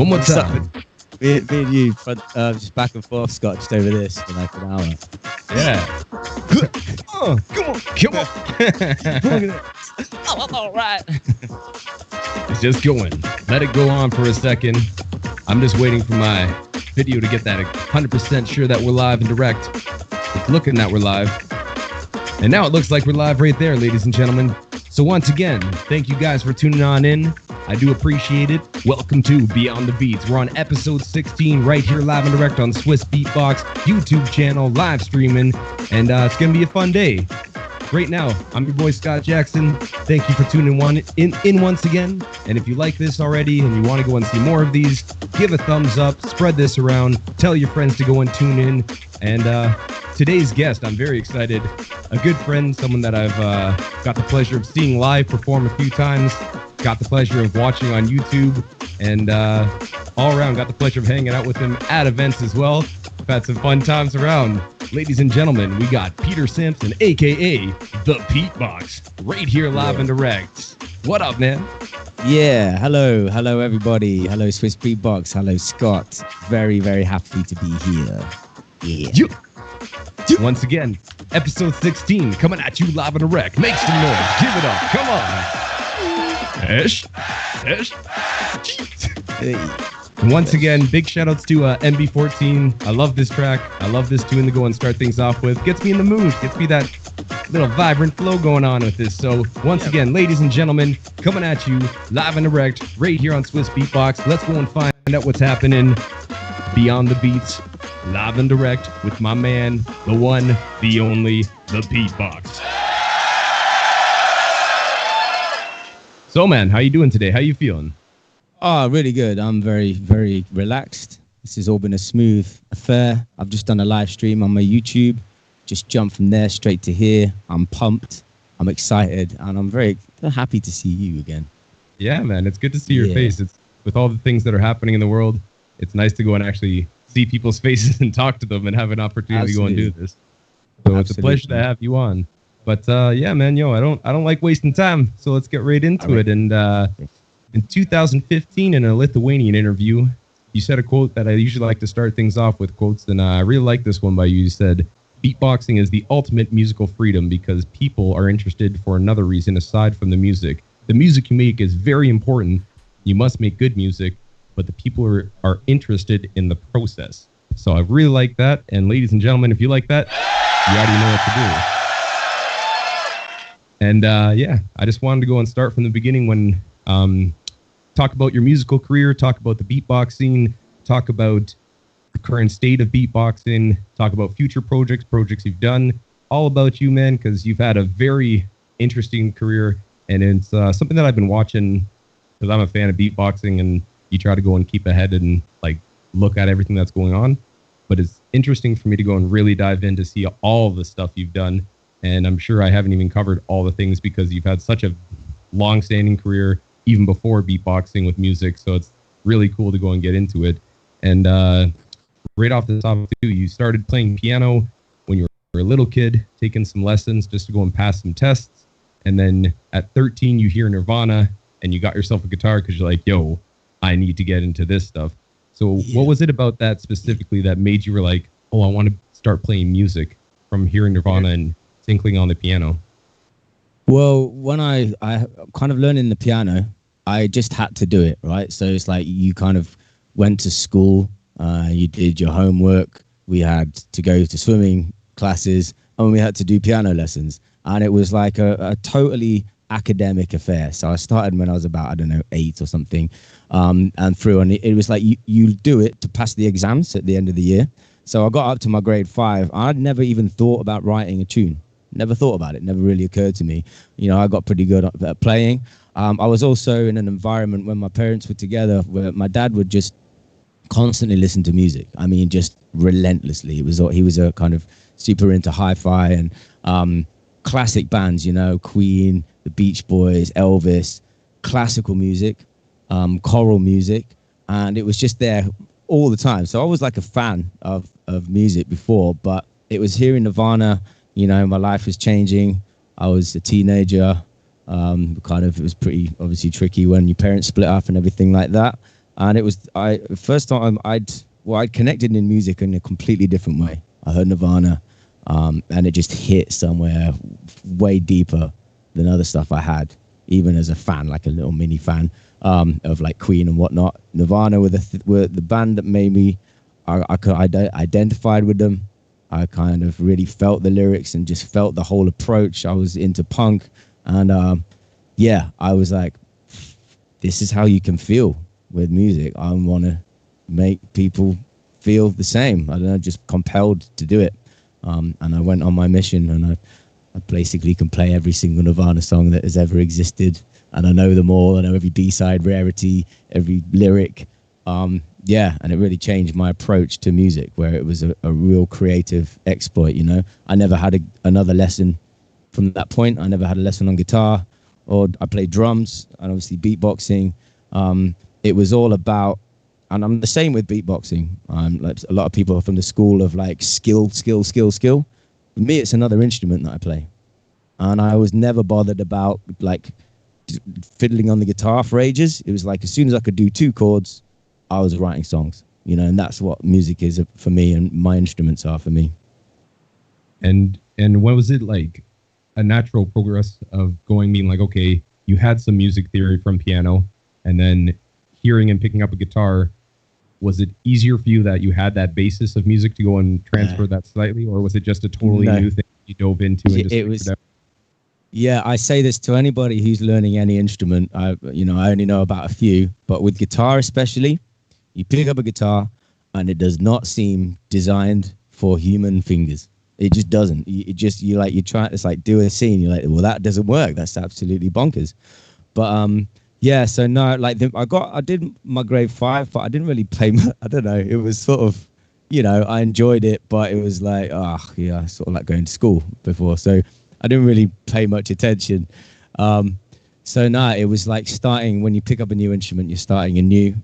One more time. Me and you, just back and forth, Scott, just over this for like an hour. Yeah. Come on. Oh, all right. It's just going. Let it go on for a second. I'm just waiting for my video to get that 100% sure that we're live and direct. It's looking that we're live. And now it looks like we're live right there, ladies and gentlemen. So once again, thank you guys for tuning on in. I do appreciate it. Welcome to Beyond the Beats. We're on episode 16 right here live and direct on Swissbeatbox YouTube channel, live streaming, and it's going to be a fun day. Right now, I'm your boy Scott Jackson. Thank you for tuning in once again. And if you like this already and you want to go and see more of these, give a thumbs up, spread this around, tell your friends to go and tune in. And today's guest, I'm very excited. A good friend, someone that I've got the pleasure of seeing live perform a few times, got the pleasure of watching on YouTube, and all around got the pleasure of hanging out with him at events as well. I've had some fun times around. Ladies and gentlemen, we got Peter Sampson, a.k.a. the Petebox, right here live and direct. What up, man? Yeah, hello everybody. Hello Swissbeatbox. Hello Scott. Very, very happy to be here. Yeah. Once again, episode 16 coming at you live and direct. Make some noise. Give it up. Come on. Ish. And once again, big shout outs to MB14. I love this track. I love this tune to go and start things off with. Gets me in the mood. Gets me that little vibrant flow going on with this. So once again, ladies and gentlemen, coming at you live and direct right here on Swissbeatbox. Let's go and find out what's happening beyond the beats, live and direct with my man, the one, the only, the Petebox. So, man, how you doing today? How you feeling? Oh, really good. I'm very, very relaxed. This has all been a smooth affair. I've just done a live stream on my YouTube. Just jumped from there straight to here. I'm pumped. I'm excited. And I'm very happy to see you again. Yeah, man. It's good to see your face. It's with all the things that are happening in the world. It's nice to go and actually see people's faces and talk to them and have an opportunity to go and do this. So it's a pleasure to have you on. But yeah, man, I don't like wasting time. So let's get right into it. And in 2015, in a Lithuanian interview, you said a quote that I usually like to start things off with quotes. And I really like this one by you. You said, "Beatboxing is the ultimate musical freedom because people are interested for another reason aside from the music. The music you make is very important. You must make good music, but the people are interested in the process." So I really like that. And ladies and gentlemen, if you like that, you already know what to do. And yeah, I just wanted to go and start from the beginning when talk about your musical career, talk about the beatboxing, talk about the current state of beatboxing, talk about future projects you've done, all about you, man, because you've had a very interesting career. And it's something that I've been watching because I'm a fan of beatboxing, and you try to go and keep ahead and like look at everything that's going on. But it's interesting for me to go and really dive in to see all the stuff you've done. And I'm sure I haven't even covered all the things because you've had such a long-standing career even before beatboxing with music. So it's really cool to go and get into it. And right off the top, too, you started playing piano when you were a little kid, taking some lessons just to go and pass some tests. And then at 13, you hear Nirvana and you got yourself a guitar because you're like, yo, I need to get into this stuff. So what was it about that specifically that made you were like, oh, I want to start playing music from hearing Nirvana and tinkling on the piano? Well, when I kind of learning the piano, I just had to do it, right? So it's like you kind of went to school, you did your homework, we had to go to swimming classes, and we had to do piano lessons. And it was like a totally academic affair. So I started when I was about, 8 or something, and through, and it was like you do it to pass the exams at the end of the year. So I got up to my grade 5. I'd never even thought about writing a tune. Never thought about it. Never really occurred to me. I got pretty good at playing. I was also in an environment when my parents were together where my dad would just constantly listen to music. I mean, just relentlessly. He was a kind of super into hi-fi and classic bands, Queen, the Beach Boys, Elvis, classical music, choral music. And it was just there all the time. So I was like a fan of music before, but it was hearing Nirvana. My life was changing. I was a teenager. It was pretty obviously tricky when your parents split up and everything like that. And it was first time I'd connected in music in a completely different way. I heard Nirvana, and it just hit somewhere way deeper than other stuff I had, even as a fan, like a little mini fan of like Queen and whatnot. Nirvana were the band that made me. I identified with them. I kind of really felt the lyrics and just felt the whole approach. I was into punk, and I was like, this is how you can feel with music. I want to make people feel the same. I don't know, just compelled to do it. And I went on my mission, and I basically can play every single Nirvana song that has ever existed, and I know them all. I know every B-side, rarity, every lyric. And it really changed my approach to music, where it was a real creative exploit. You know, I never had another lesson from that point. I never had a lesson on guitar, or I played drums and obviously beatboxing. It was all about, and I'm the same with beatboxing. Like a lot of people are from the school of like skill. For me, it's another instrument that I play, and I was never bothered about like fiddling on the guitar for ages. It was like as soon as I could do 2 chords, I was writing songs. You know, and that's what music is for me, and my instruments are for me. And what was it like? A natural progress of going, being like, okay, you had some music theory from piano, and then hearing and picking up a guitar. Was it easier for you that you had that basis of music to go and transfer that slightly, or was it just a totally new thing you dove into? And just it was. Yeah, I say this to anybody who's learning any instrument. I only know about a few, but with guitar especially, you pick up a guitar, and it does not seem designed for human fingers. It just doesn't. You try. It's like do a scene. You're like, well, that doesn't work. That's absolutely bonkers. But so no, like I did my grade 5, but I didn't really play. I don't know. It was sort of, I enjoyed it, but it was like, sort of like going to school before, so I didn't really pay much attention. So no, it was like starting when you pick up a new instrument, you're starting anew.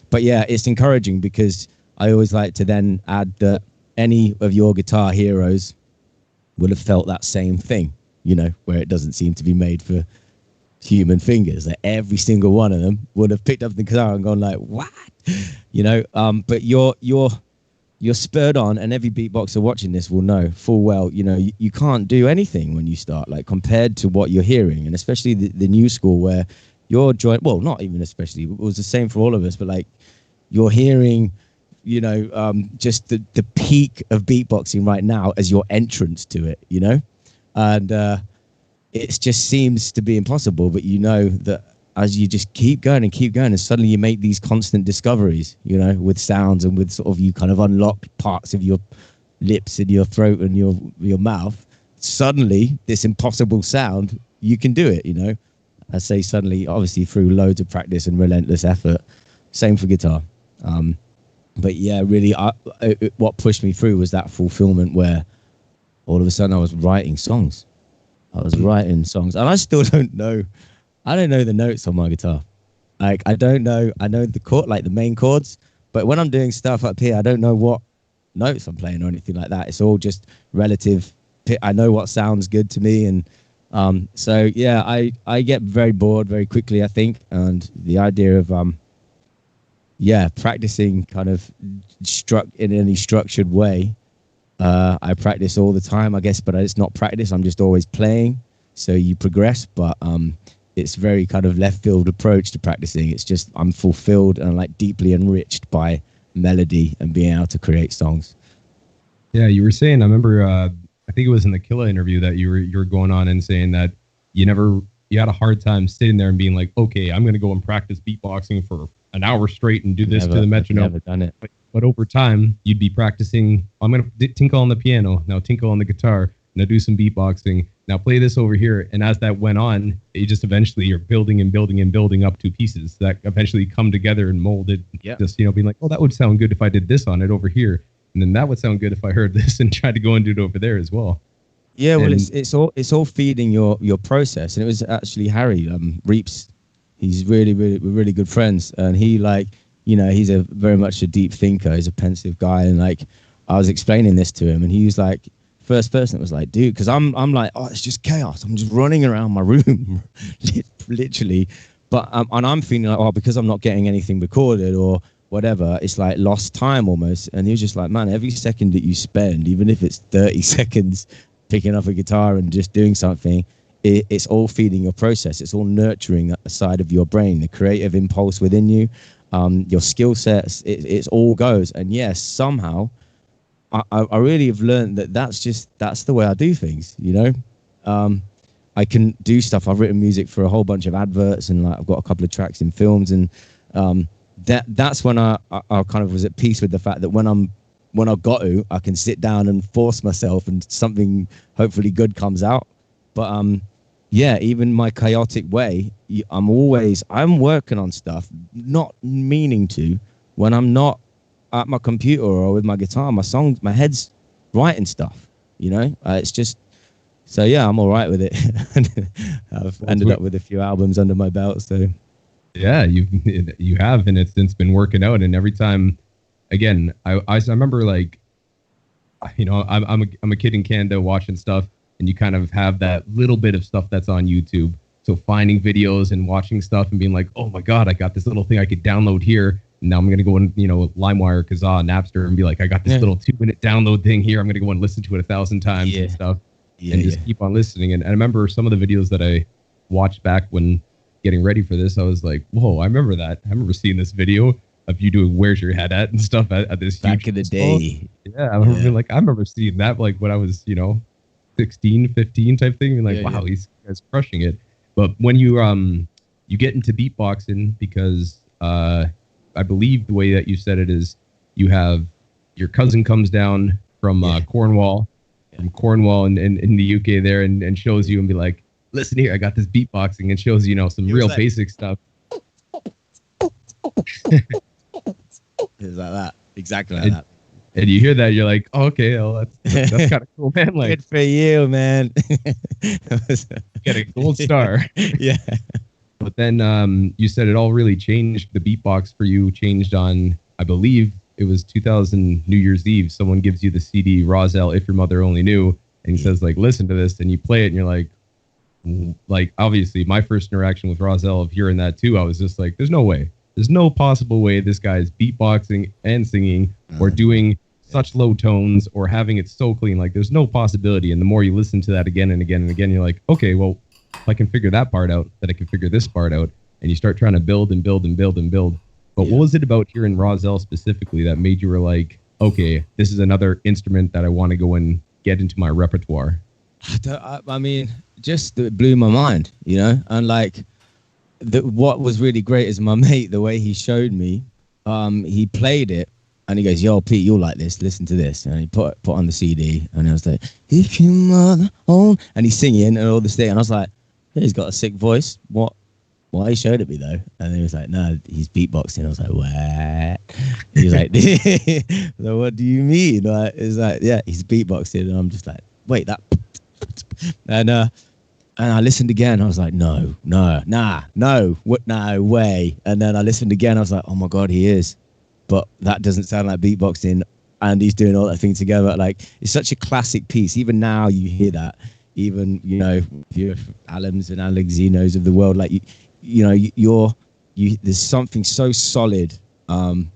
But yeah, it's encouraging because I always like to then add that any of your guitar heroes would have felt that same thing, where it doesn't seem to be made for human fingers. Like every single one of them would have picked up the guitar and gone like, what? But you're spurred on, and every beatboxer watching this will know full well, you can't do anything when you start, like compared to what you're hearing, and especially the new school where you're well, not even especially, it was the same for all of us, but like you're hearing, just the peak of beatboxing right now as your entrance to it, and it just seems to be impossible, but that as you just keep going, and suddenly you make these constant discoveries, with sounds and with sort of you kind of unlock parts of your lips and your throat and your mouth. Suddenly, this impossible sound, you can do it, I say suddenly, obviously through loads of practice and relentless effort. Same for guitar. But yeah, really, what pushed me through was that fulfillment where all of a sudden I was writing songs. And I still don't know. I don't know the notes on my guitar. Like I know the chord, like the main chords, but when I'm doing stuff up here, I don't know what notes I'm playing or anything like that. It's all just relative. I know what sounds good to me, and so yeah, I get very bored very quickly, I think, and the idea of practicing kind of in any structured way. I practice all the time, I guess, but it's not practice. I'm just always playing. So you progress, but it's very kind of left field approach to practicing. It's just I'm fulfilled and like deeply enriched by melody and being able to create songs. Yeah, you were saying, I remember, I think it was in the Killa interview that you were going on and saying that you had a hard time sitting there and being like, okay, I'm going to go and practice beatboxing for an hour straight and do this to the metronome. Never done it. But over time, you'd be practicing. I'm going to tinkle on the piano, now tinkle on the guitar, now do some beatboxing, now play this over here. And as that went on, it just eventually you're building and building and building up to pieces that eventually come together and molded. Yeah. Just, being like, oh, that would sound good if I did this on it over here. And then that would sound good if I heard this and tried to go and do it over there as well. Yeah, well, it's all feeding your process. And it was actually Harry Reeps. He's we're really good friends, and he he's a very much a deep thinker. He's a pensive guy, and like I was explaining this to him, and he was like first person that was like, dude, because I'm like, oh, it's just chaos. I'm just running around my room, literally But and I'm feeling like, oh, because I'm not getting anything recorded or whatever, it's like lost time almost. And you're just like, man, every second that you spend, even if it's 30 seconds picking up a guitar and just doing something, it's all feeding your process. It's all nurturing that side of your brain, the creative impulse within you, your skill sets. It's all goes. And yes, somehow I really have learned that that's the way I do things, you know. I can do stuff. I've written music for a whole bunch of adverts, and like I've got a couple of tracks in films, and that's when I kind of was at peace with the fact that when I've got to, I can sit down and force myself, and something hopefully good comes out. But yeah, even my chaotic way, I'm working on stuff, not meaning to. When I'm not at my computer or with my guitar, my head's writing stuff. You know, it's just. So yeah, I'm all right with it. I've ended up with a few albums under my belt. So yeah, you have, and it's been working out. And every time, again, I remember, like, you know, I'm a kid in Canada watching stuff, and you kind of have that little bit of stuff that's on YouTube. So finding videos and watching stuff and being like, oh my God, I got this little thing I could download here. And now I'm gonna go on, you know, LimeWire, Kazaa, Napster, and be like, I got this little 2-minute download thing here. I'm gonna go and listen to it 1,000 times and stuff. And just keep on listening. And I remember some of the videos that I watched back when getting ready for this, I was like, whoa, I remember that. I remember seeing this video of you doing Where's Your Head At and stuff at this back in the day. Yeah, I remember being like, I remember seeing that like when I was, you know, 16, 15 type thing. And like, wow, these guys crushing it. But when you get into beatboxing, because I believe the way that you said it is you have your cousin comes down from Cornwall. From Cornwall in the UK there, and shows you and be like, listen here, I got this beatboxing, and shows you know some real basic stuff. It's like that, exactly like that. And you hear that, you're like, oh, okay, well, that's kind of cool, man. Like, good for you, man. Get a gold star. Yeah. But then you said it all really changed. The beatbox for you changed on, I believe, it was 2000 New Year's Eve. Someone gives you the CD Roselle, If Your Mother Only Knew, and he says like, listen to this, and you play it, and you're like obviously my first interaction with Roselle of hearing that too, I was just like, there's no way, there's no possible way this guy is beatboxing and singing or doing such low tones or having it so clean. Like there's no possibility. And the more you listen to that again and again and again, you're like, okay, well, if I can figure that part out, then I can figure this part out, and you start trying to build and build and build and build. But what was it about hearing Roselle specifically that made you were like, okay, this is another instrument that I want to go and get into my repertoire? I mean, just it blew my mind, you know? And like, what was really great is my mate, the way he showed me, he played it, and he goes, yo, Pete, you'll like this. Listen to this. And he put on the CD, and I was like, if your mother on, and he's singing and all this thing. And I was like, yeah, he's got a sick voice. What? Why he showed it me though? And he was like, no, he's beatboxing. I was like, what? He was like, so what do you mean? Like, it's like, yeah, he's beatboxing. And I'm just like, wait, that. And I listened again. I was like, no way. And then I listened again. I was like, oh my God, he is. But that doesn't sound like beatboxing. And he's doing all that thing together. Like, it's such a classic piece. Even now you hear that. Even, you know, if you're Alams and Alexinos of the world, like, you know, there's something so solid and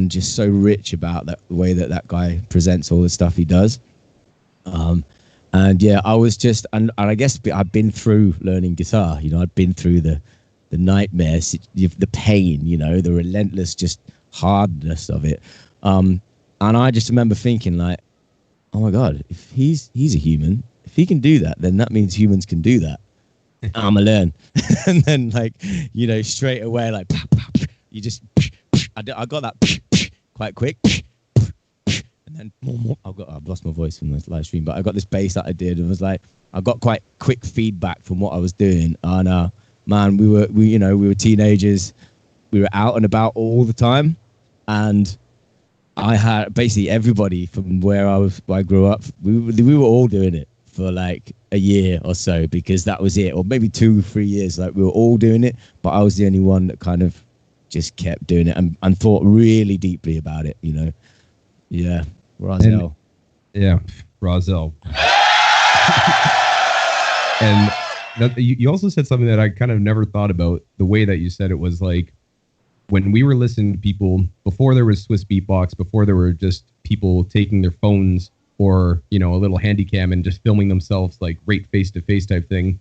just so rich about the way that guy presents all the stuff he does. And yeah, I was just, and I guess I've been through learning guitar. You know, I've been through the nightmares, the pain, you know, the relentless just hardness of it. And I just remember thinking like, oh my God, if he's a human, if he can do that, then that means humans can do that. I'm gonna learn. And then, like, you know, straight away, like, you just, I got that quite quick. And then I've lost my voice from this live stream, but I got this bass that I did, and was like, I got quite quick feedback from what I was doing. And man, we were teenagers, we were out and about all the time, and I had basically everybody from where I grew up. We were all doing it for like a year or so, because that was it, or maybe 2-3 years. Like, we were all doing it, but I was the only one that kind of just kept doing it and thought really deeply about it, you know. Yeah, Roselle. Yeah, Roselle. And You also said something that I kind of never thought about. The way that you said it was like when we were listening to people before there was Swissbeatbox, before there were just people taking their phones or a little handy cam and just filming themselves like right face to face type thing.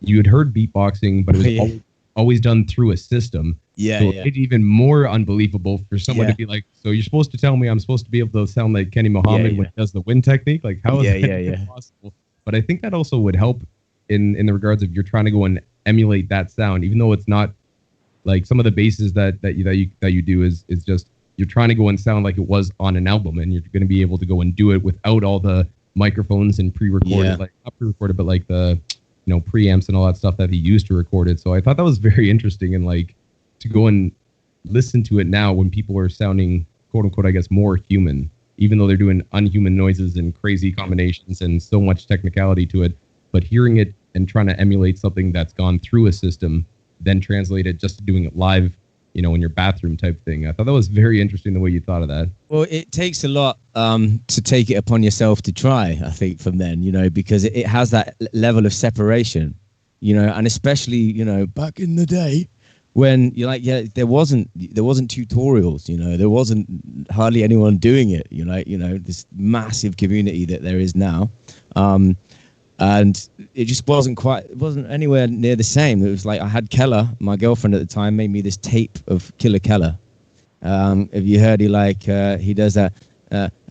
You had heard beatboxing, but it was always done through a system. Yeah, so it's even more unbelievable for someone to be like, so you're supposed to tell me I'm supposed to be able to sound like Kenny Mohammed when he does the wind technique? Like, how is that possible? But I think that also would help in the regards of you're trying to go and emulate that sound, even though it's not like some of the basses that you do is just you're trying to go and sound like it was on an album, and you're going to be able to go and do it without all the microphones and pre-recorded, like not pre-recorded, but like the preamps and all that stuff that he used to record it. So I thought that was very interesting, and like to go and listen to it now when people are sounding quote unquote, I guess, more human, even though they're doing unhuman noises and crazy combinations and so much technicality to it, but hearing it and trying to emulate something that's gone through a system, then translate it just to doing it live, in your bathroom type thing. I thought that was very interesting the way you thought of that. Well, it takes a lot to take it upon yourself to try, I think, from then, because it has that level of separation, and especially, back in the day when you're like, there wasn't tutorials, there wasn't hardly anyone doing it, this massive community that there is now. And it just wasn't anywhere near the same. It was like I had Keller, my girlfriend at the time, made me this tape of Killer Keller. Have you heard he does that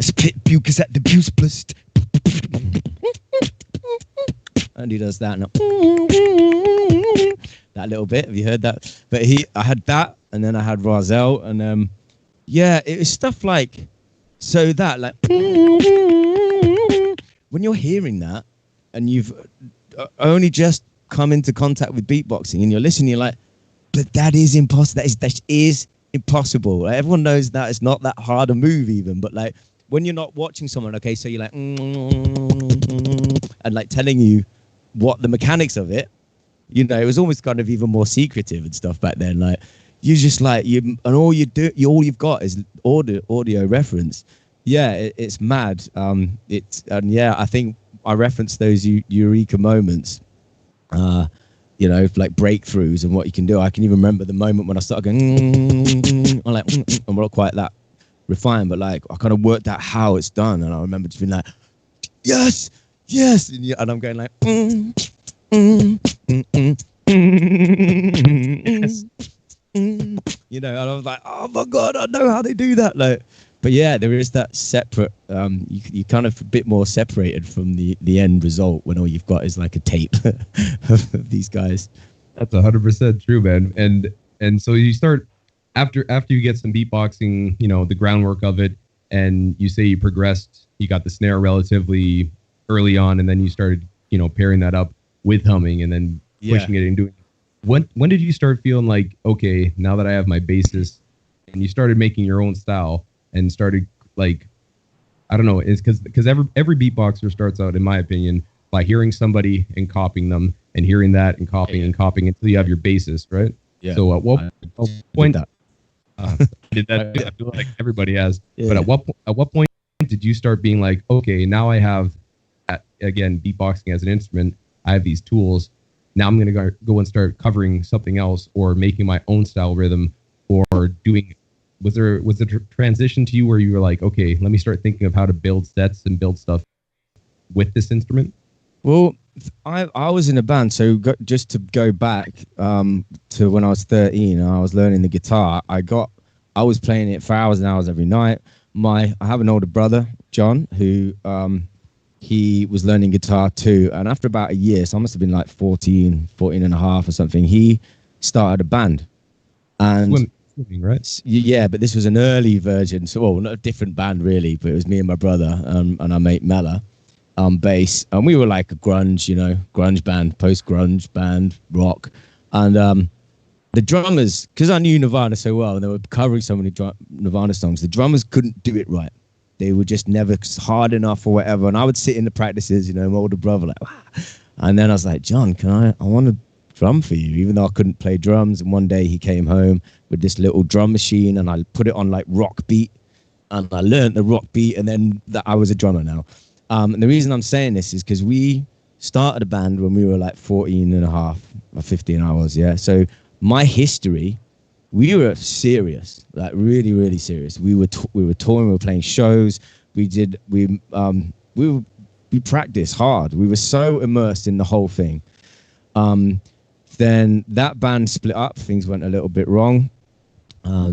split bucus at the buse plus, and he does that that little bit. Have you heard that? But I had that, and then I had Razel, and it was stuff like that when you're hearing that. And you've only just come into contact with beatboxing, and you're listening, you're like, but that is impossible. That is impossible. Like, everyone knows that it's not that hard a move even, but like when you're not watching someone, okay, so you're like, and like telling you what the mechanics of it, it was almost kind of even more secretive and stuff back then. Like you just like all you've got is audio reference. Yeah, it's mad. I think I referenced those eureka moments, like breakthroughs and what you can do. I can even remember the moment when I started going, I'm like, I'm not quite that refined, but like I kind of worked out how it's done, and I remember just being like, yes, and I'm going like, yes. And I was like, oh my god, I know how they do that, like. But yeah, there is that separate. You kind of a bit more separated from the end result when all you've got is like a tape of these guys. That's 100% true, man. And so you start after you get some beatboxing, the groundwork of it, and you say you progressed. You got the snare relatively early on, and then you started, pairing that up with humming, and then pushing it and doing. When did you start feeling like, okay, now that I have my basis, and you started making your own style? And started like, I don't know, it's because every beatboxer starts out, in my opinion, by hearing somebody and copying them, and hearing that and copying until you have your basis, right? Yeah. So at what point did that? I feel like everybody has. Yeah. But at what point did you start being like, okay, now I have, again, beatboxing as an instrument. I have these tools. Now I'm gonna go and start covering something else, or making my own style rhythm, or doing. Was there a transition to you where you were like, okay, let me start thinking of how to build sets and build stuff with this instrument? Well, I was in a band, so just to go back to when I was 13, and I was learning the guitar. I was playing it for hours and hours every night. I have an older brother, John, who he was learning guitar too. And after about a year, so I must have been like 14 and a half or something, he started a band. And right? Yeah, but this was an early version, so not a different band really, but it was me and my brother and our mate Mella bass, and we were like a grunge band, post-grunge band, rock, and the drummers, because I knew Nirvana so well and they were covering so many Nirvana songs, the drummers couldn't do it right. They were just never hard enough or whatever, and I would sit in the practices, my older brother like, wow. And then I was like, John, I want to drum for you, even though I couldn't play drums. And one day he came home with this little drum machine, and I put it on like rock beat, and I learned the rock beat, and then I was a drummer now. And the reason I'm saying this is because we started a band when we were like 14 and a half or 15 hours. Yeah. So my history, we were serious, like really, really serious. We were touring, we were playing shows. We practiced hard. We were so immersed in the whole thing. Then that band split up. Things went a little bit wrong,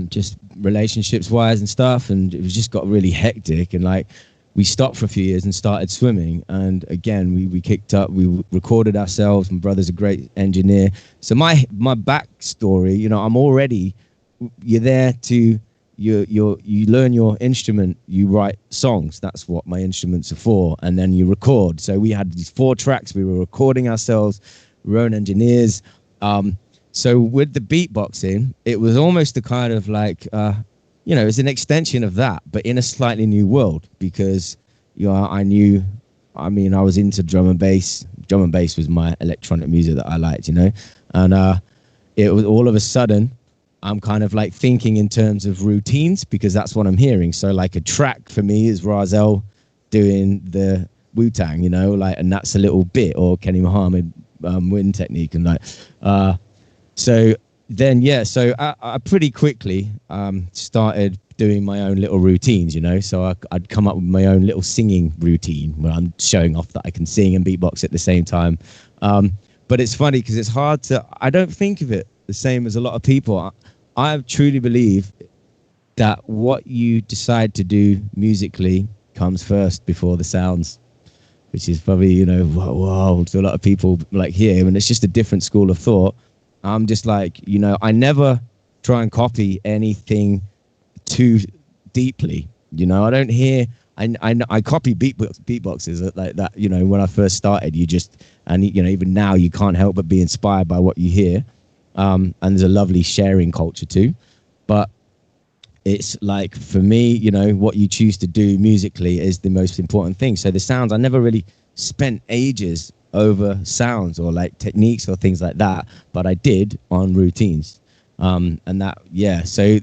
just relationships wise and stuff. And it just got really hectic. And like, we stopped for a few years and started swimming. And again, we kicked up, we recorded ourselves. My brother's a great engineer. So my backstory, you know, I'm already, you're there to, you learn your instrument, you write songs. That's what my instruments are for. And then you record. So we had these 4 tracks. We were recording ourselves, we were own engineers. So with the beatboxing, it was almost a kind of like, you know, it's an extension of that, but in a slightly new world, because, you know, I was into drum and bass. Drum and bass was my electronic music that I liked, you know, and it was all of a sudden, I'm kind of like thinking in terms of routines, because that's what I'm hearing. So like a track for me is Razel doing the Wu-Tang, you know, like, and that's a little bit, or Kenny Muhammad wind technique, and like, so then, yeah, so I pretty quickly started doing my own little routines, you know. So I'd come up with my own little singing routine where I'm showing off that I can sing and beatbox at the same time. But it's funny because it's hard to, I don't think of it the same as a lot of people. I truly believe that what you decide to do musically comes first before the sounds, which is probably, you know, wow, to a lot of people like here, and it's just a different school of thought. I'm just like, you know, I never try and copy anything too deeply. You know, I don't hear, I copy beatboxes like that, you know, when I first started, and, you know, even now you can't help but be inspired by what you hear. And there's a lovely sharing culture too. But it's like, for me, you know, what you choose to do musically is the most important thing. So the sounds, I never really spent ages over sounds or like techniques or things like that, but I did on routines. And that, yeah, so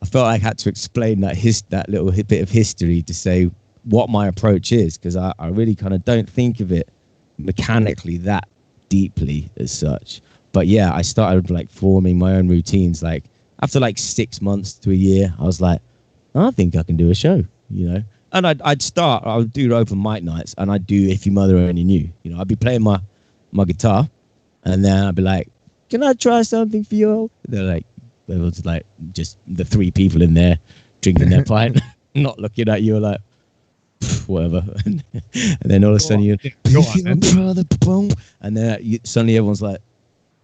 I felt like I had to explain that little bit of history to say what my approach is, because I really kind of don't think of it mechanically that deeply as such. But yeah, I started like forming my own routines. Like after like 6 months to a year, I was like, I think I can do a show, you know. And I would do open mic nights, and I'd do If Your Mother Only Knew. You know, I'd be playing my guitar, and then I'd be like, can I try something for you? They're like, there was like just the 3 people in there drinking their pint, not looking at you, like, whatever. And then all of a sudden you go on, brother, boom, and then suddenly everyone's like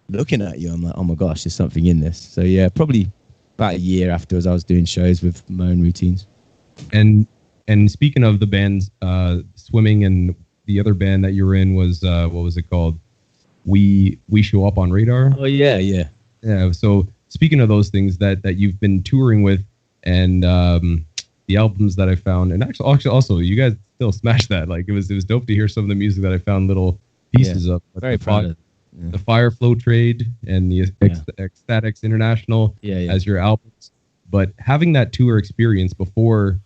looking at you. I'm like, oh my gosh, there's something in this. So yeah, probably about a year afterwards, I was doing shows with my own routines. And speaking of the bands, swimming, and the other band that you were in was what was it called? We Show Up on Radar. Oh yeah. So speaking of those things that you've been touring with, and the albums that I found, and actually also you guys still smashed that. Like it was dope to hear some of the music that I found little pieces of. Very proud of it. Yeah. The Fireflow Trade and the Ecstatics International as your albums. But having that tour experience before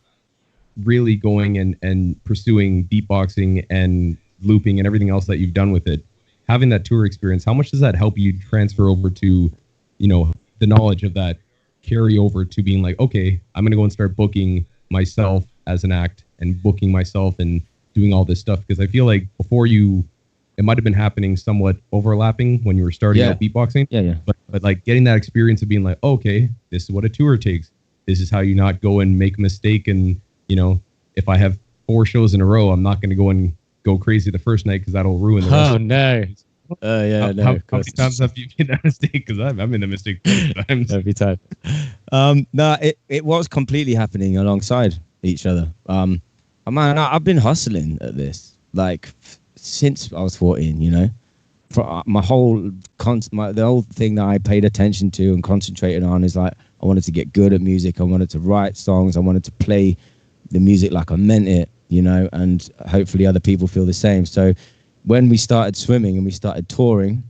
really going and pursuing beatboxing and looping and everything else that you've done with it, having that tour experience, how much does that help you transfer over to, you know, the knowledge of that carry over to being like, okay, I'm going to go and start booking myself as an act and booking myself and doing all this stuff? Because I feel like before it might have been happening somewhat overlapping when you were starting out beatboxing. Yeah. But like getting that experience of being like, oh, okay, this is what a tour takes. This is how you not go and make a mistake. And, you know, if I have 4 shows in a row, I'm not going to go and go crazy the first night because that'll ruin the rest. Oh, no. How many times have you made that mistake? Because I'm in the mistake times. Every time. No, it was completely happening alongside each other. Man, I've been hustling at this like since I was 14. You know, for my whole the whole thing that I paid attention to and concentrated on is like I wanted to get good at music. I wanted to write songs. I wanted to play the music like I meant it. You know, and hopefully other people feel the same. So when we started swimming and we started touring,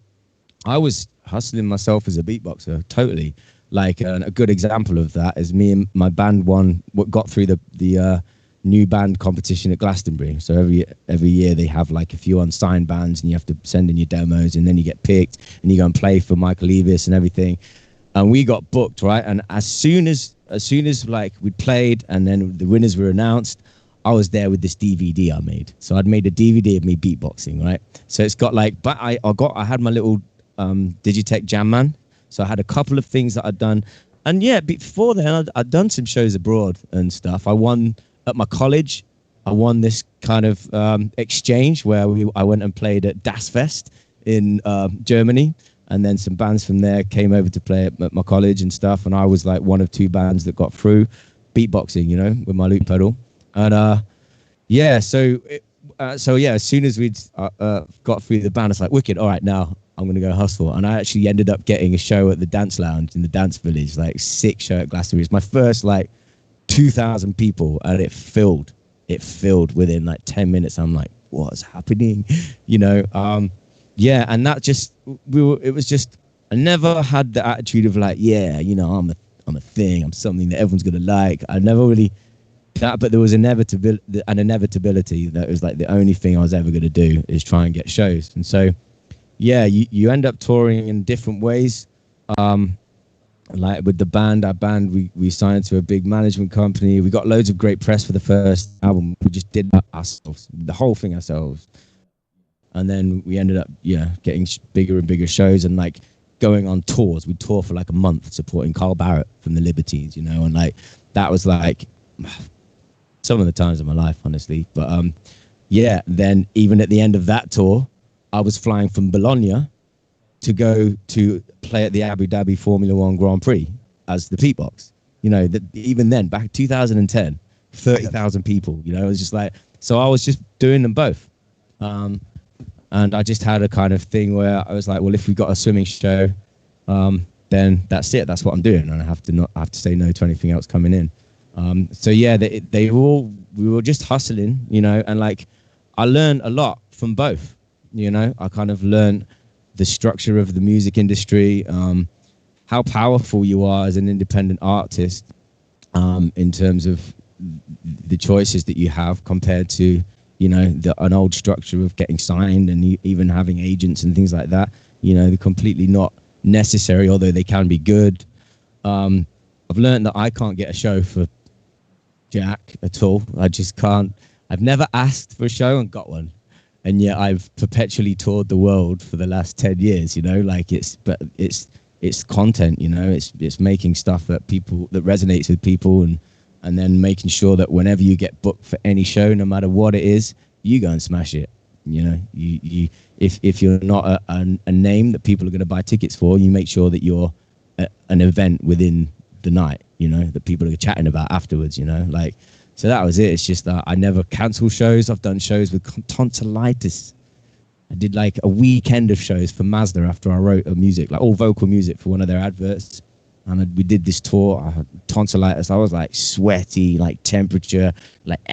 I was hustling myself as a beatboxer, totally. Like a good example of that is me and my band got through the new band competition at Glastonbury. So every year they have like a few unsigned bands, and you have to send in your demos, and then you get picked, and you go and play for Michael Levis and everything. And we got booked, right? And as soon as like we played, and then the winners were announced, I was there with this DVD I made. So I'd made a DVD of me beatboxing, right? So it's got like, but I had my little Digitech Jam Man. So I had a couple of things that I'd done. And yeah, before then, I'd done some shows abroad and stuff. I won at my college. I won this kind of exchange where I went and played at Das Fest in Germany. And then some bands from there came over to play at my college and stuff. And I was like one of two bands that got through beatboxing, you know, with my loop pedal. And yeah, so as soon as we'd got through the band, it's like, wicked, all right, now I'm going to go hustle. And I actually ended up getting a show at the Dance Lounge in the Dance Village, like sick show at Glastonbury. It's my first like 2,000 people, and it filled within like 10 minutes. I'm like, what's happening? You know, yeah. And that just, it was just, I never had the attitude of like, yeah, you know, I'm a thing. I'm something that everyone's going to like. I never really, that, but there was an inevitability that it was like the only thing I was ever going to do is try and get shows. And so, yeah, you end up touring in different ways. Like with the band, our band, we signed to a big management company. We got loads of great press for the first album. We just did that ourselves, the whole thing ourselves. And then we ended up, getting bigger and bigger shows and like going on tours. We'd tour for like a month supporting Carl Barrett from the Libertines, you know, and like that was like some of the times of my life, honestly. But yeah, then even at the end of that tour, I was flying from Bologna to go to play at the Abu Dhabi Formula One Grand Prix as the Petebox. You know, even then, back in 2010, 30,000 people, you know, it was just like, so I was just doing them both. And I just had a kind of thing where I was like, well, if we've got a swimming show, then that's it. That's what I'm doing. And I have to say no to anything else coming in. So yeah, we were just hustling, you know, and like I learned a lot from both. You know, I kind of learned the structure of the music industry, how powerful you are as an independent artist, in terms of the choices that you have compared to, you know, an old structure of getting signed and even having agents and things like that. You know, they're completely not necessary, although they can be good. I've learned that I can't get a show for Jack at all. I just can't. I've never asked for a show and got one. And yet I've perpetually toured the world for the last 10 years, you know, like it's content, you know, it's making stuff that resonates with people and then making sure that whenever you get booked for any show, no matter what it is, you go and smash it. You know, if you're not a name that people are going to buy tickets for, you make sure that you're an event within the night, you know, that people are chatting about afterwards, you know, like. So that was it. It's just that I never cancel shows. I've done shows with tonsillitis. I did like a weekend of shows for Mazda after I wrote music, like all vocal music for one of their adverts. And we did this tour. I had tonsillitis. I was like sweaty, like temperature, like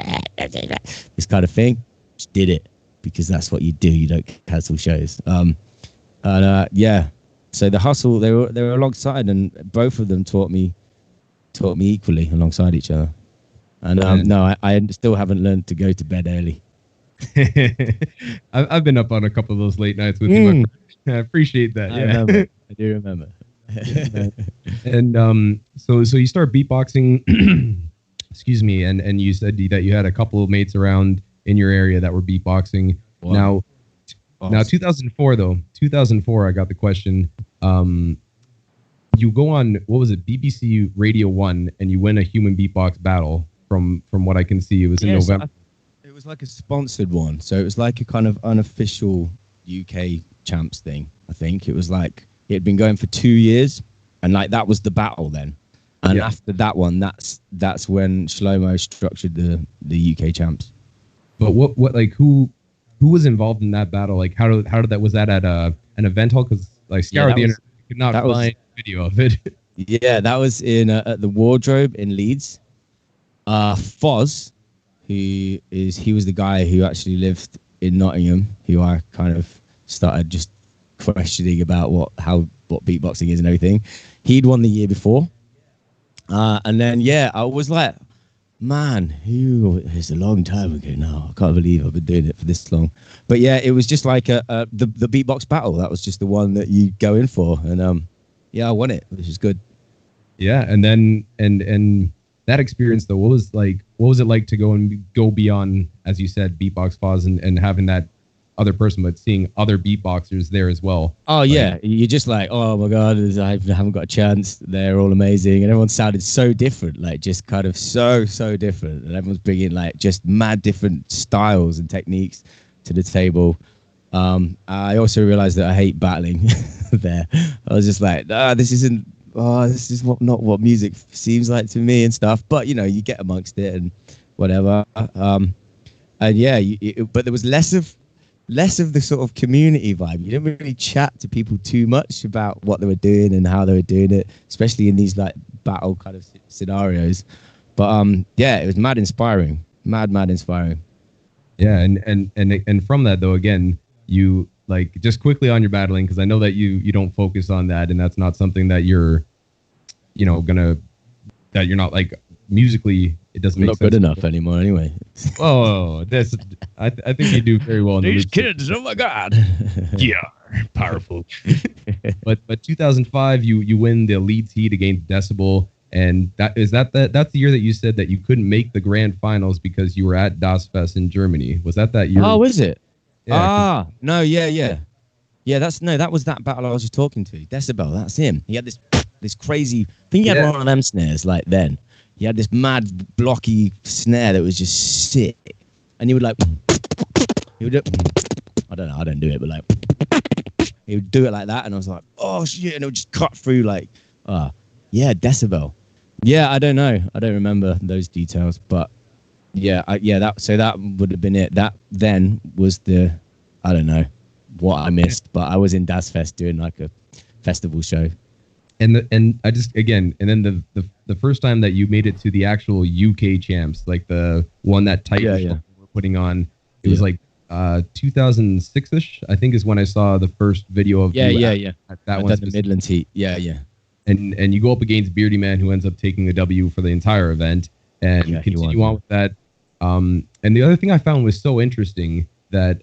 this kind of thing. Just did it because that's what you do. You don't cancel shows. Yeah. So the hustle, they were alongside, and both of them taught me equally alongside each other. And no, I still haven't learned to go to bed early. I've been up on a couple of those late nights with you. I appreciate that. I do remember. And so you start beatboxing. Excuse me. And you said that you had a couple of mates around in your area that were beatboxing. Wow. Now 2004 though. 2004, I got the question. You go on, what was it, BBC Radio 1, and you win a human beatbox battle. From what I can see, it was in November. It was like a sponsored one, so it was like a kind of unofficial UK champs thing. I think it was like it had been going for 2 years, and like that was the battle then. And after that one, that's when Shlomo structured the UK champs. But what like who was involved in that battle? Like how did that, was that at an event hall? Because like scoured the internet, could not find video of it. Yeah, that was in at the Wardrobe in Leeds. Foz, he was the guy who actually lived in Nottingham, who I kind of started just questioning about what beatboxing is and everything. He'd won the year before, and then I was like, man, it's a long time ago now. I can't believe I've been doing it for this long. But yeah, it was just like the beatbox battle. That was just the one that you go in for, and yeah, I won it, which is good. Yeah, and then and that experience though, what was it like to go beyond, as you said, beatbox pause and having that other person, but seeing other beatboxers there as well? Oh yeah, you're just like, oh my god, I haven't got a chance. They're all amazing, and everyone sounded so different, like just kind of so different, and everyone's bringing like just mad different styles and techniques to the table. I also realized that I hate battling there. I was just like, this is not what music seems like to me and stuff. But you know, you get amongst it and whatever. And yeah, but there was less of the sort of community vibe. You didn't really chat to people too much about what they were doing and how they were doing it, especially in these like battle kind of scenarios. But yeah, it was mad inspiring. Mad inspiring. Yeah, and from that though, again, you like just quickly on your battling, because I know that you don't focus on that, and that's not something that you're not like musically. It doesn't make sense. Not good enough anymore, anyway. Oh, I think you do very well. These kids, oh my god, yeah, powerful. but 2005, you win the leads heat against Decibel, and that's the year that you said that you couldn't make the grand finals because you were at Das Fest in Germany. Was that year? Oh, is it? Yeah, no, yeah. That was that battle I was just talking to. Decibel, that's him. He had this crazy. I think he had one of them snares like then. He had this mad blocky snare that was just sick, and he would like. He would do, I don't know. I don't do it, but like he would do it like that, and I was like, oh shit, and it would just cut through like, yeah, Decibel. Yeah, I don't know. I don't remember those details, but yeah, that would have been it. That then was I don't know what I missed, but I was in Das Fest doing like a festival show. And I just again, and then the first time that you made it to the actual UK champs, like the one that Titan were putting on, it was like 2006ish, I think, is when I saw the first video of that one, the Midlands heat. Yeah. And you go up against Beardy Man, who ends up taking the W for the entire event, and continue on with that. And the other thing I found was so interesting that,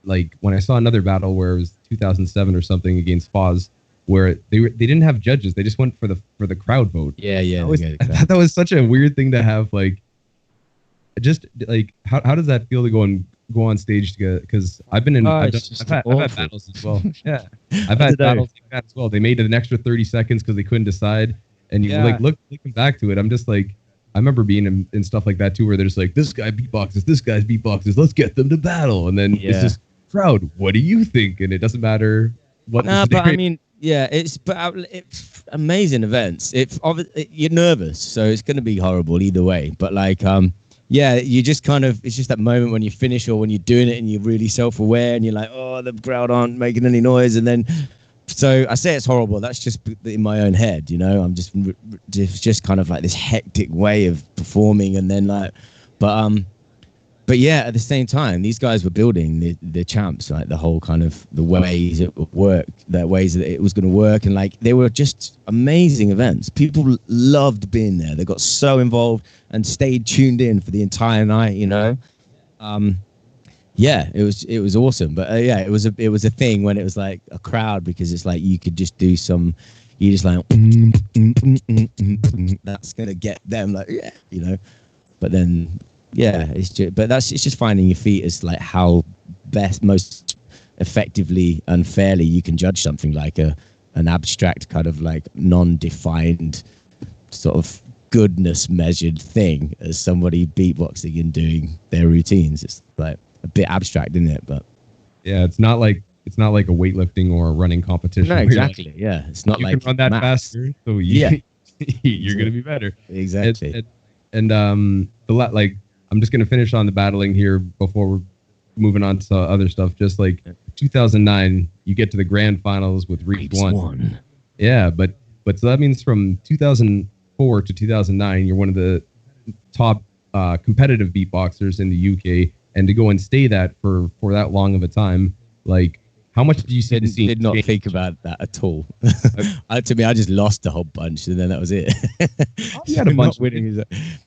like, when I saw another battle where it was 2007 or something against Foz, where they didn't have judges, they just went for the crowd vote. Yeah. I thought that was such a weird thing to have. Like, just like how does that feel to go on stage together? Because I've had battles as well. Yeah, I've had battles like that as well. They made it an extra 30 seconds because they couldn't decide, and you like looking back to it, I'm just like, I remember being in stuff like that too, where they're just like, this guy beatboxes, this guy's beatboxes, let's get them to battle, and then it's just crowd. What do you think? And it doesn't matter what. But I mean. Yeah, it's amazing events. You're nervous, so it's going to be horrible either way. But like, you just kind of, it's just that moment when you finish or when you're doing it and you're really self-aware and you're like, oh, the crowd aren't making any noise, and then, so I say it's horrible. That's just in my own head, you know. I'm just kind of like this hectic way of performing, and then like, but yeah, at the same time, these guys were building the champs, like the whole kind of the ways it would work, the ways that it was going to work. And like, they were just amazing events. People loved being there. They got so involved and stayed tuned in for the entire night, you know? Yeah, it was awesome. But yeah, it was a thing when it was like a crowd, because it's like, you could just do you just like, that's going to get them like, yeah, you know? But then, yeah, it's just finding your feet as like how most effectively and fairly you can judge something like an abstract kind of like non-defined sort of goodness measured thing as somebody beatboxing and doing their routines. It's like a bit abstract, isn't it? But yeah, it's not like a weightlifting or a running competition. No, exactly. Yeah, it's not like you can run that faster, so you're gonna be better. Exactly. And like, I'm just going to finish on the battling here before we're moving on to other stuff. Just like 2009, you get to the grand finals with Reach One. Yeah, but so that means from 2004 to 2009, you're one of the top competitive beatboxers in the UK, and to go and stay that for that long of a time, like, How much do you see the scene Did not change? think about that at all. To me, I just lost a whole bunch, and then that was it. You had a bunch.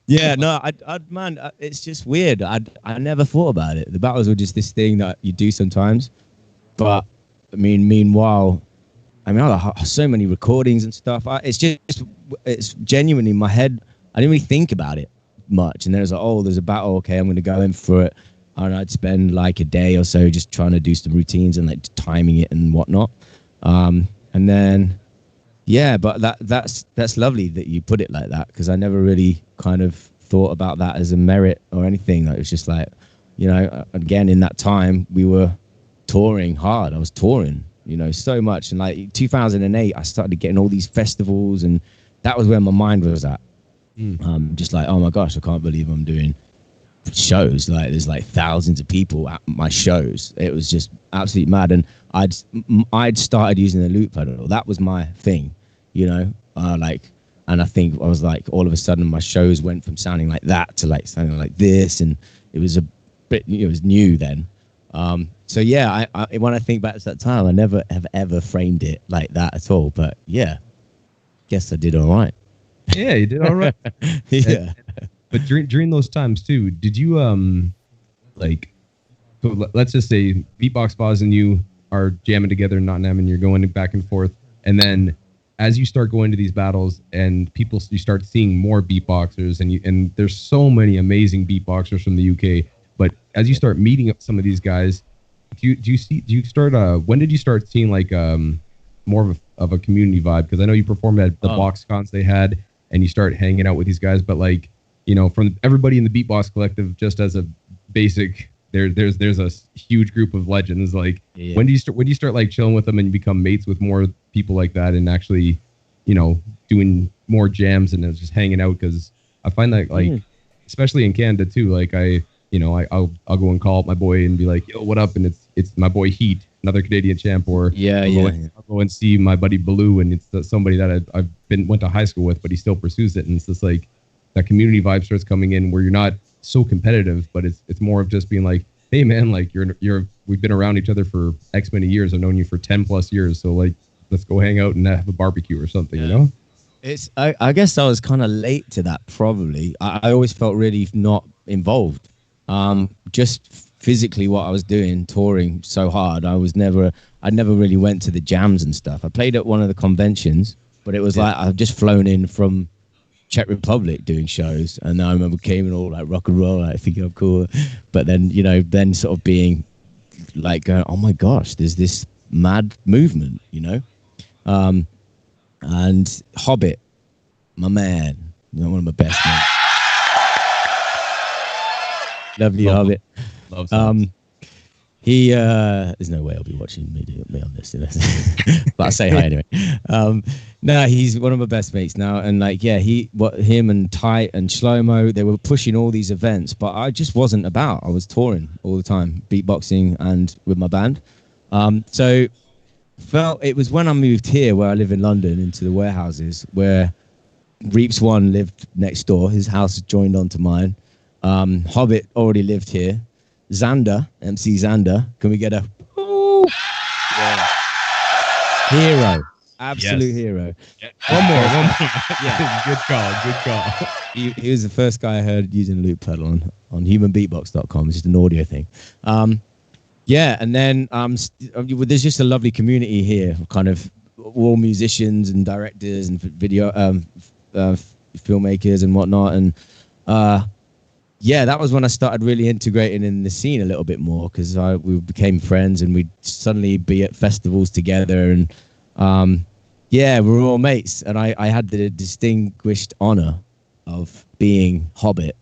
Yeah, no, man, it's just weird. I never thought about it. The battles were just this thing that you do sometimes. But I mean, meanwhile, I have so many recordings and stuff. It's genuinely in my head. I didn't really think about it much. And then it was like, oh, there's a battle. Okay, I'm going to go in for it. And I'd spend like a day or so just trying to do some routines and like timing it and whatnot. And then, yeah, but that's lovely that you put it like that, because I never really kind of thought about that as a merit or anything. Like, it was just like, you know, again, in that time we were touring hard. I was touring, you know, so much. And like 2008, I started getting all these festivals, and that was where my mind was at. Just like, oh my gosh, I can't believe I'm doing shows. Like, there's like thousands of people at my shows. It was just absolutely mad. And I'd started using the loop pedal. That was my thing, you know. And I think I was like, all of a sudden my shows went from sounding like that to like sounding like this, and it was a bit, it was new then. So yeah, I when I think back to that time, I never have ever framed it like that at all. But yeah, guess I did all right. Yeah, you did all right. Yeah. But during those times too, did you like, so let's just say Beatbox Boz and you are jamming together in Nottingham, and you're going back and forth, and then as you start going to these battles and you start seeing more beatboxers, and there's so many amazing beatboxers from the UK, but as you start meeting up some of these guys, when did you start seeing like more of a community vibe? Because I know you performed at the box cons they had, and you start hanging out with these guys, but like, you know, from everybody in the Beatbox Collective, just as a basic, there's a huge group of legends. Like, yeah. When do you start like chilling with them and you become mates with more people like that, and actually, you know, doing more jams and just hanging out? Because I find that, like, especially in Canada too, like I'll go and call up my boy and be like, yo, what up? And it's my boy Heat, another Canadian champ, or I'll go and see my buddy Baloo, and it's somebody that I've went to high school with, but he still pursues it. And it's just like that community vibe starts coming in, where you're not so competitive, but it's more of just being like, hey man, like we've been around each other for X many years. I've known you for 10 plus years. So like, let's go hang out and have a barbecue or something, you know? I guess I was kind of late to that, probably. I always felt really not involved. Just physically what I was doing, touring so hard, I never really went to the jams and stuff. I played at one of the conventions, but it was like I've just flown in from Czech Republic doing shows, and I remember came in all like rock and roll, like thinking I'm cool, but then, you know, then sort of being like going, oh my gosh, there's this mad movement, you know. And Hobbit, my man, you know, one of my best mates. Lovely Hobbit. He there's no way I'll be watching me on this, but I'll say hi anyway. No, he's one of my best mates now, and like, yeah, him and Tight and Shlomo, they were pushing all these events, but I just wasn't about. I was touring all the time, beatboxing and with my band. So felt it was when I moved here, where I live in London, into the warehouses, where Reeps One lived next door. His house joined onto mine. Hobbit already lived here. Xander, MC Xander, can we get a hero? Absolute hero. One more. Yeah. Good call. He was the first guy I heard using loop pedal on humanbeatbox.com. It's just an audio thing. Yeah, and then there's just a lovely community here, kind of all musicians and directors and video filmmakers and whatnot. And yeah, that was when I started really integrating in the scene a little bit more, because we became friends and we'd suddenly be at festivals together, and yeah, we were all mates. And I had the distinguished honor of being Hobbit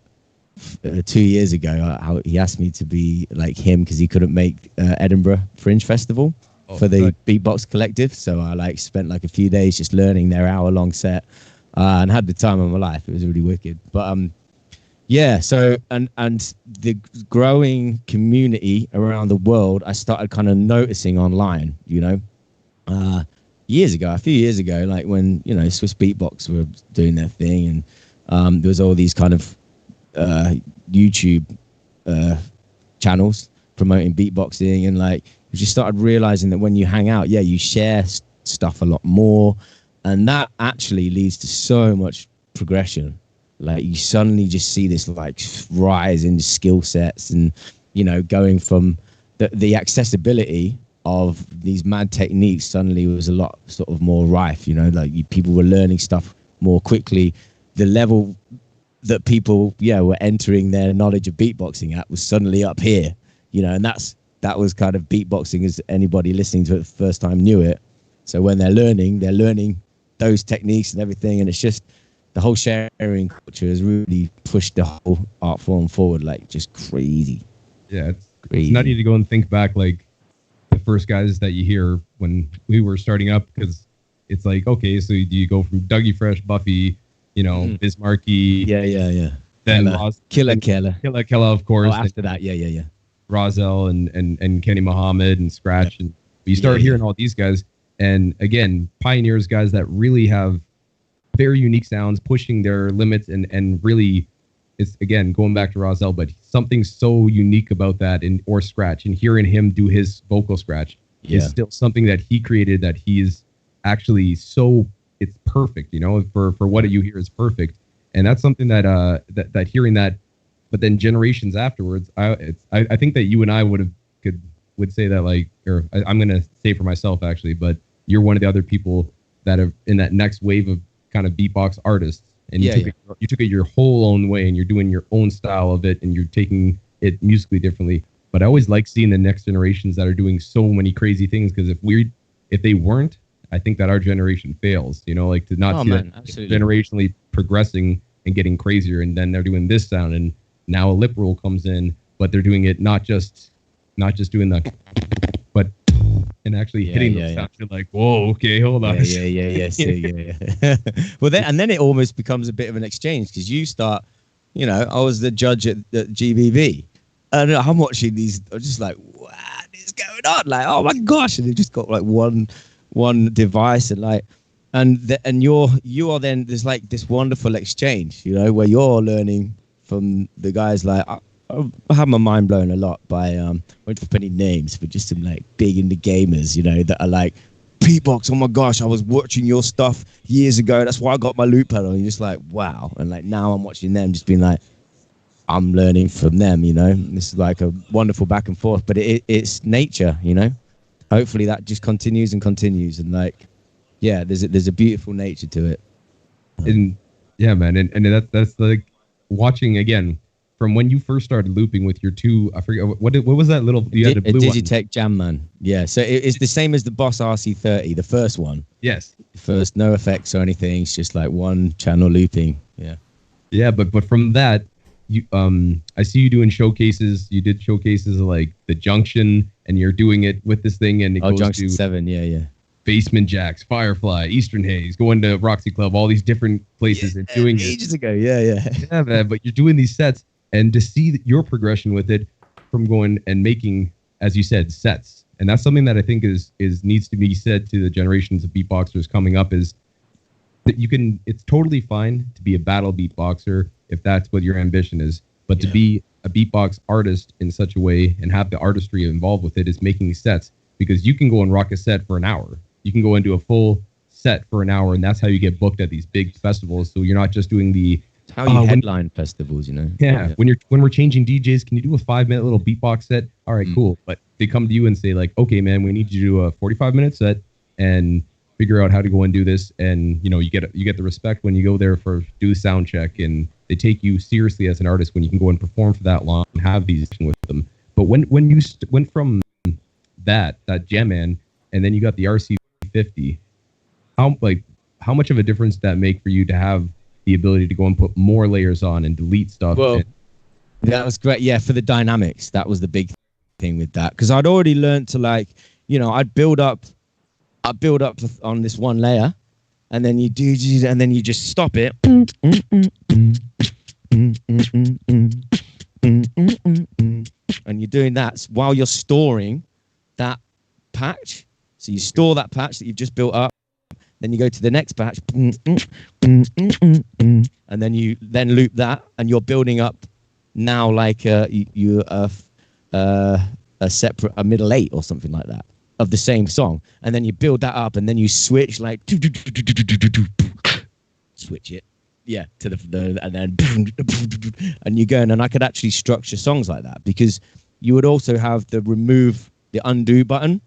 2 years ago. How he asked me to be like him because he couldn't make Edinburgh Fringe Festival for the Beatbox Collective. So I like spent like a few days just learning their hour-long set and had the time of my life. It was really wicked. But yeah, so and the growing community around the world, I started kind of noticing online, you know, a few years ago, like when, you know, Swissbeatbox were doing their thing, and there was all these kind of YouTube channels promoting beatboxing, and like because you started realizing that when you hang out, yeah, you share stuff a lot more, and that actually leads to so much progression. Like you suddenly just see this like rise in skill sets, and you know, going from the accessibility of these mad techniques suddenly was a lot sort of more rife. You know, like people were learning stuff more quickly. The level that people were entering their knowledge of beatboxing at was suddenly up here. You know, and that was kind of beatboxing as anybody listening to it the first time knew it. So when they're learning those techniques and everything, and it's just the whole sharing culture has really pushed the whole art form forward, like just crazy. Yeah, it's nutty to go and think back, like the first guys that you hear when we were starting up, because it's like, okay, so you go from Dougie Fresh, Buffy, you know, Bismarcky, then Killer, of course. Oh, after that, Rozelle and Kenny Muhammad and Scratch, and you start hearing all these guys, and again, pioneers, guys that really have very unique sounds, pushing their limits, and really, it's again going back to Rozelle, but something so unique about that, or Scratch, and hearing him do his vocal scratch is still something that he created, that he's actually it's perfect, you know, for what you hear is perfect, and that's something that that hearing that, but then generations afterwards, I think that you and I would say that, like, or I'm gonna say for myself actually, but you're one of the other people that are in that next wave of kind of beatbox artists, and you took it your whole own way, and you're doing your own style of it, and you're taking it musically differently. But I always like seeing the next generations that are doing so many crazy things, because if they weren't, I think that our generation fails, you know, like to not see that generationally progressing and getting crazier, and then they're doing this sound, and now a lip roll comes in, but they're doing it not just doing the, but and actually hitting those sounds. You're like, whoa, okay, hold on. Well, then it almost becomes a bit of an exchange, because you start, you know, I was the judge at GBV, and I'm watching these, I'm just like, what is going on? Like, oh my gosh, and they just got like one device, and like, and you are then, there's like this wonderful exchange, you know, where you're learning from the guys. Like I have my mind blown a lot by won't put any names, but just some like big indie gamers, you know, that are like, beatbox, oh my gosh, I was watching your stuff years ago, that's why I got my loop pedal. And you're just like, wow. And like now I'm watching them, just being like, I'm learning from them, you know. This is like a wonderful back and forth, but it's nature, you know. Hopefully that just continues and continues, and like, yeah, there's a beautiful nature to it. And yeah, man, and that's like watching again from when you first started looping with your two, I forget what was that little, you had a blue Digitech Jam Man. Yeah, so it's the same as the Boss RC30, the first one. Yes. First, no effects or anything. It's just like one channel looping. Yeah. Yeah, but from that, you I see you doing showcases. You did showcases of like the Junction, and you're doing it with this thing, and it goes Junction to 7, yeah. Basement Jacks, Firefly, Eastern Haze, going to Roxy Club, all these different places, and doing it ages ago. Yeah, man. But you're doing these sets, and to see your progression with it, from going and making, as you said, sets, and that's something that I think is needs to be said to the generations of beatboxers coming up, is that it's totally fine to be a battle beatboxer if that's what your ambition is, but to be a beatbox artist in such a way and have the artistry involved with it is making sets, because you can go and rock a set for an hour. You can go and do a full set for an hour, and that's how you get booked at these big festivals. So you're not just doing the how you headline festivals, you know. Yeah. When we're changing DJs, can you do a 5-minute little beatbox set? All right, cool. But they come to you and say like, okay, man, we need you to do a 45-minute set and figure out how to go and do this. And you know, you get the respect when you go there for do sound check, and they take you seriously as an artist when you can go and perform for that long and have these with them. But when you went from that Jam Man, and then you got the RC50, how much of a difference did that make for you to have the ability to go and put more layers on and delete stuff? Well, that was great. Yeah, for the dynamics, that was the big thing with that, because I'd already learned to, like, you know, I'd build up on this one layer, and then you just stop it, and you're doing that while you're storing that patch. So you store that patch that you've just built up, then you go to the next patch, and then you loop that, and you're building up now like a middle eight or something like that of the same song, and then you build that up, and then you switch like switch it, yeah, to the and then and you go, and I could actually structure songs like that because you would also have the undo button,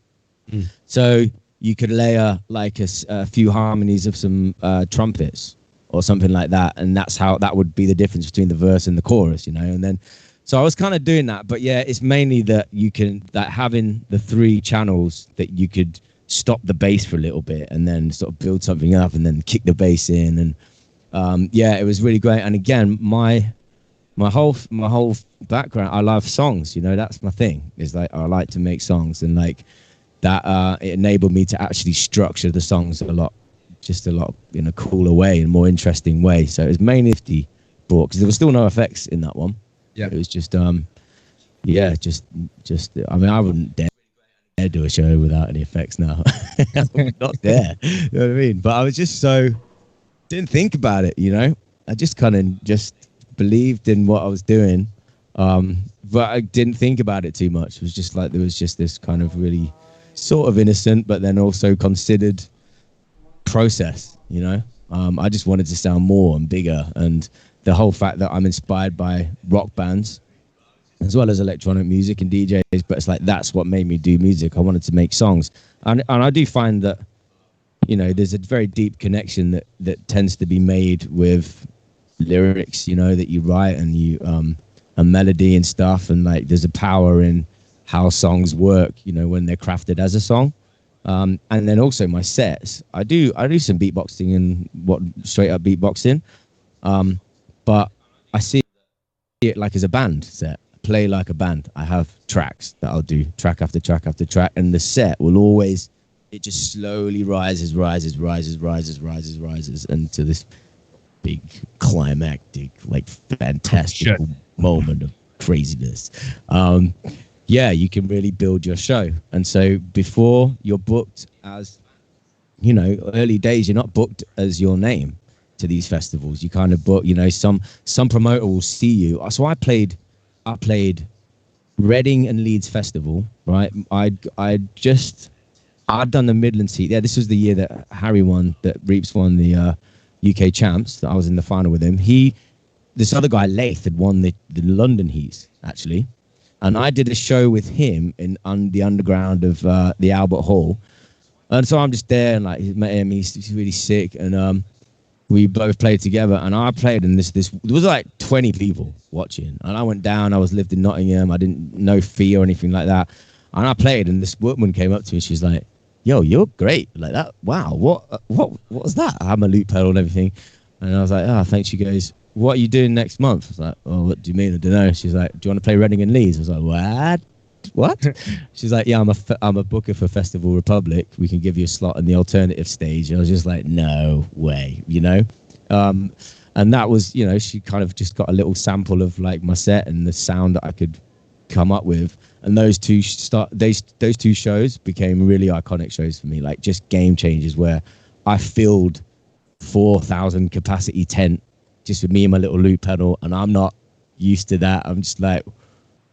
so you could layer like a few harmonies of some trumpets or something like that, and that's how that would be the difference between the verse and the chorus, you know. And then so I was kind of doing that, but yeah, it's mainly that having the 3 channels that you could stop the bass for a little bit and then sort of build something up and then kick the bass in, and yeah, it was really great. And again, my whole background, I love songs, you know, that's my thing. Is like I like to make songs, and like that it enabled me to actually structure the songs a lot in a cooler way and more interesting way. So it was mainly 50 brought, because there was still no effects in that one. Yeah, it was just yeah, just I mean, I wouldn't dare do a show without any effects now. I'm not there, you know what I mean? But I was just didn't think about it, you know. I just kind of just believed in what I was doing, but I didn't think about it too much. It was just like there was just this kind of really sort of innocent but then also considered process, you know. I just wanted to sound more and bigger, and the whole fact that I'm inspired by rock bands as well as electronic music and DJs, but it's like that's what made me do music. I wanted to make songs, and I do find that, you know, there's a very deep connection that tends to be made with lyrics, you know, that you write and you a melody and stuff, and like there's a power in how songs work, you know, when they're crafted as a song. And then also my sets, I do some beatboxing and straight up beatboxing, but I see it like as a band set. Play like a band. I have tracks that I'll do track after track after track, and the set will always, it just slowly rises into this big climactic, like fantastic moment of craziness. Yeah, you can really build your show. And so before you're booked as, you know, early days, you're not booked as your name to these festivals. You kind of book, you know, some promoter will see you. So I played Reading and Leeds Festival, right? I'd done the Midland seat. Yeah, this was the year that Harry won, that Reeps won the UK champs. That I was in the final with him. This other guy, Laith, had won the London heats, actually. And I did a show with him in the underground of the Albert Hall. And so I'm just there, and like met him. He's really sick, and we both played together. And I played, and there was like 20 people watching. And I went down. lived in Nottingham. I didn't know fee or anything like that. And I played, and this woman came up to me. She's like, "Yo, you're great!" Like that. Wow, what was that? I had my loop pedal and everything. And I was like, "Oh, thanks." She goes, "What are you doing next month?" I was like, "Oh, what do you mean? I don't know." She's like, "Do you want to play Reading and Leeds?" I was like, What? She's like, "Yeah, I'm a booker for Festival Republic. We can give you a slot in the alternative stage." And I was just like, "No way," you know. And that was, you know, she kind of just got a little sample of like my set and the sound that I could come up with. And those two shows became really iconic shows for me, like just game changers, where I filled 4,000 capacity tent just with me and my little loop pedal, and I'm not used to that. I'm just like,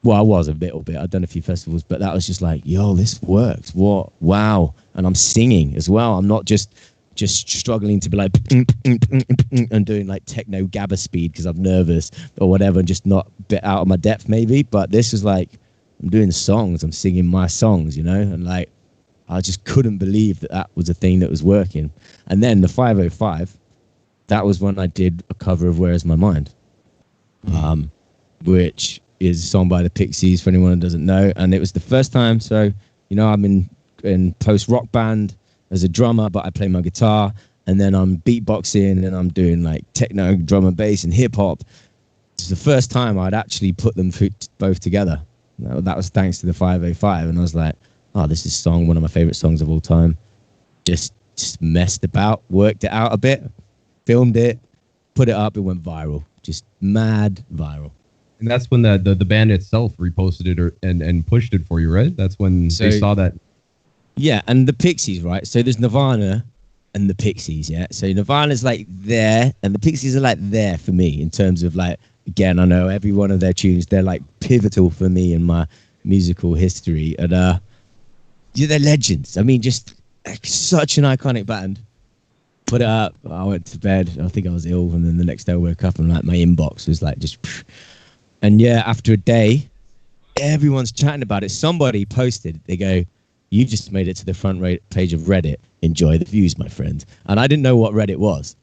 well, I was a little bit. I've done a few festivals, but that was just like, yo, this works. What? Wow. And I'm singing as well. I'm not just struggling to be like and doing like techno gabba speed because I'm nervous or whatever, and just not a bit out of my depth maybe. But this is like, I'm doing songs. I'm singing my songs, you know, and like, I just couldn't believe that was a thing that was working. And then the 505, that was when I did a cover of Where Is My Mind, which is a song by the Pixies, for anyone who doesn't know. And it was the first time. So, you know, I'm in post-rock band as a drummer, but I play my guitar. And then I'm beatboxing, and I'm doing like techno, drum and bass, and hip-hop. It's the first time I'd actually put them both together. That was thanks to the 505. And I was like, oh, this is one of my favorite songs of all time. Just messed about, worked it out a bit, filmed it, put it up, it went viral. Just mad viral. And that's when the band itself reposted it and pushed it for you, right? That's when they saw that. Yeah, and the Pixies, right? So there's Nirvana and the Pixies, yeah? So Nirvana's like there, and the Pixies are like there for me in terms of like, again, I know every one of their tunes, they're like pivotal for me in my musical history. And yeah, they're legends. I mean, just such an iconic band. Put it up. I went to bed. I think I was ill, and then the next day I woke up and like my inbox was like just. And yeah, after a day, everyone's chatting about it. Somebody posted. They go, "You just made it to the front page of Reddit. Enjoy the views, my friend." And I didn't know what Reddit was.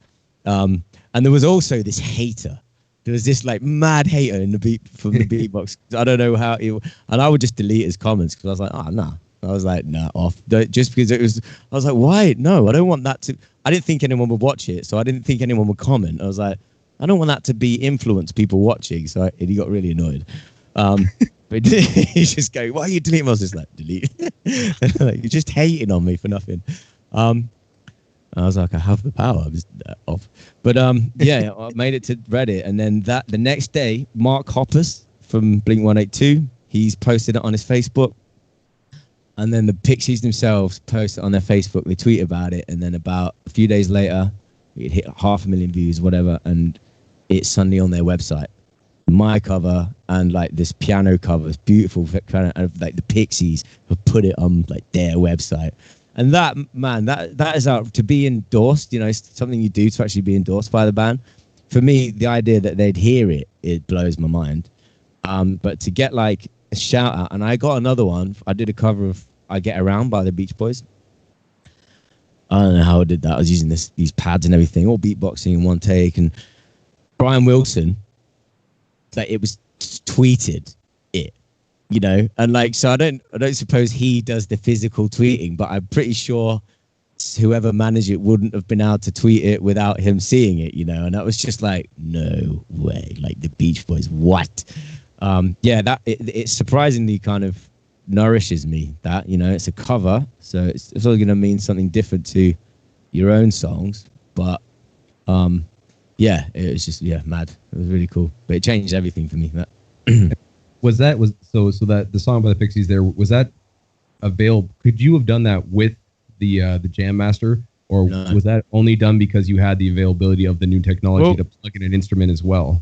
And there was also this hater. There was this like mad hater in the from the beatbox. I don't know how. And I would just delete his comments because I was like, "Oh no." I was like, "Nah, off." Just because it was. I was like, "Why? No, I don't want that to." I didn't think anyone would watch it, so I didn't think anyone would comment. I was like, I don't want that to be influence people watching. So he got really annoyed. But he's just going, "Why are you deleting?" I was just like, "Delete." Like, you're just hating on me for nothing. I was like, I have the power. I'm just off. But yeah, I made it to Reddit, and then the next day, Mark Hoppus from Blink-182, he's posted it on his Facebook. And then the Pixies themselves post it on their Facebook. They tweet about it. And then about a few days later, it hit 500,000 views, whatever. And it's suddenly on their website. My cover and like this piano cover, this beautiful piano, and like the Pixies have put it on like their website. And that, man, that is out to be endorsed. You know, it's something you do to actually be endorsed by the band. For me, the idea that they'd hear it, it blows my mind. But to get like a shout out, and I got another one. I did a cover of "I Get Around" by the Beach Boys. I don't know how I did that. I was using these pads and everything, all beatboxing in one take. And Brian Wilson, like, it was tweeted it, you know, and like, so I don't suppose he does the physical tweeting, but I'm pretty sure whoever managed it wouldn't have been able to tweet it without him seeing it, you know. And that was just like, no way, like the Beach Boys, what? Yeah, that it surprisingly kind of nourishes me, that, you know, it's a cover, so it's all going to mean something different to your own songs. But yeah, it was just mad. It was really cool, but it changed everything for me. That so that the song by the Pixies there, was that available? Could you have done that with the Jam Master, or no, was that only done because you had the availability of the new technology to plug in an instrument as well?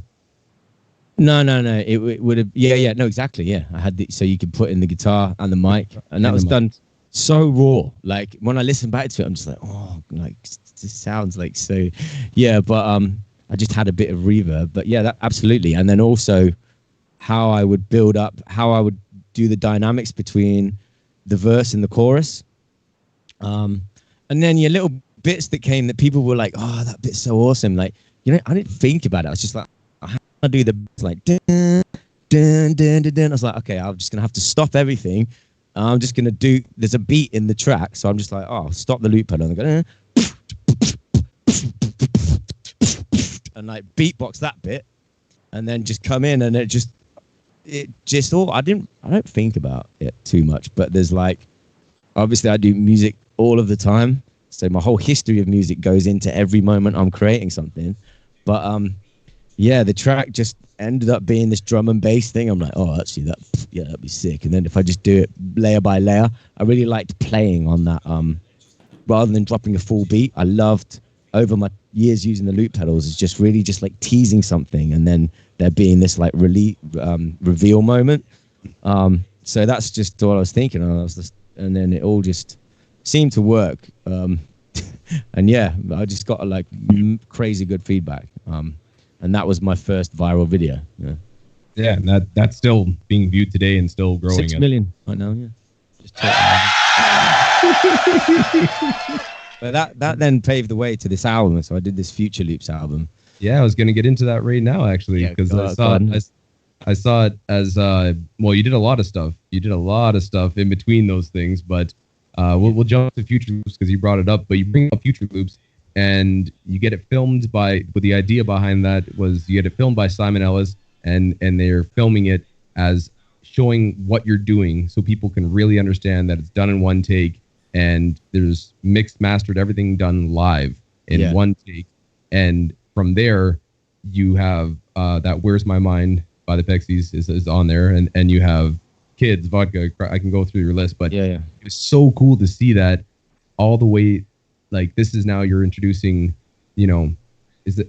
No. It would have. Yeah. No, exactly. Yeah, I had so you could put in the guitar and the mic, and that was done so raw. Like when I listen back to it, I'm just like, oh, like this sounds like so. Yeah, but I just had a bit of reverb. But yeah, that absolutely. And then also how I would build up, how I would do the dynamics between the verse and the chorus. And then your little bits that came that people were like, oh, that bit's so awesome. Like, you know, I didn't think about it. I was just like, I do the like dun, dun, dun, dun, dun. I was like, okay, I'm just gonna have to stop everything. I'm just gonna do. There's a beat in the track, so I'm just like, oh, stop the loop pedal and go, and like beatbox that bit, and then just come in, and it just all. I don't think about it too much, but there's like, obviously I do music all of the time, so my whole history of music goes into every moment I'm creating something, but yeah, the track just ended up being this drum and bass thing. I'm like, oh, actually, that'd be sick. And then if I just do it layer by layer, I really liked playing on that. Rather than dropping a full beat, I loved, over my years using the loop pedals, is just really just like teasing something, and then there being this like reveal moment. So that's just what I was thinking. And then it all just seemed to work. And yeah, I just got like crazy good feedback. And that was my first viral video. Yeah, and that's still being viewed today and still growing. 6 million right now, yeah. Just but that then paved the way to this album. So I did this Future Loops album. Yeah, I was going to get into that right now, actually, because I saw it as well. You did a lot of stuff. You did a lot of stuff in between those things, but we'll jump to Future Loops because you brought it up. But you bring up Future Loops, and you get it filmed but the idea behind that was you get it filmed by Simon Ellis, and they're filming it as showing what you're doing so people can really understand that it's done in one take, and there's mixed, mastered, everything done live in one take. And from there, you have that Where's My Mind by the Pixies is on there, and you have Kids, Vodka. I can go through your list, but it was so cool to see that all the way. Like, this is now you're introducing, you know,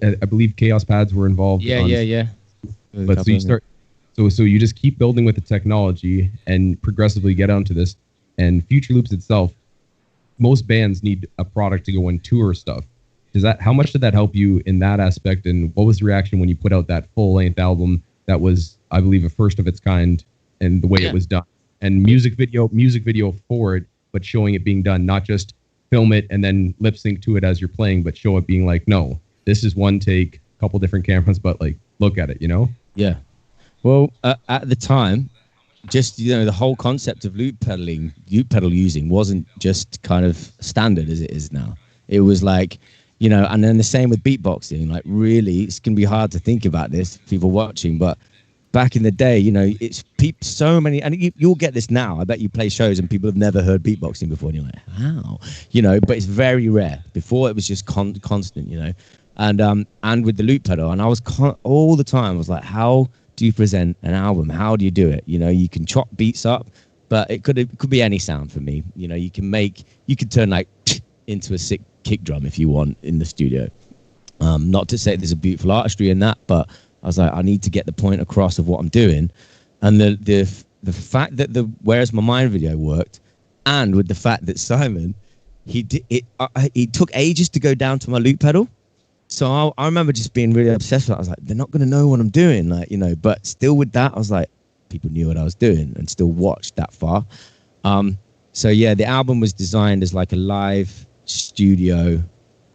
I believe Chaos Pads were involved. Yeah. But So you just keep building with the technology and progressively get onto this. And Future Loops itself, most bands need a product to go and tour stuff. How much did that help you in that aspect? And what was the reaction when you put out that full length album that was, I believe, a first of its kind, and the way it was done, and music video for it, but showing it being done, not just film it and then lip sync to it as you're playing, but show it being like, no, this is one take, couple different cameras, but like, look at it, you know? Yeah. Well, at the time, just, you know, the whole concept of loop pedal using wasn't just kind of standard as it is now. It was like, you know, and then the same with beatboxing. Like, really, it's going to be hard to think about this, people watching, but back in the day, you know, it's so many, and you'll get this now. I bet you play shows and people have never heard beatboxing before, and you're like, how? You know, but it's very rare. Before, it was just constant, you know, and with the loop pedal, and I was all the time, I was like, how do you present an album? How do you do it? You know, you can chop beats up, but it could be any sound for me. You know, you could turn like into a sick kick drum if you want in the studio. Not to say there's a beautiful artistry in that, but I was like, I need to get the point across of what I'm doing. And the fact that the Where's My Mind video worked, and with the fact that Simon, he took ages to go down to my loop pedal. So I remember just being really obsessed with it. I was like, they're not going to know what I'm doing, like, you know, but still with that, I was like, people knew what I was doing and still watched that far. So yeah, the album was designed as like a live studio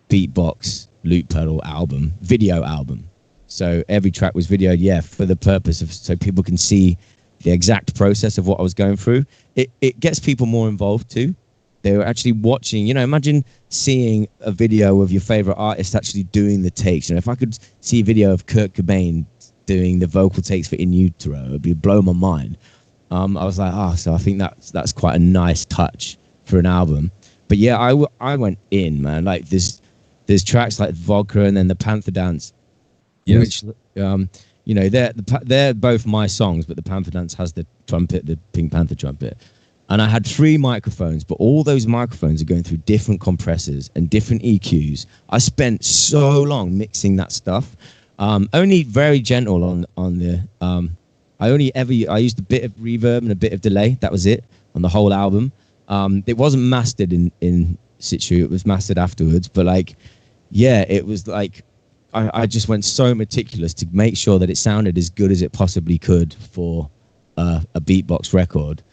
beatbox loop pedal album, video album. So every track was videoed, yeah, for the purpose of, so people can see the exact process of what I was going through. It gets people more involved too. They were actually watching, you know, imagine seeing a video of your favorite artist actually doing the takes. You know, if I could see a video of Kurt Cobain doing the vocal takes for In Utero, it would blow my mind. I was like, so I think that's quite a nice touch for an album. But yeah, I went in, man. Like there's tracks like Vodka and then the Panther Dance, which, you know, they're both my songs, but the Panther Dance has the trumpet, the Pink Panther trumpet. And I had 3 microphones, but all those microphones are going through different compressors and different EQs. I spent so long mixing that stuff. Only very gentle on the. I used a bit of reverb and a bit of delay. That was it on the whole album. It wasn't mastered in situ. It was mastered afterwards. But like, yeah, it was like I just went so meticulous to make sure that it sounded as good as it possibly could for a beatbox record.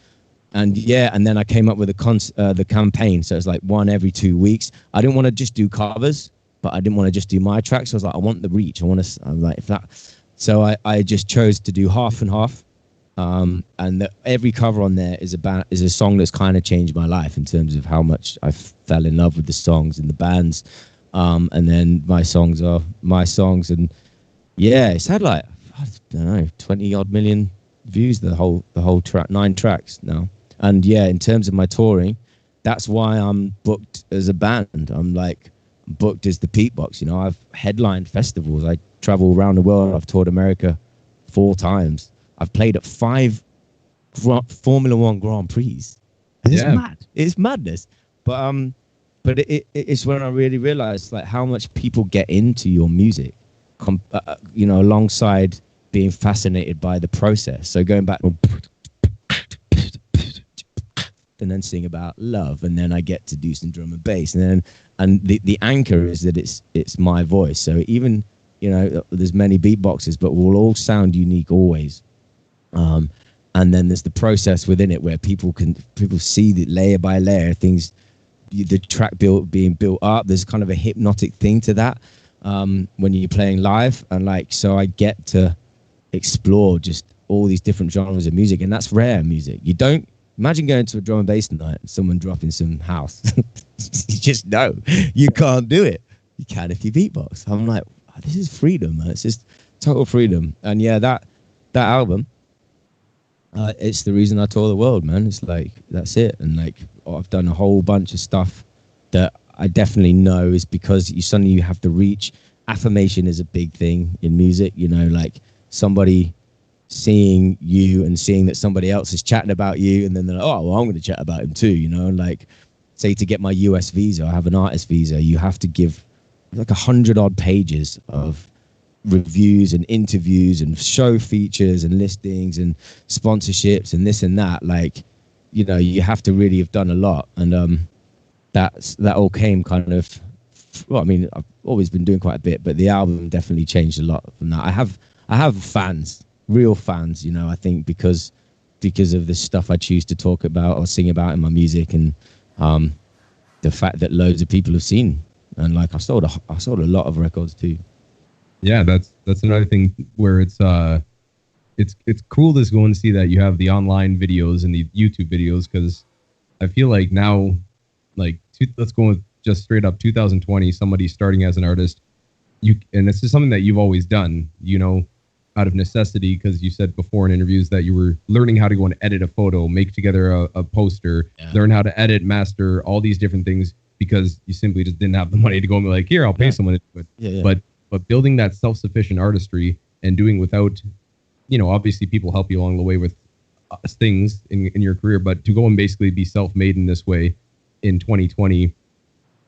And yeah, and then I came up with the campaign. So it's like one every 2 weeks. I didn't want to just do covers, but I didn't want to just do my tracks. So I was like, I want the reach. I'm like, if that. So I just chose to do half and half. And every cover on there is a song that's kind of changed my life in terms of how much I fell in love with the songs and the bands. And then my songs are my songs. And yeah, it's had like, I don't know, 20 odd million views, the whole track, 9 tracks now. And yeah, in terms of my touring, that's why I'm booked as a band. I'm like booked as the Petebox. You know, I've headlined festivals. I travel around the world. I've toured America 4 times. I've played at 5 Formula One Grand Prix. And it's mad. It's madness. But it's when I really realized like how much people get into your music, you know, alongside being fascinated by the process. So going back and then sing about love, and then I get to do some drum and bass, and the anchor is that it's my voice. So even, you know, there's many beatboxes, but we'll all sound unique always. And then there's the process within it where people see the layer by layer things, the track being built up. There's kind of a hypnotic thing to that when you're playing live, and like, so I get to explore just all these different genres of music, and that's rare music. You don't imagine going to a drum and bass night and someone dropping some house. You just know you can't do it. You can if you beatbox. I'm like, oh, this is freedom, man. It's just total freedom. And yeah, that album, it's the reason I tour the world, man. It's like, that's it. And like, I've done a whole bunch of stuff that I definitely know is because you have to reach. Affirmation is a big thing in music, you know, like somebody seeing you and seeing that somebody else is chatting about you, and then they're like, oh, well, I'm going to chat about him too, you know. Like, say to get my US visa, I have an artist visa, you have to give like 100 odd pages of reviews and interviews and show features and listings and sponsorships and this and that. Like, you know, you have to really have done a lot. And that all came kind of, well, I mean, I've always been doing quite a bit, but the album definitely changed a lot from that. I have fans, real fans, you know, I think because of the stuff I choose to talk about or sing about in my music, and the fact that loads of people have seen, and like I sold a lot of records too. Yeah, that's another thing where it's cool to go and see that you have the online videos and the YouTube videos, because I feel like now, like, let's go with just straight up 2020, somebody starting as an artist, and this is something that you've always done, you know, out of necessity, because you said before in interviews that you were learning how to go and edit a photo, make together a poster, learn how to edit, master, all these different things, because you simply just didn't have the money to go and be like, here, I'll pay someone to do it. But building that self-sufficient artistry and doing without, you know, obviously people help you along the way with things in your career, but to go and basically be self-made in this way in 2020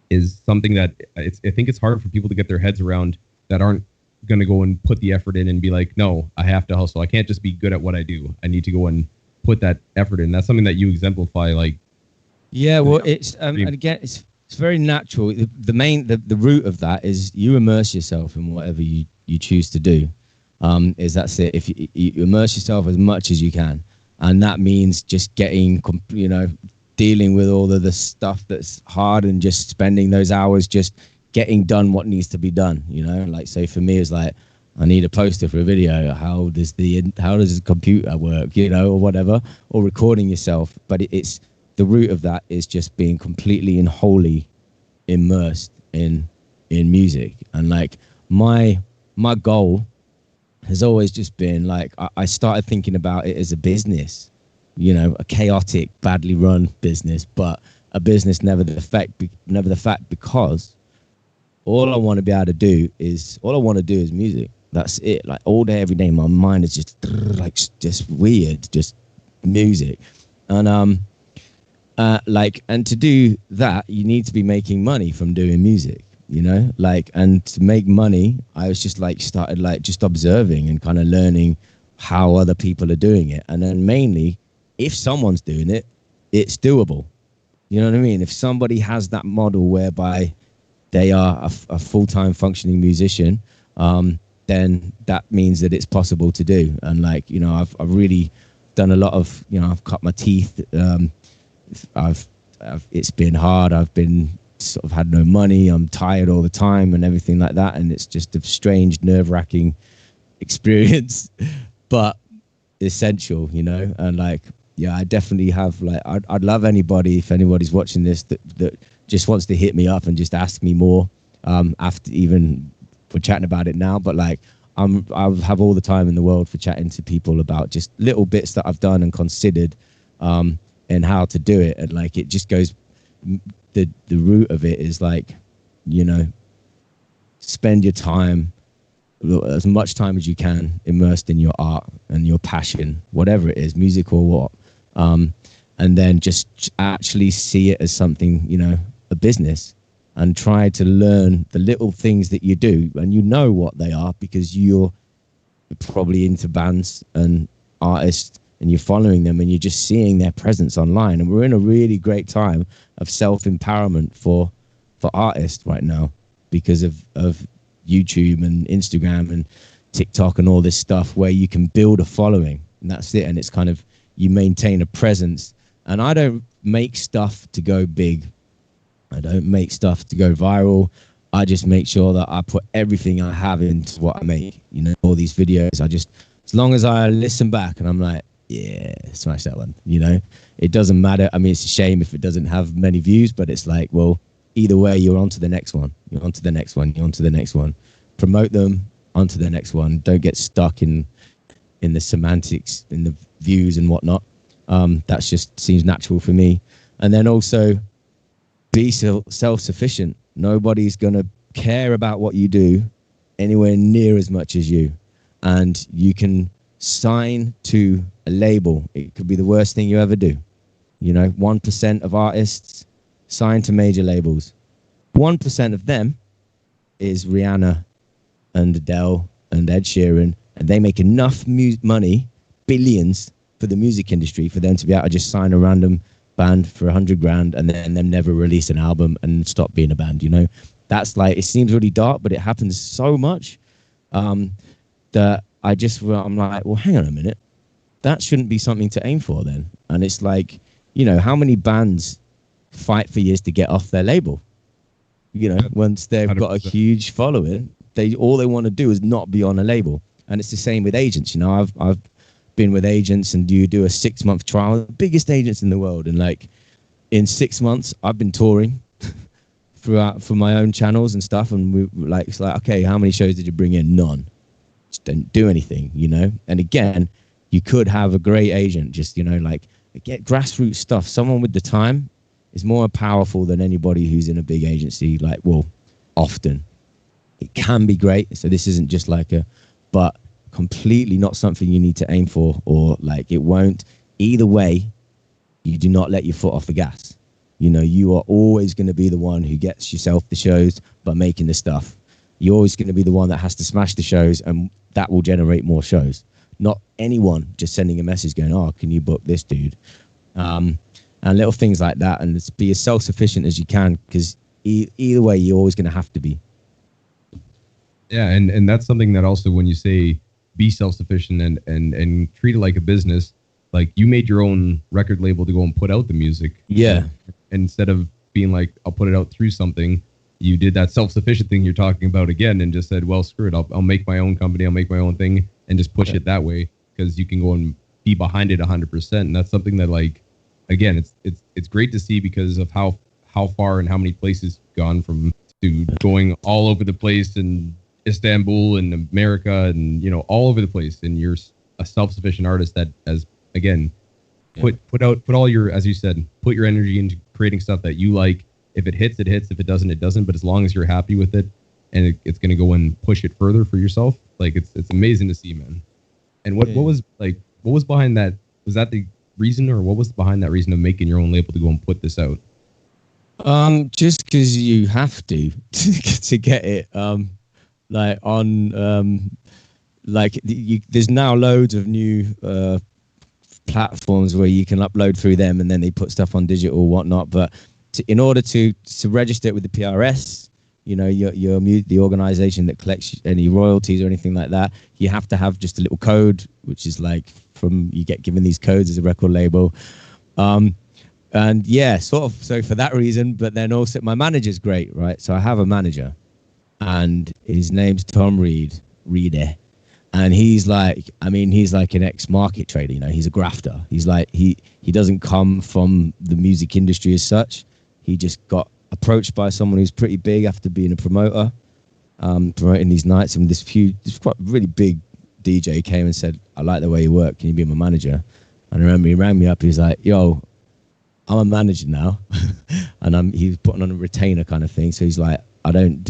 is something that I think it's hard for people to get their heads around, that aren't going to go and put the effort in and be like, no, I have to hustle. I can't just be good at what I do. I need to go and put that effort in. That's something that you exemplify. Like, yeah, well, it's and again, it's very natural. The root of that is you immerse yourself in whatever you choose to do. That's it. If you immerse yourself as much as you can, and that means just getting, you know, dealing with all of the stuff that's hard and just spending those hours just getting done what needs to be done, you know. Like, say for me, it's like, I need a poster for a video. How does the computer work, you know, or whatever, or recording yourself. But it's the root of that is just being completely and wholly immersed in music. And like my goal has always just been like, I started thinking about it as a business, you know, a chaotic, badly run business, but a business never the fact, because all I want to be able to do is music. That's it. Like all day, every day, my mind is just weird, just music. And and to do that, you need to be making money from doing music, you know, like, and to make money, I was just like, started like just observing and kind of learning how other people are doing it. And then mainly, if someone's doing it, it's doable. You know what I mean? If somebody has that model whereby they are a full-time functioning musician, then that means that it's possible to do. And like, you know, I've really done a lot of, you know, I've cut my teeth. It's been hard. I've been sort of had no money. I'm tired all the time and everything like that. And it's just a strange, nerve-wracking experience, but essential, you know. And like, yeah, I definitely have, like, I'd love anybody, if anybody's watching this, that just wants to hit me up and just ask me more, after, even we're chatting about it now, but like, I'll have all the time in the world for chatting to people about just little bits that I've done and considered, and how to do it. And like, it just goes, the root of it is like, you know, spend your time, as much time as you can, immersed in your art and your passion, whatever it is, music or what. And then just actually see it as something, you know, a business, and try to learn the little things that you do, and you know what they are because you're probably into bands and artists and you're following them and you're just seeing their presence online. And we're in a really great time of self-empowerment for artists right now because of YouTube and Instagram and TikTok and all this stuff, where you can build a following, and that's it. And it's kind of, you maintain a presence. And I don't make stuff to go big. I don't make stuff to go viral. I just make sure that I put everything I have into what I make. You know, all these videos, as long as I listen back and I'm like, yeah, smash that one. You know, it doesn't matter. I mean, it's a shame if it doesn't have many views, but it's like, well, either way, you're on to the next one. You're on to the next one. You're on to the next one. Promote them, on to the next one. Don't get stuck in the semantics, in the views and whatnot. That's just seems natural for me. And then also be self-sufficient. Nobody's going to care about what you do anywhere near as much as you. And you can sign to a label. It could be the worst thing you ever do. You know, 1% of artists sign to major labels. 1% of them is Rihanna and Adele and Ed Sheeran, and they make enough money, billions, for the music industry for them to be able to just sign a random band for 100 grand and then them never release an album and stop being a band, you know? That's like, it seems really dark, but it happens so much that I'm like, well, hang on a minute. That shouldn't be something to aim for then. And it's like, you know, how many bands fight for years to get off their label? You know, once they've 100%. Got a huge following, all they want to do is not be on a label. And it's the same with agents. You know, I've been with agents, and you do a 6-month trial, the biggest agents in the world, and like in 6 months I've been touring throughout for my own channels and stuff, and it's like, okay, how many shows did you bring in? None. Just don't do anything, you know. And again, you could have a great agent, just, you know, like, get grassroots stuff. Someone with the time is more powerful than anybody who's in a big agency. Like, well, often it can be great, so this isn't just like but completely not something you need to aim for, or like, it won't. Either way, you do not let your foot off the gas. You know, you are always going to be the one who gets yourself the shows by making the stuff. You're always going to be the one that has to smash the shows, and that will generate more shows. Not anyone just sending a message going, oh, can you book this dude? And little things like that, and just be as self-sufficient as you can, because either way, you're always going to have to be. Yeah, and that's something that also, when you say be self-sufficient and treat it like a business, like, you made your own record label to go and put out the music. Yeah. And instead of being like, I'll put it out through something, you did that self-sufficient thing you're talking about again, and just said, well, screw it, I'll make my own company, I'll make my own thing, and just push it that way, because you can go and be behind it 100%. And that's something that, like, again, it's great to see, because of how far and how many places gone from to going all over the place, and Istanbul and America, and, you know, all over the place. And you're a self-sufficient artist that has, again, put all your, as you said, put your energy into creating stuff that you like. If it hits, it hits. If it doesn't, it doesn't. But as long as you're happy with it, and it's going to go and push it further for yourself, like, it's amazing to see, man. And what was behind that? Was that the reason, or what was behind that reason of making your own label to go and put this out? Just because you have to get it. Like on, there's now loads of new platforms where you can upload through them, and then they put stuff on digital or whatnot. But in order to register it with the PRS, you know, the organization that collects any royalties or anything like that, you have to have just a little code, which is like, you get given these codes as a record label. And yeah, sort of. So for that reason, but then also my manager's great, right? So I have a manager, and his name's Tom Reeder. And he's like an ex-market trader, you know, he's a grafter. He's like, he doesn't come from the music industry as such. He just got approached by someone who's pretty big after being a promoter, promoting these nights. And this quite really big DJ came and said, I like the way you work. Can you be my manager? And I remember he rang me up. He was like, yo, I'm a manager now. And he was putting on a retainer kind of thing. So he's like, I'm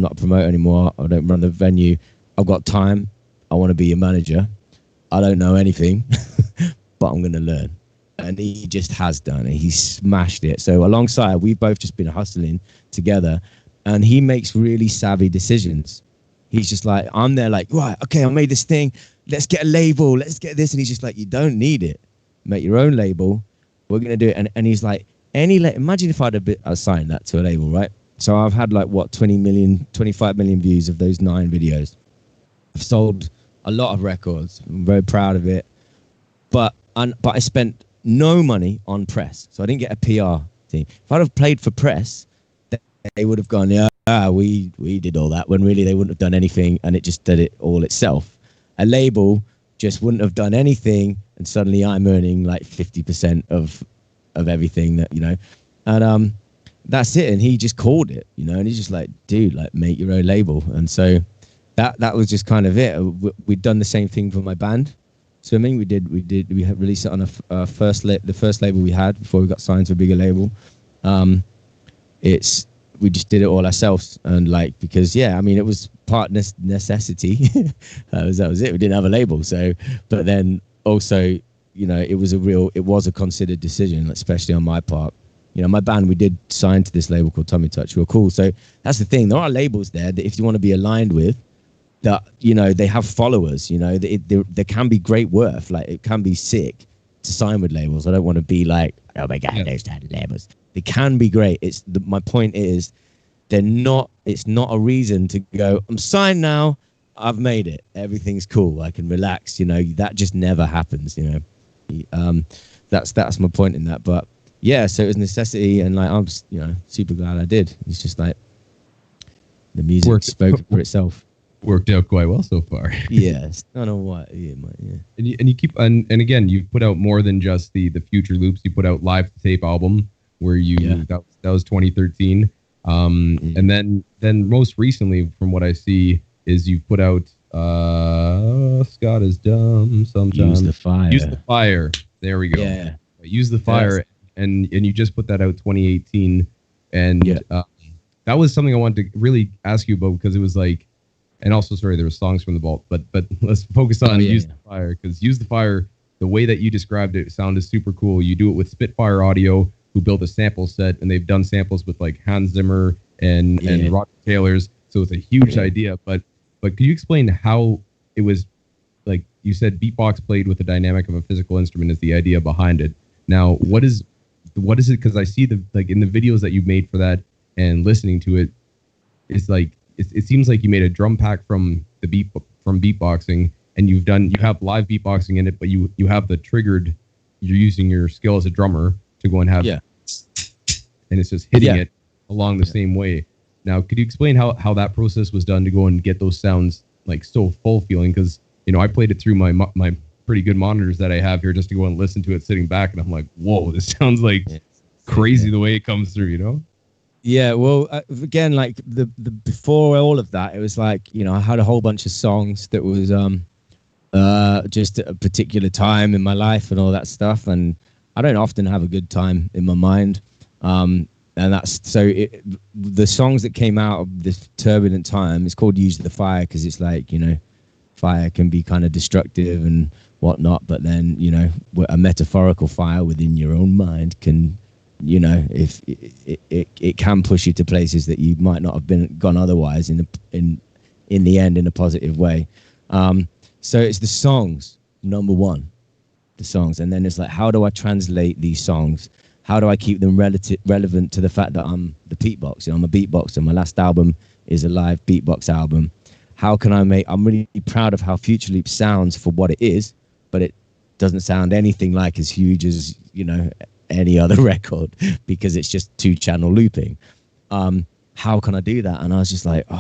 not a promoter anymore. I don't run the venue. I've got time. I want to be your manager. I don't know anything, but I'm going to learn. And he just has done it. He smashed it. So alongside, we've both just been hustling together, and he makes really savvy decisions. He's just like, I'm there like, right, okay, I made this thing. Let's get a label. Let's get this. And he's just like, you don't need it. Make your own label. We're going to do it. And he's like, imagine if I'd assigned that to a label, right? So I've had like, 20 million, 25 million views of those 9 videos. I've sold a lot of records. I'm very proud of it. But I spent no money on press. So I didn't get a PR team. If I'd have played for press, they would have gone, yeah, we did all that, when really they wouldn't have done anything, and it just did it all itself. A label just wouldn't have done anything, and suddenly I'm earning like 50% of everything that, you know. And that's it. And he just called it, you know, and he's just like, dude, like, make your own label. And so that was just kind of it. We'd done the same thing for my band, Swimming. We had released it on the first label we had before we got signed to a bigger label. We just did it all ourselves, and like, because it was part necessity. that was it. We didn't have a label, so, but then also, you know, it was a considered decision, especially on my part. You know, my band, we did sign to this label called Tummy Touch, who are cool. So that's the thing. There are labels there that if you want to be aligned with, that, they have followers, there can be great worth. Like, it can be sick to sign with labels. I don't want to be like, oh my God, those labels. They can be great. My point is, it's not a reason to go, I'm signed now, I've made it, everything's cool, I can relax. That just never happens. That's my point in that. But yeah, so it was necessity, and like, I'm super glad I did. It's just like the music spoke for itself. Worked out quite well so far. Yes, I don't know what. Yeah. And you keep and again, you've put out more than just the future loops. You put out live to tape album where that was 2013. And then most recently, from what I see, is you've put out Scott is dumb sometimes. Use the fire. There we go. Yeah. Use the fire, and you just put that out 2018, and that was something I wanted to really ask you about, because it was like. And also, sorry, there were songs from the vault, but let's focus on Use the Fire, because Use the Fire, the way that you described it sounded super cool. You do it with Spitfire Audio, who built a sample set, and they've done samples with like Hans Zimmer and Roger Taylor's. So it's a huge idea. But could you explain how it was, like you said, beatbox played with the dynamic of a physical instrument is the idea behind it. Now, what is it? Because I see in the videos that you've made for that and listening to it, it's like. It seems like you made a drum pack from beatboxing, and you have live beatboxing in it, but you have the triggered. You're using your skill as a drummer to go and have, and it's just hitting it along the same way. Now, could you explain how that process was done to go and get those sounds like so full feeling? Because I played it through my pretty good monitors that I have here just to go and listen to it sitting back, and I'm like, whoa, this sounds like crazy the way it comes through, Yeah, well, again, like the before all of that, it was like, I had a whole bunch of songs that was just at a particular time in my life and all that stuff, and I don't often have a good time in my mind, and that's the songs that came out of this turbulent time. It's called Use the Fire because it's like, fire can be kind of destructive and whatnot, but then a metaphorical fire within your own mind can. If it can push you to places that you might not have gone otherwise in the end in a positive way. So it's the songs, number one, the songs, and then it's like, how do I translate these songs? How do I keep them relevant to the fact that I'm the beatbox? I'm a beatboxer. My last album is a live beatbox album. How can I'm really proud of how Future Loop sounds for what it is, but it doesn't sound anything like as huge as any other record, because it's just 2-channel looping. How can I do that? And I was just like, and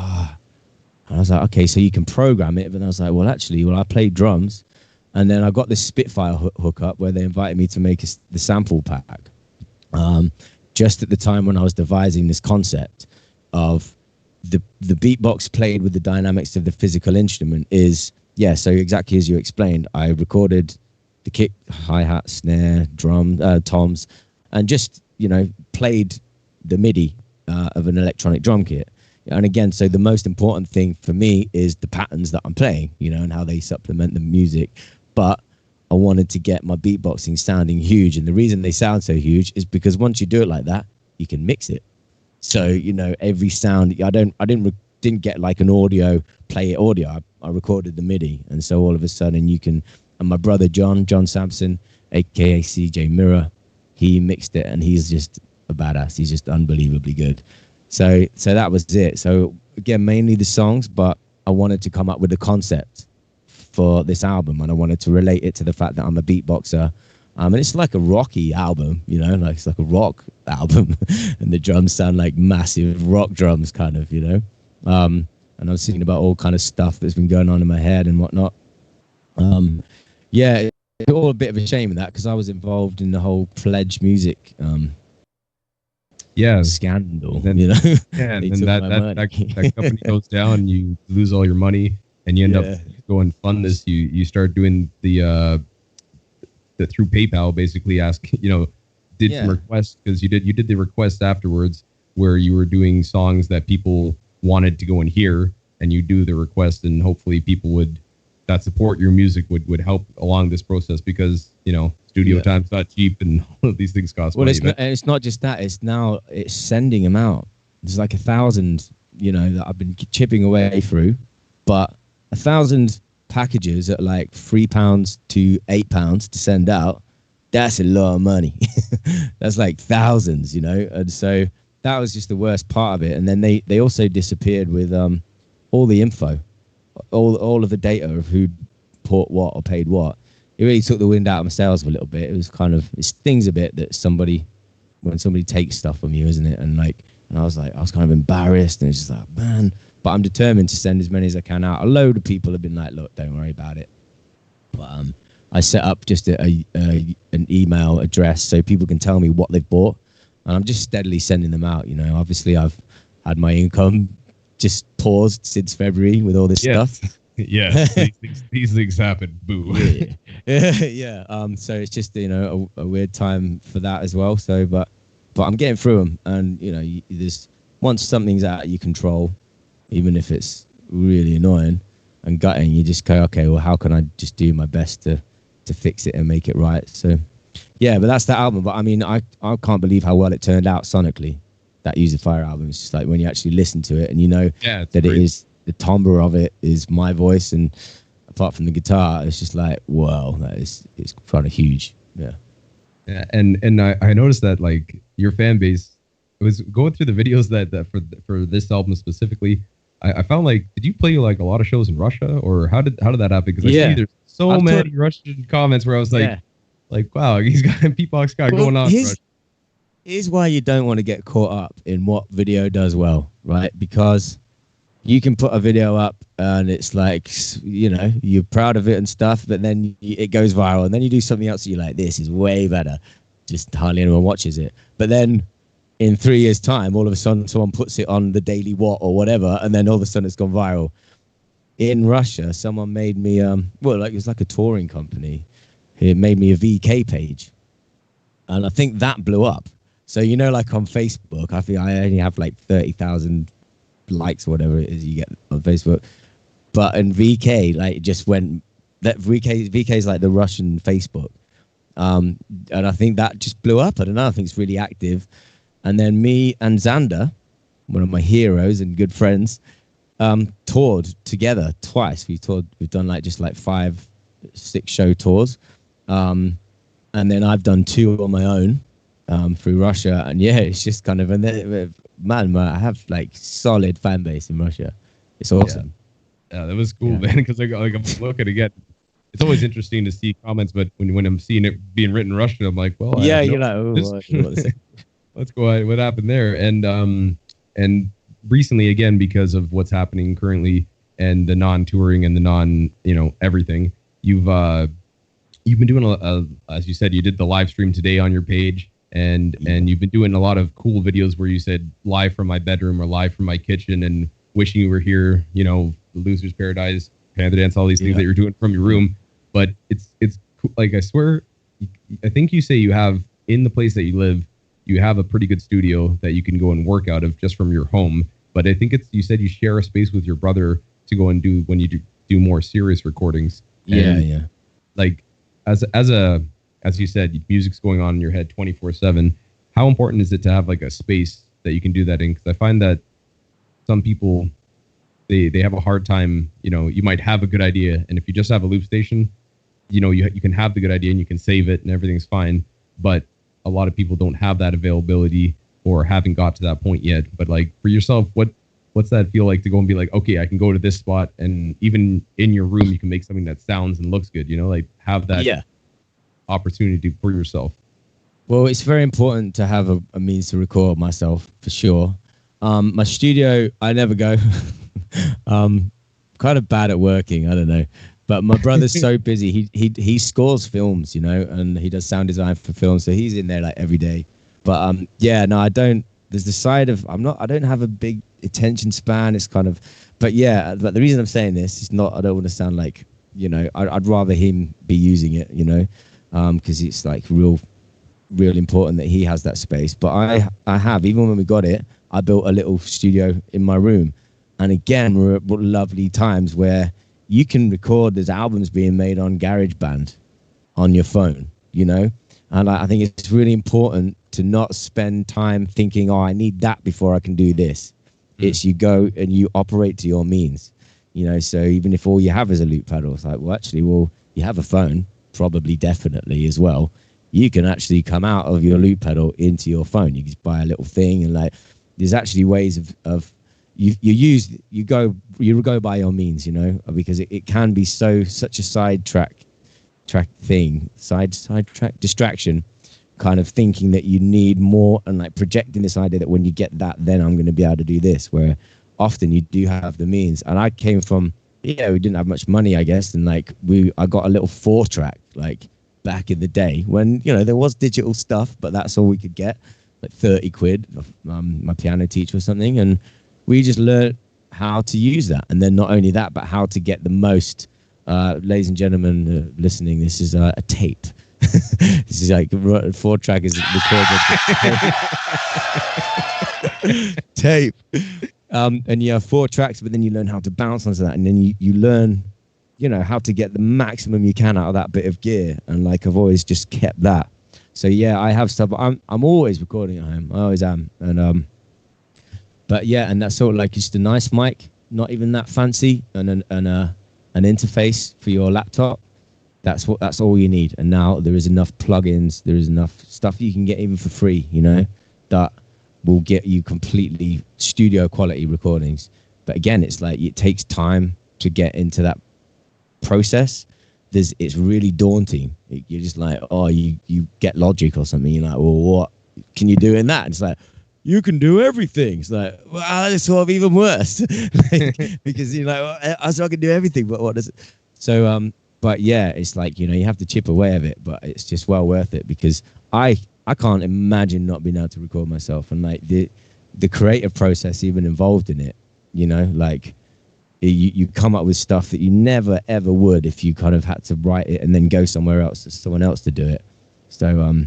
I was like, okay, so you can program it. But I was like, I played drums, and then I got this Spitfire hookup where they invited me to make the sample pack. Just at the time when I was devising this concept of the beatbox played with the dynamics of the physical instrument so exactly as you explained, I recorded the kick, hi-hat, snare, drum, toms, and just, played the MIDI of an electronic drum kit. And again, so the most important thing for me is the patterns that I'm playing, and how they supplement the music. But I wanted to get my beatboxing sounding huge. And the reason they sound so huge is because once you do it like that, you can mix it. So, every sound, I didn't get like an audio. I recorded the MIDI. And so all of a sudden you can. And my brother John Sampson, aka CJ Mirror, he mixed it, and he's just a badass. He's just unbelievably good. So that was it. So again, mainly the songs, but I wanted to come up with a concept for this album, and I wanted to relate it to the fact that I'm a beatboxer. And it's like a rocky album, like it's like a rock album, and the drums sound like massive rock drums, kind of, And I was thinking about all kind of stuff that's been going on in my head and whatnot. Yeah, it's all a bit of a shame in that, because I was involved in the whole Pledge Music scandal. Then, and that company goes down, and you lose all your money, and you end up going fund this. You start doing the through PayPal, basically did some requests, because you did the requests afterwards where you were doing songs that people wanted to go and hear, and you do the request, and hopefully people that support your music would help along this process, because studio time's not cheap, and all of these things cost money. It's not just that, it's sending them out. There's like 1,000 that I've been chipping away through, but 1,000 packages at like £3 to £8 to send out. That's a lot of money. That's like thousands, you know. And so that was just the worst part of it. And then they also disappeared with all the info, all of the data of who bought what or paid what. It really took the wind out of my sails for a little bit. It was kind of, it stings a bit that when somebody takes stuff from you, isn't it? And I was kind of embarrassed, and it's just like, man. But I'm determined to send as many as I can out. A load of people have been like, look, don't worry about it. But I set up just an email address so people can tell me what they've bought, and I'm just steadily sending them out. You know, obviously I've had my income just paused since February with all this stuff. Yeah, these things happen. Boo. Yeah. So it's just, you know, a weird time for that as well. So, but I'm getting through them, and you know, there's once something's out of your control, even if it's really annoying and gutting, you just go, okay, well, how can I just do my best to fix it and make it right? So, yeah, but that's the album. But I mean, I can't believe how well it turned out sonically. That Use the Fire album. It's just like when you actually listen to it and you know that great. It is. The timbre of it is my voice, and apart from the guitar, it's just like, wow, it's kind of huge. Yeah. And I noticed that like your fan base, I was going through the videos that for this album specifically, I found like, did you play like a lot of shows in Russia, or how did that happen? Because I see there's so many Russian comments where I was like, wow, he's got beatbox going on. Here's why you don't want to get caught up in what video does well, right? Because you can put a video up and it's like, you know, you're proud of it and stuff, but then it goes viral, and then you do something else and you're like, this is way better. Just hardly anyone watches it. But then in 3 years' time, all of a sudden someone puts it on the Daily What or whatever, and then all of a sudden it's gone viral. In Russia, someone made me, it was like a touring company. It made me a VK page. And I think that blew up. So, you know, like on Facebook, I think I only have like 30,000 likes or whatever it is you get on Facebook, but in VK, like, it just went, that VK is like the Russian Facebook, and I think that just blew up. I don't know, I think it's really active. And then me and Xander, one of my heroes and good friends, toured together twice. We've done like just like 5-6 show tours, and then I've done 2 on my own through Russia. And yeah, it's just kind of, man, I have like solid fan base in Russia. It's awesome. Yeah, that was cool, man. Because I'm looking again. It's always interesting to see comments, but when I'm seeing it being written in Russian, I'm like, well, yeah, you're like, let's go. What happened there? And recently, again, because of what's happening currently and the non-touring and the non, you know, everything, you've been doing as you said, you did the live stream today on your page. And you've been doing a lot of cool videos where you said live from my bedroom or live from my kitchen, and wishing you were here, you know, Loser's Paradise, Panther Dance, all these things that you're doing from your room. But it's like, I swear, I think you say you have, in the place that you live, you have a pretty good studio that you can go and work out of just from your home. But I think you said you share a space with your brother to go and do when you do more serious recordings. Yeah. Like as you said, music's going on in your head 24/7. How important is it to have like a space that you can do that in? Because I find that some people, they have a hard time, you know, you might have a good idea, and if you just have a loop station, you know, you can have the good idea and you can save it and everything's fine. But a lot of people don't have that availability or haven't got to that point yet. But like for yourself, what's that feel like to go and be like, okay, I can go to this spot, and even in your room, you can make something that sounds and looks good, you know, like have that opportunity for yourself? Well, it's very important to have a means to record myself, for sure. My studio, I never go. Kind of bad at working, I don't know. But my brother's so busy. He scores films, you know, and he does sound design for films, so he's in there like every day. But I don't. There's the side of I don't have a big attention span. It's kind of, but the reason I'm saying this is not, I don't want to sound like, you know, I'd rather him be using it, you know, because it's like real important that he has that space. But I have, even when we got it, I built a little studio in my room. And again, we're at lovely times where you can record, there's albums being made on GarageBand on your phone, you know? And I think it's really important to not spend time thinking, oh, I need that before I can do this. It's you go and you operate to your means. You know, so even if all you have is a loop pedal, it's like, well, actually, well, you have a phone, probably, definitely as well. You can actually come out of your loop pedal into your phone. You just buy a little thing, and like, there's actually ways of you go by your means, you know, because it can be such a sidetrack distraction, kind of thinking that you need more and like projecting this idea that when you get that, then I'm going to be able to do this, where often you do have the means. And I came from, we didn't have much money, I guess, and like I got a little 4-track like back in the day when, you know, there was digital stuff, but that's all we could get, like 30 quid, my piano teacher or something, and we just learned how to use that. And then not only that, but how to get the most. Ladies and gentlemen listening, this is a tape. This is like 4-track is recorded tape. And you have 4 tracks, but then you learn how to bounce onto that, and then you learn, you know, how to get the maximum you can out of that bit of gear. And like, I've always just kept that. So yeah, I have stuff. I'm always recording at home. I always am. And but yeah, and that's sort of like just a nice mic, not even that fancy, and an interface for your laptop. That's all you need. And now there is enough plugins, there is enough stuff you can get even for free, you know, that will get you completely studio quality recordings. But again, it's like, it takes time to get into that process. It's really daunting. You're just like, oh, you get Logic or something, you're like, well, what can you do in that? And it's like, you can do everything. It's like, well, it's sort of even worse. Like, because you're like, well, I can do everything, but what does it? So but yeah, it's like, you know, you have to chip away at it, but it's just well worth it, because I can't imagine not being able to record myself, and like the creative process even involved in it, you know, like you come up with stuff that you never ever would if you kind of had to write it and then go somewhere else to someone else to do it. So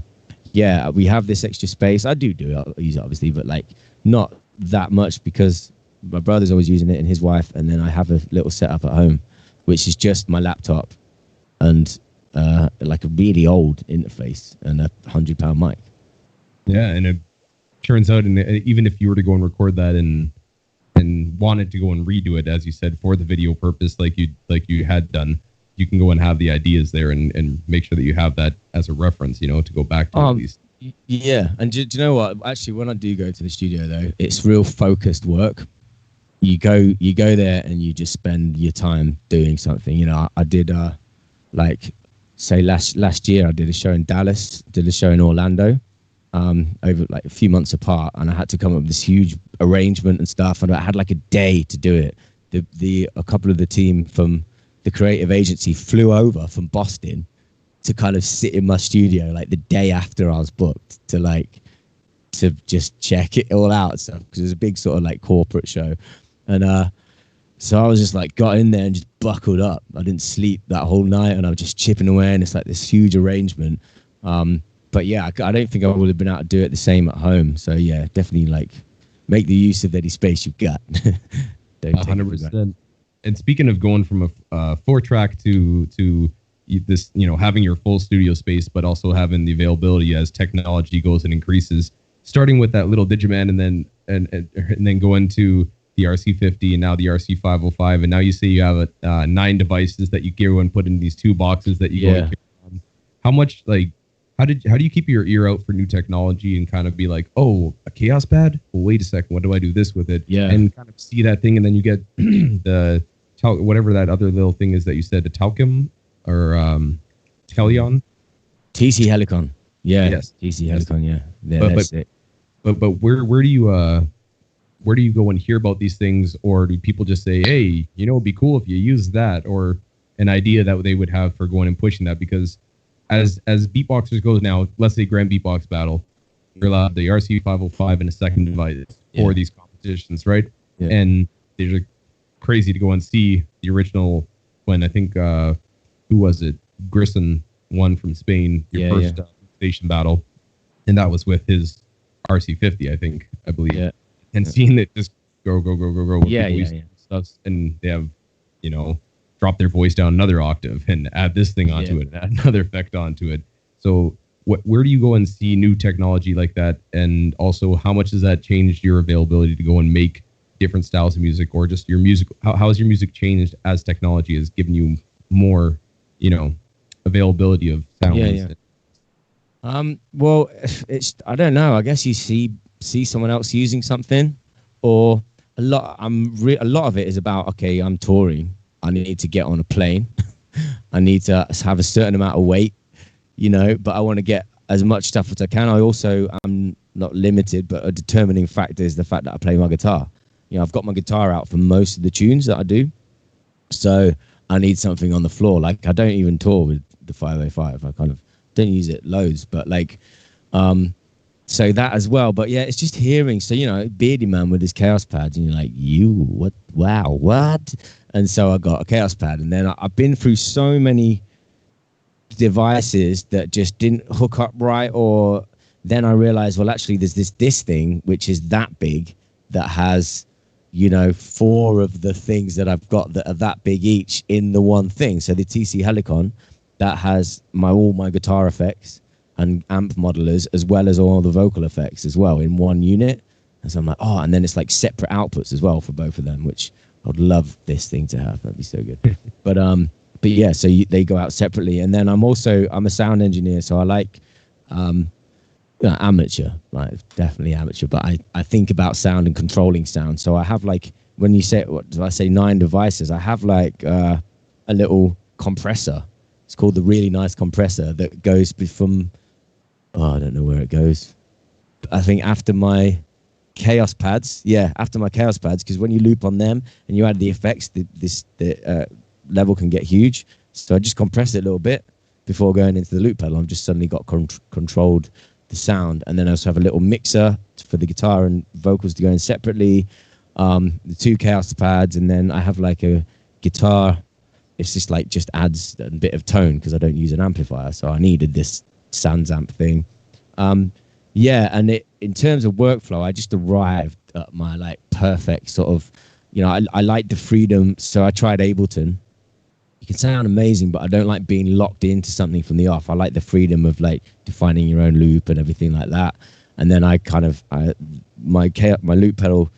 yeah, we have this extra space. I do it, I'll use it obviously, but like not that much, because my brother's always using it and his wife, and then I have a little setup at home, which is just my laptop and like a really old interface and a £100 mic. Yeah, and it turns out, even if you were to go and record that and wanted to go and redo it, as you said, for the video purpose, like you had done, you can go and have the ideas there and make sure that you have that as a reference, you know, to go back to at least. Yeah, and do you know what? Actually, when I do go to the studio, though, it's real focused work. You go there and you just spend your time doing something. You know, I did like say last year, I did a show in Dallas, did a show in Orlando, over like a few months apart, and I had to come up with this huge arrangement and stuff, and I had like a day to do it. A couple of the team from the creative agency flew over from Boston to kind of sit in my studio like the day after I was booked to just check it all out and stuff, because it was a big sort of like corporate show. And so I was just like got in there and just buckled up. I didn't sleep that whole night, and I was just chipping away, and it's like this huge arrangement. But yeah, I don't think I would have been able to do it the same at home. So yeah, definitely like make the use of any space you've got. 100%. And speaking of going from a 4-track to this, you know, having your full studio space, but also having the availability as technology goes and increases, starting with that little Digiman and then going to the RC50 and now the RC505, and now you say you have 9 devices that you go and put in these 2 boxes that you go and carry on. How much, like, how do you keep your ear out for new technology and kind of be like, oh, a Chaos Pad? Well, wait a second, what do I do this with it? Yeah, and kind of see that thing, and then you get the whatever that other little thing is that you said, the Talcum or Telion, TC Helicon. Yeah, yes, TC Helicon. Yeah, but where do you go and hear about these things, or do people just say, hey, you know, it'd be cool if you use that, or an idea that they would have for going and pushing that? Because as beatboxers goes now, let's say Grand Beatbox Battle, you're allowed the RC505 and a second device for these competitions, right? Yeah. And they're crazy to go and see the original when I think who was it? Grissom won from Spain, your first station battle, and that was with his RC50, I believe. Yeah. And seeing it just go with stuff, and they have, you know, drop their voice down another octave and add this thing onto it, and add another effect onto it. So where do you go and see new technology like that? And also, how much has that changed your availability to go and make different styles of music, or just your music? How has your music changed as technology has given you more, availability of sounds? Well, it's I don't know. I guess you see someone else using something, or a lot. A lot of it is about, okay, I'm touring. I need to get on a plane. I need to have a certain amount of weight, but I want to get as much stuff as I can. I'm not limited, but a determining factor is the fact that I play my guitar. I've got my guitar out for most of the tunes that I do, so I need something on the floor. Like, I don't even tour with the 505. I kind of don't use it loads, but so that as well. But yeah, it's just hearing. So, Beardy Man with his Chaos pads, and you're like, what? And so I got a Chaos pad, and then I've been through so many devices that just didn't hook up right, or then I realized, well, actually there's this thing which is that big that has 4 of the things that I've got that are that big each in the one thing. So the TC Helicon, that has all my guitar effects and amp modelers, as well as all the vocal effects as well in one unit. And so I'm like, and then it's like separate outputs as well for both of them, which I'd love this thing to have. That'd be so good. But yeah, so they go out separately. And then I'm a sound engineer, so I like amateur, like definitely amateur, but I think about sound and controlling sound. So I have, like, when you say, what did I say, 9 devices, I have like a little compressor. It's called the Really Nice Compressor, that goes from, I don't know where it goes. I think after my Chaos pads, because when you loop on them and you add the effects, the level can get huge. So I just compress it a little bit before going into the loop pedal. I've just suddenly got controlled the sound. And then I also have a little mixer for the guitar and vocals to go in separately, the 2 Chaos pads, and then I have like a guitar. It's just adds a bit of tone because I don't use an amplifier, so I needed this Sans amp thing. And in terms of workflow, I just arrived at my like perfect sort of, I like the freedom. So I tried Ableton. You can sound amazing, but I don't like being locked into something from the off. I like the freedom of like defining your own loop and everything like that. And then my loop pedal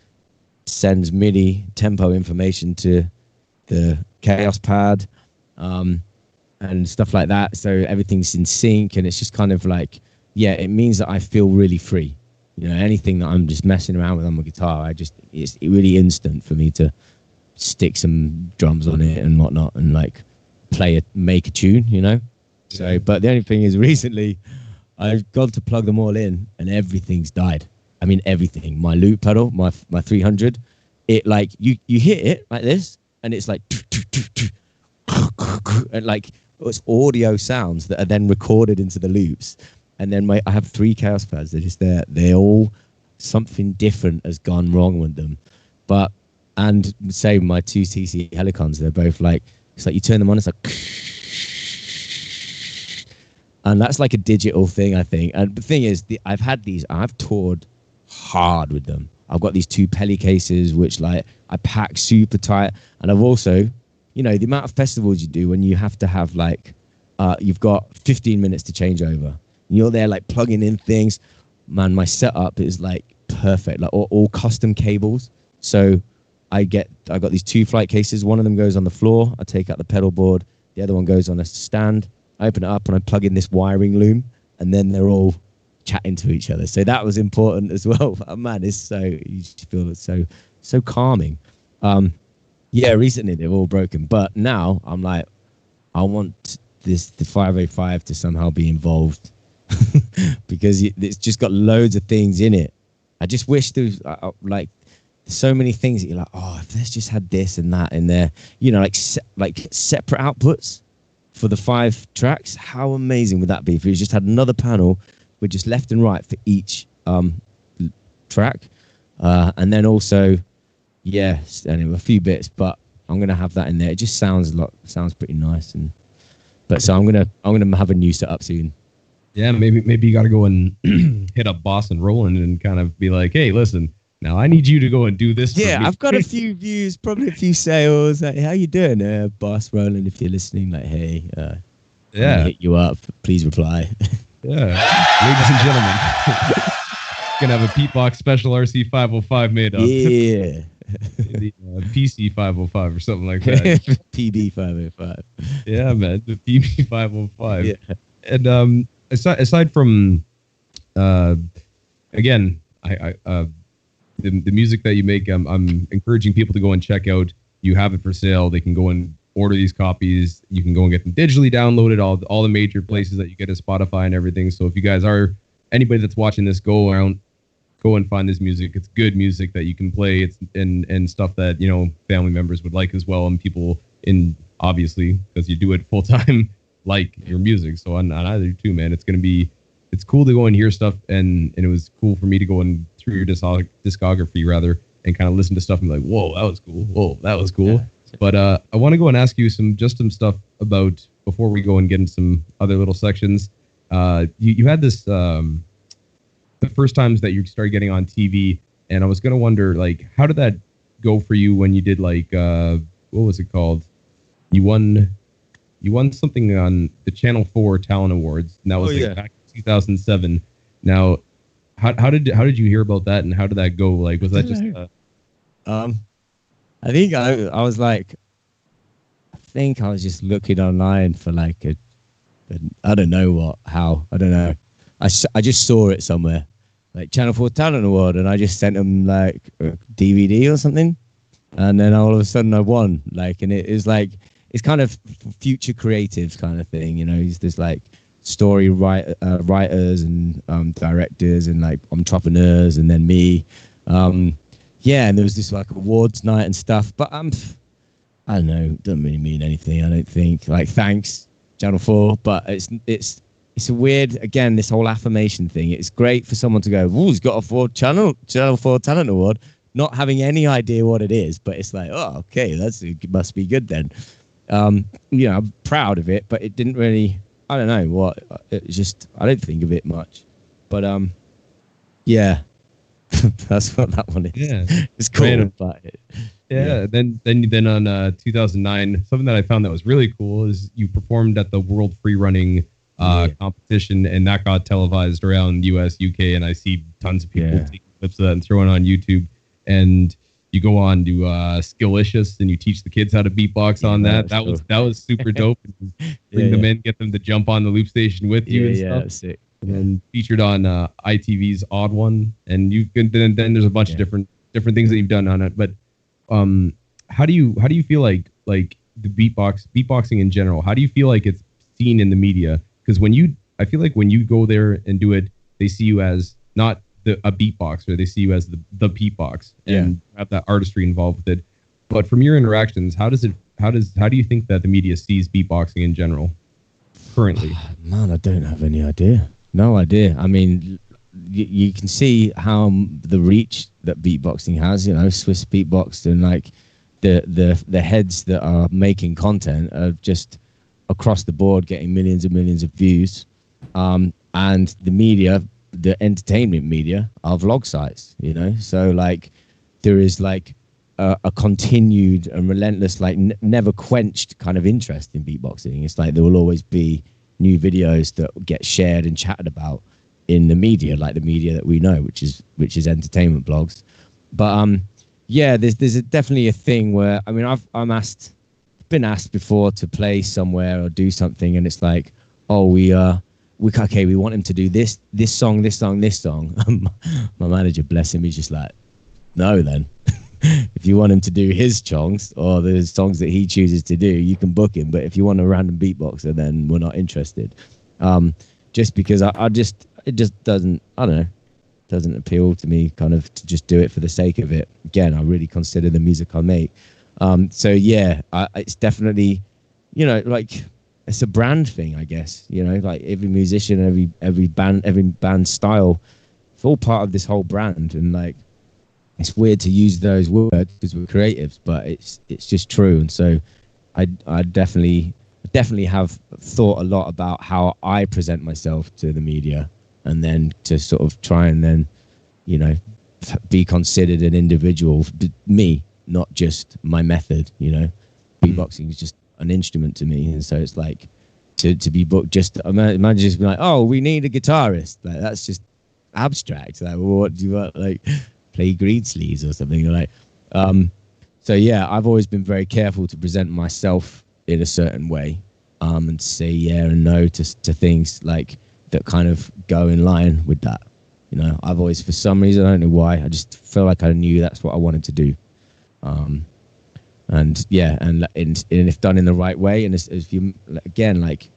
sends MIDI tempo information to the Chaos pad, and stuff like that. So everything's in sync, and it's just kind of like, it means that I feel really free. Anything that I'm just messing around with on my guitar, it's really instant for me to stick some drums on it and whatnot, and like make a tune, So, but the only thing is, recently I've got to plug them all in, and everything's died. I mean, everything. My loop pedal, my 300, it like you hit it like this, and it's like, and like it's audio sounds that are then recorded into the loops. And then I have 3 Chaos pads. They're just there. They're all, something different has gone wrong with them. And say my 2 TC Helicons, they're both like, it's like you turn them on, it's like, and that's like a digital thing, I think. And the thing is, I've toured hard with them. I've got these 2 Pelly cases, which like I pack super tight. And I've also, the amount of festivals you do when you have to have like, you've got 15 minutes to change over. You're there like plugging in things. Man, my setup is like perfect, like all custom cables. So I got these 2 flight cases. One of them goes on the floor. I take out the pedal board. The other one goes on a stand. I open it up and I plug in this wiring loom, and then they're all chatting to each other. So that was important as well. Man, you just feel it's so calming. Recently they've all broken, but now I'm like, I want the 505 to somehow be involved. Because it's just got loads of things in it. I just wish there was like so many things that you're like, if there's just had this and that in there, like separate outputs for the 5 tracks. How amazing would that be if you just had another panel with just left and right for each track, and then also anyway, a few bits, but I'm gonna have that in there. It just sounds pretty nice, so I'm gonna have a new setup soon. Yeah, maybe you got to go and hit up Boss and Roland and kind of be like, hey, listen, now I need you to go and do this. Yeah, I've got a few views, probably a few sales. Like, how you doing, Boss Roland? If you're listening, like, hey, hit you up. Please reply. Yeah, ladies and gentlemen, gonna have a Petebox special RC 505 made up. Yeah, the PC 505 or something like that. PB 505. Yeah, man, the PB 505. Yeah. And aside from again, the music that you make, I'm encouraging people to go and check out. You have it for sale. They can go and order these copies. You can go and get them digitally downloaded, all the major places that you get a Spotify and everything. So if you guys are, anybody that's watching this, go and find this music. It's good music that you can play. It's and stuff that, you know, family members would like as well, and people obviously, because you do it full time, like your music. So on either too, man, it's cool to go and hear stuff, and it was cool for me to go and through your discography rather, and kind of listen to stuff and be like, whoa, that was cool. Whoa, that was cool. Yeah. But I want to go and ask you some stuff about, before we go and get into some other little sections. You had this the first times that you started getting on TV, and I was gonna wonder, like, how did that go for you when you did, like, what was it called? You won something on the Channel 4 Talent Awards, and that was back in 2007. Now, how did you hear about that, and how did that go? Like, was that just I think I was like, I think I was just looking online for like I don't know how, I don't know. I just saw it somewhere, like Channel 4 Talent Award, and I just sent them like a DVD or something, and then all of a sudden I won. Like, and it is like, it's kind of future creatives kind of thing, you know. There's like story writers and directors and like entrepreneurs, and then me. Yeah, and there was this like awards night and stuff, but I don't know, it doesn't really mean anything, I don't think. Like, thanks, Channel 4, but it's a weird, again, this whole affirmation thing. It's great for someone to go, "Ooh, he's got a Channel 4 Talent Award," not having any idea what it is, but it's like, oh, okay, it must be good then. You know, I'm proud of it, but it didn't really, I don't know what, it just, I don't think of it much. But yeah. That's what that one is. Yeah, it's cool. Random. Yeah. Then on 2009, something that I found that was really cool is you performed at the World Free Running competition, and that got televised around US, UK, and I see tons of people taking clips of that and throwing it on YouTube. And you go on to Skillicious, and you teach the kids how to beatbox on that. That was super dope. Bring them in, get them to jump on the loop station with you and stuff. Sick. And featured on ITV's Odd One, and you can then there's a bunch of different things that you've done on it. But how do you feel like the beatboxing in general? How do you feel like it's seen in the media? Because I feel like when you go there and do it, they see you as not a beatboxer, they see you as the beatbox and have that artistry involved with it. But from your interactions, how do you think that the media sees beatboxing in general currently? Man, I don't have any idea. No idea. I mean, you can see how the reach that beatboxing has. You know, Swissbeatbox and like the heads that are making content are just across the board getting millions and millions of views. And the media, the entertainment media, are vlog sites. You know, so like there is like a continued and relentless, like never quenched kind of interest in beatboxing. It's like there will always be new videos that get shared and chatted about in the media, like the media that we know, which is entertainment blogs. But yeah, there's definitely a thing where, I mean, I've been asked before to play somewhere or do something, and it's like, oh, we want him to do this song. My manager, bless him, he's just like, no, then. If you want him to do his songs or the songs that he chooses to do, you can book him. But if you want a random beatboxer, then we're not interested. Just because it just doesn't, I don't know, doesn't appeal to me kind of to just do it for the sake of it. Again, I really consider the music I make. So yeah, it's definitely, you know, like it's a brand thing, I guess, you know, like every musician, every band style, it's all part of this whole brand. And like, it's weird to use those words because we're creatives, but it's just true. And so I definitely have thought a lot about how I present myself to the media, and then to sort of try and then, you know, be considered an individual, me, not just my method, you know. Beatboxing is just an instrument to me. And so it's like to be booked, just imagine just being like, oh, we need a guitarist. Like, that's just abstract. Like, well, what do you want? Like, play Greensleeves or something. You're like, So yeah, I've always been very careful to present myself in a certain way, and say yeah and no to things like that kind of go in line with that. You know, I've always, for some reason, I don't know why, I just feel like I knew that's what I wanted to do. And yeah, and if done in the right way, and if you, again, like,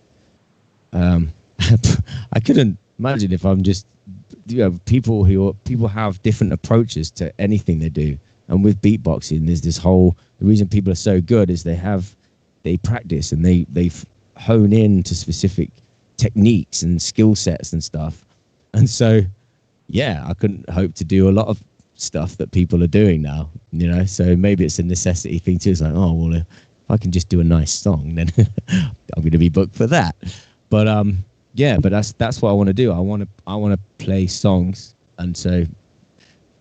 I couldn't imagine if I'm just, you know, people have different approaches to anything they do. And with beatboxing, there's this whole, the reason people are so good is they practice and they hone in to specific techniques and skill sets and stuff. And so, yeah, I couldn't hope to do a lot of stuff that people are doing now, you know. So maybe it's a necessity thing too. It's like, oh well, if I can just do a nice song, then I'm going to be booked for that. But yeah, but that's what I want to do. I want to play songs, and so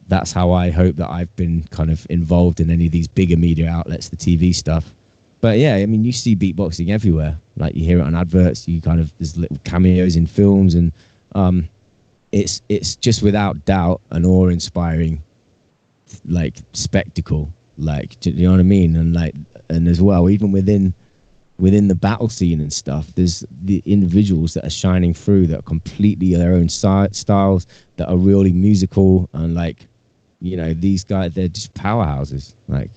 that's how I hope that I've been kind of involved in any of these bigger media outlets, the TV stuff. But yeah, I mean, you see beatboxing everywhere. Like you hear it on adverts. You kind of, there's little cameos in films, and it's just without doubt an awe-inspiring like spectacle. Like, do you know what I mean? And like, and as well, even within the battle scene and stuff, there's the individuals that are shining through that are completely their own styles, that are really musical, and like, you know, these guys, they're just powerhouses. Like,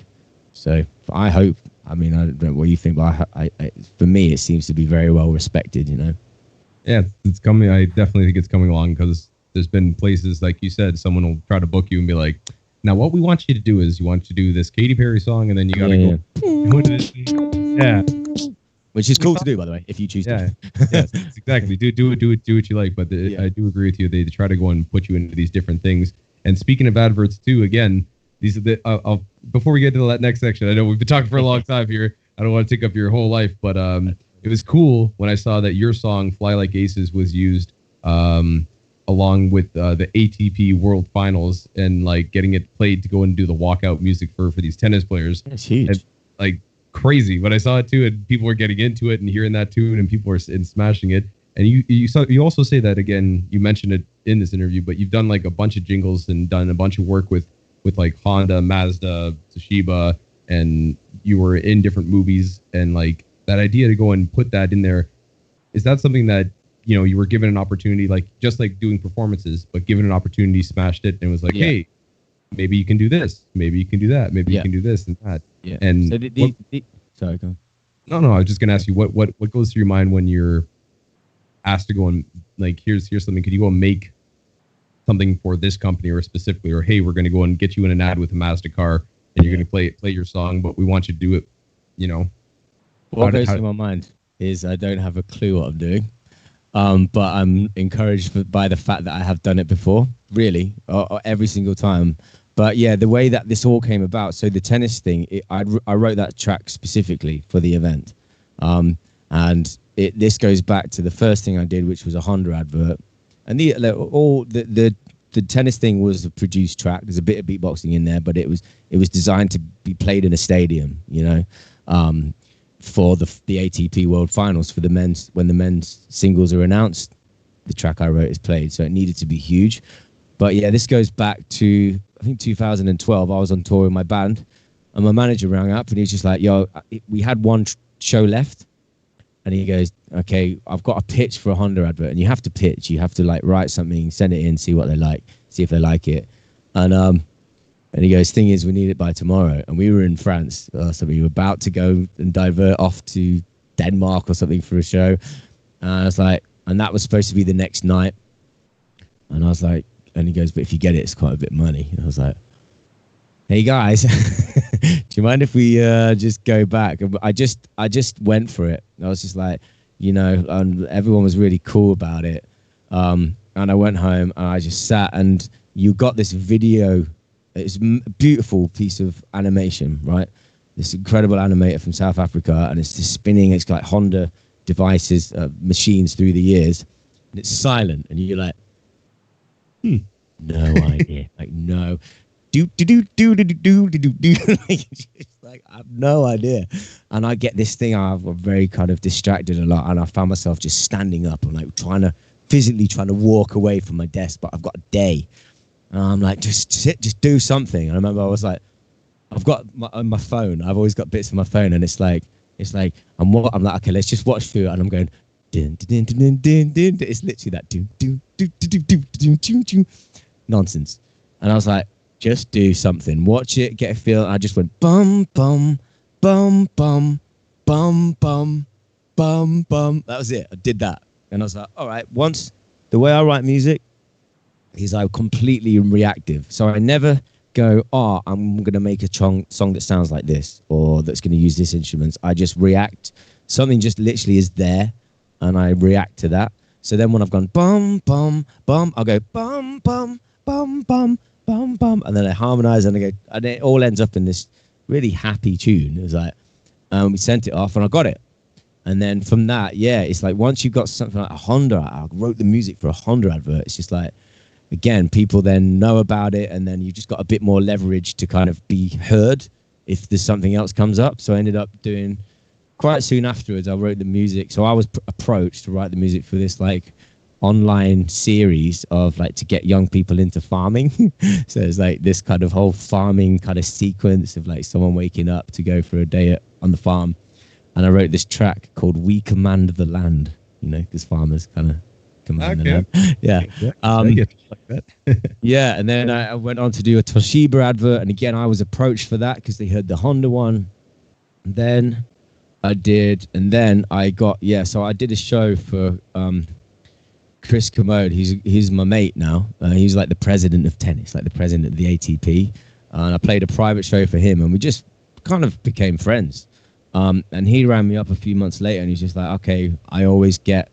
so I hope, I mean, I don't know what you think, but I for me, it seems to be very well respected, you know? Yeah, it's coming. I definitely think it's coming along, because there's been places, like you said, someone will try to book you and be like, now what we want you to do is you want to do this Katy Perry song, and then you got to go. Yeah. Which is cool to do, by the way, if you choose to. Yes, exactly. Do what you like. But I do agree with you. They try to go and put you into these different things. And speaking of adverts too, again, these are the. Before we get to that next section, I know we've been talking for a long time here. I don't want to take up your whole life, but it was cool when I saw that your song "Fly Like Aces" was used along with the ATP World Finals, and like getting it played to go and do the walkout music for these tennis players. That's huge. And, like, crazy when I saw it too, and people were getting into it and hearing that tune, and people were smashing it. And you also say that, again, you mentioned it in this interview, but you've done like a bunch of jingles and done a bunch of work with like Honda, Mazda, Toshiba, and you were in different movies. And like that idea to go and put that in there, is that something that, you know, you were given an opportunity, like just like doing performances, but given an opportunity, smashed it, and was like, hey, maybe you can do this, maybe you can do that, maybe you can do this and that. Yeah. And so sorry, go on. No, I was just gonna ask you what goes through your mind when you're asked to go and, like, here's something, could you go and make something for this company, or specifically, or hey, we're gonna go and get you in an ad with a Mazda car, and you're gonna play your song, but we want you to do it, you know? What goes through my mind is I don't have a clue what I'm doing. But I'm encouraged by the fact that I have done it before, really, or every single time. But yeah, the way that this all came about, so the tennis thing, I wrote that track specifically for the event. And this goes back to the first thing I did, which was a Honda advert. And the tennis thing was a produced track. There's a bit of beatboxing in there, but it was designed to be played in a stadium, you know, for the ATP World Finals, for the men's, when the men's singles are announced, the track I wrote is played. So it needed to be huge. But yeah, this goes back to, I think, 2012. I was on tour with my band, and my manager rang up, and he's just like, yo, we had one show left. And he goes, okay, I've got a pitch for a Honda advert, and you have to pitch. You have to like write something, send it in, see what they like, see if they like it. And he goes, thing is, we need it by tomorrow. And we were in France, so we were about to go and divert off to Denmark or something for a show. And I was like, and that was supposed to be the next night. And I was like, and he goes, but if you get it, it's quite a bit of money. And I was like, hey guys, do you mind if we just go back? I just went for it. I was just like, you know, and everyone was really cool about it. And I went home and I just sat, and you got this video. It's a beautiful piece of animation, right? This incredible animator from South Africa, and it's just spinning. It's like Honda devices, machines through the years, and it's silent, and you're like, no idea, like no, do. Like I have no idea, and I get this thing. I'm very kind of distracted a lot, and I found myself just standing up and like physically trying to walk away from my desk, but I've got a day. And I'm like, just sit, just do something. And I remember I was like, I've got on my phone. I've always got bits of my phone, and it's like I'm like, okay, let's just watch through it, and I'm going din, din, din, din, din, din. It's literally that do do do do do do do do nonsense. And I was like, just do something, watch it, get a feel. And I just went bum bum bum bum bum bum bum bum. That was it. I did that, and I was like, all right. Once the way I write music is I'm completely reactive, so I never go, oh, I'm going to make a song that sounds like this or that's going to use this instruments. I just react. Something just literally is there and I react to that. So then when I've gone bum, bum, bum, I'll go bum, bum, bum, bum, bum, bum. And then I harmonize and I go, and it all ends up in this really happy tune. It was like, we sent it off and I got it. And then from that, yeah, it's like once you've got something like a Honda, I wrote the music for a Honda advert. It's just like, again, people then know about it, and then you just got a bit more leverage to kind of be heard if there's something else comes up. So I ended up doing, quite soon afterwards, I wrote the music. So I was approached to write the music for this like online series of like to get young people into farming. So it's like this kind of whole farming kind of sequence of like someone waking up to go for a day on the farm. And I wrote this track called We Command the Land, you know, because farmers kind of command the land. Yeah. Yeah. And then I went on to do a Toshiba advert. And again, I was approached for that because they heard the Honda one. And then I did. And then I got, yeah. So I did a show for Chris Commode. He's my mate now. He's like the president of tennis, like the president of the ATP. And I played a private show for him. And we just kind of became friends. And he rang me up a few months later. And he's just like, okay, I always get,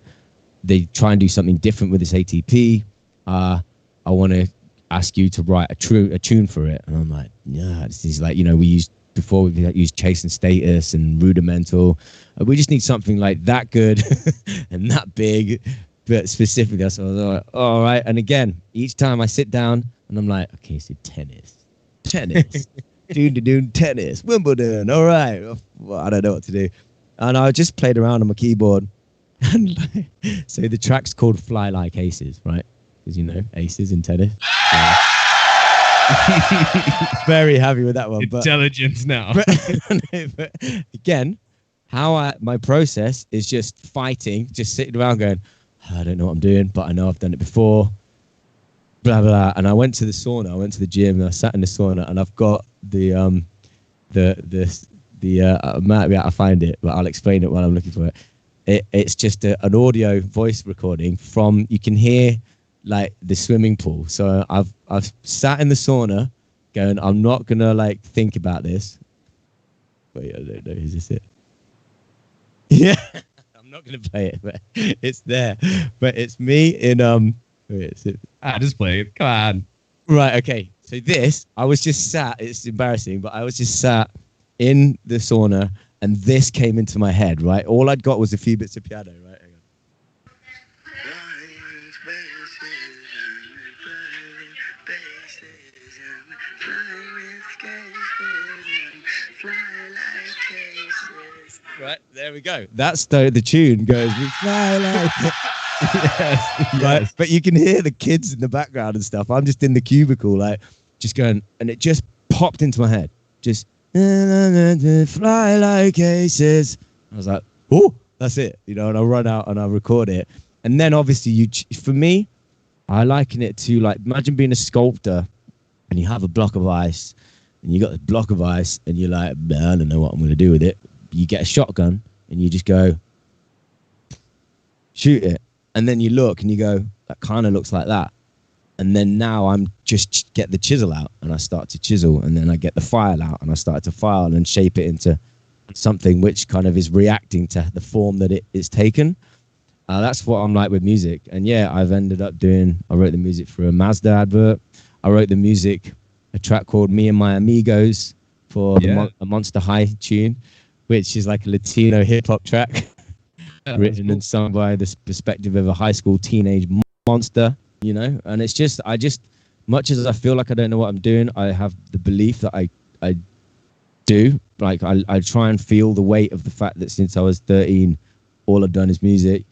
they try and do something different with this ATP. I want to ask you to write a tune for it. And I'm like, yeah, this is like, you know, we used Chase and Status and Rudimental. We just need something like that good and that big, but specifically. So I was like, all right. And again, each time I sit down and I'm like, okay, so tennis, tennis, Wimbledon. All right. Well, I don't know what to do. And I just played around on my keyboard. And so the track's called Fly Like Aces, right? Because, you know, aces in tennis. So. Very happy with that one. Intelligence now. But again, my process is just fighting, just sitting around going, I don't know what I'm doing, but I know I've done it before. Blah, blah. And I went to the sauna. I went to the gym and I sat in the sauna and I've got I might be able to find it, but I'll explain it while I'm looking for it. It's just an audio voice recording from, you can hear like the swimming pool. So I've sat in the sauna going, I'm not going to like think about this. Wait, I don't know. Is this it? Yeah. I'm not going to play it, but it's there. But it's me in, just play it. Come on. Right. Okay. So I was just sat, it's embarrassing, but I was just sat in the sauna. And this came into my head, right? All I'd got was a few bits of piano, right? Hang on. Right, there we go. That's the tune goes, we fly like yes, right? But you can hear the kids in the background and stuff. I'm just in the cubicle, like, just going, and it just popped into my head. Just, fly like aces. I was like, oh, that's it, you know. And I'll run out and I'll record it. And then obviously, for me, I liken it to like, imagine being a sculptor and you have a block of ice and you got this block of ice and you're like, I don't know what I'm going to do with it. You get a shotgun and you just go shoot it. And then you look and you go, that kind of looks like that. And then now I'm just get the chisel out and I start to chisel, and then I get the file out and I start to file and shape it into something which kind of is reacting to the form that it is taken. That's what I'm like with music. And yeah, I've ended up I wrote the music for a Mazda advert. I wrote the music, a track called Me and My Amigos for a Monster High tune, which is like a Latino hip hop track written and sung by the perspective of a high school teenage monster. You know, and it's just, much as I feel like I don't know what I'm doing, I have the belief that I do. Like, I try and feel the weight of the fact that since I was 13, all I've done is music.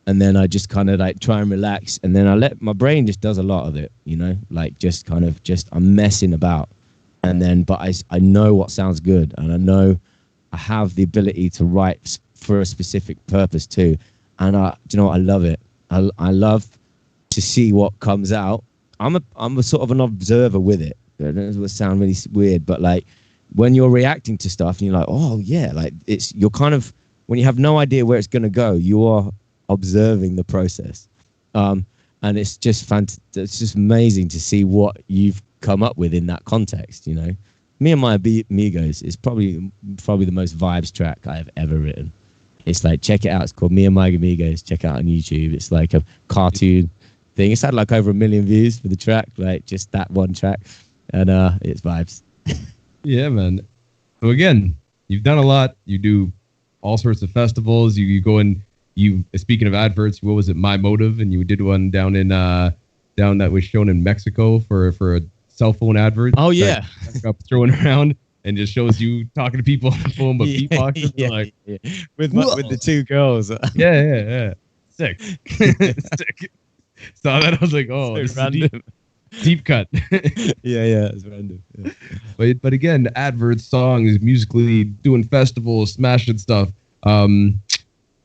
And then I just kind of like try and relax. And then my brain just does a lot of it, you know, like just kind of I'm messing about. and then but I know what sounds good, and I know I have the ability to write for a specific purpose too. And do you know what? I love it. I love to see what comes out. I'm a sort of an observer with it. I don't know, it will sound really weird, but like when you're reacting to stuff and you're like, oh yeah, like you're kind of, when you have no idea where it's going to go, you are observing the process. And it's just it's just amazing to see what you've come up with in that context, you know. Me and My Amigos is probably the most vibes track I have ever written. It's like, check it out. It's called Me and My Amigos. Check it out on YouTube. It's like a cartoon thing. It's had like over 1 million views for the track, like just that one track. And it's vibes. Yeah, man. So again, you've done a lot. You do all sorts of festivals. You go in. Speaking of adverts, what was it? My Motive, and you did one down that was shown in Mexico for a cell phone advert. Oh yeah, up throwing around and just shows you talking to people on the phone, but beatboxing. Yeah. With the two girls. Yeah. Sick. Sick. Saw that, I was like, oh, this is deep cut. yeah, it's random. Yeah. But again, adverts, songs, musically doing festivals, smashing stuff.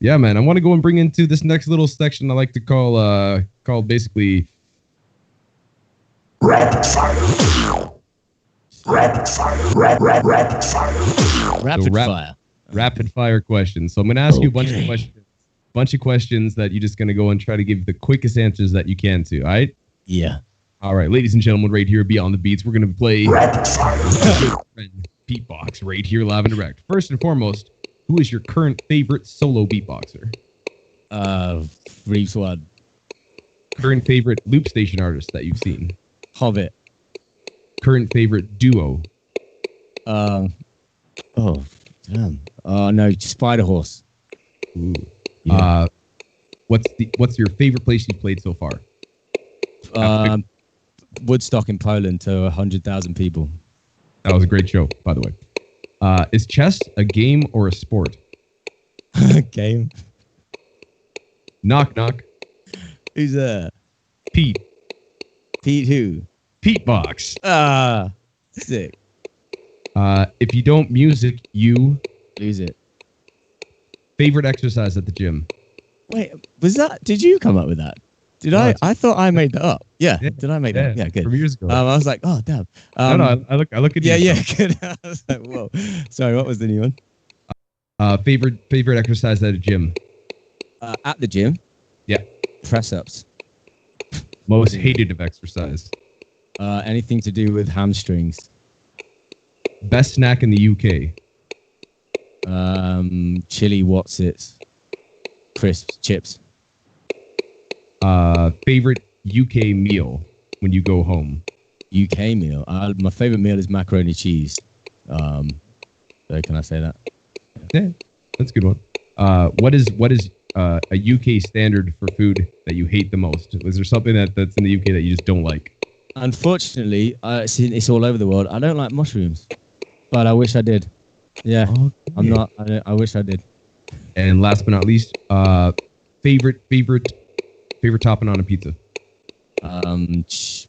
Yeah, man, I want to go and bring into this next little section I like to call basically rapid fire. Rapid fire. Rapid fire. Rapid fire questions. So I'm going to ask you a bunch of questions that you're just going to go and try to give the quickest answers that you can to, all right? Yeah. All right, ladies and gentlemen, right here, Beyond the Beats, we're going to play Rapid Fire. Beatbox right here, live and direct. First and foremost, who is your current favorite solo beatboxer? Reeves One. Current favorite loop station artist that you've seen? Hobbit. Current favorite duo? Oh, damn. No, Spider Horse. Ooh. Yeah. What's your favorite place you've played so far? Woodstock in Poland to 100,000 people. That was a great show, by the way. Is chess a game or a sport? Game. Knock knock. Who's there? Pete. Pete who? Petebox. Sick. If you don't music, you lose it. Favorite exercise at the gym? Wait, did you come up with that? Did I? I thought I made that up. Yeah. Did I make that? Yeah, good. From years ago. I was like, oh damn. No, I look at you. Yeah, good. I was like, whoa. Sorry, what was the new one? Favorite exercise at a gym? At the gym? Yeah. Press ups. Most hated of exercise? Anything to do with hamstrings. Best snack in the UK? Chili Watsits. Crisps, chips. Favorite UK meal when you go home? UK meal. My favorite meal is macaroni cheese. So can I say that? Yeah, that's a good one. What is a UK standard for food that you hate the most? Is there something that's in the UK that you just don't like? Unfortunately, it's all over the world. I don't like mushrooms, but I wish I did. Yeah, okay. I wish I did. And last but not least, favorite topping on a pizza?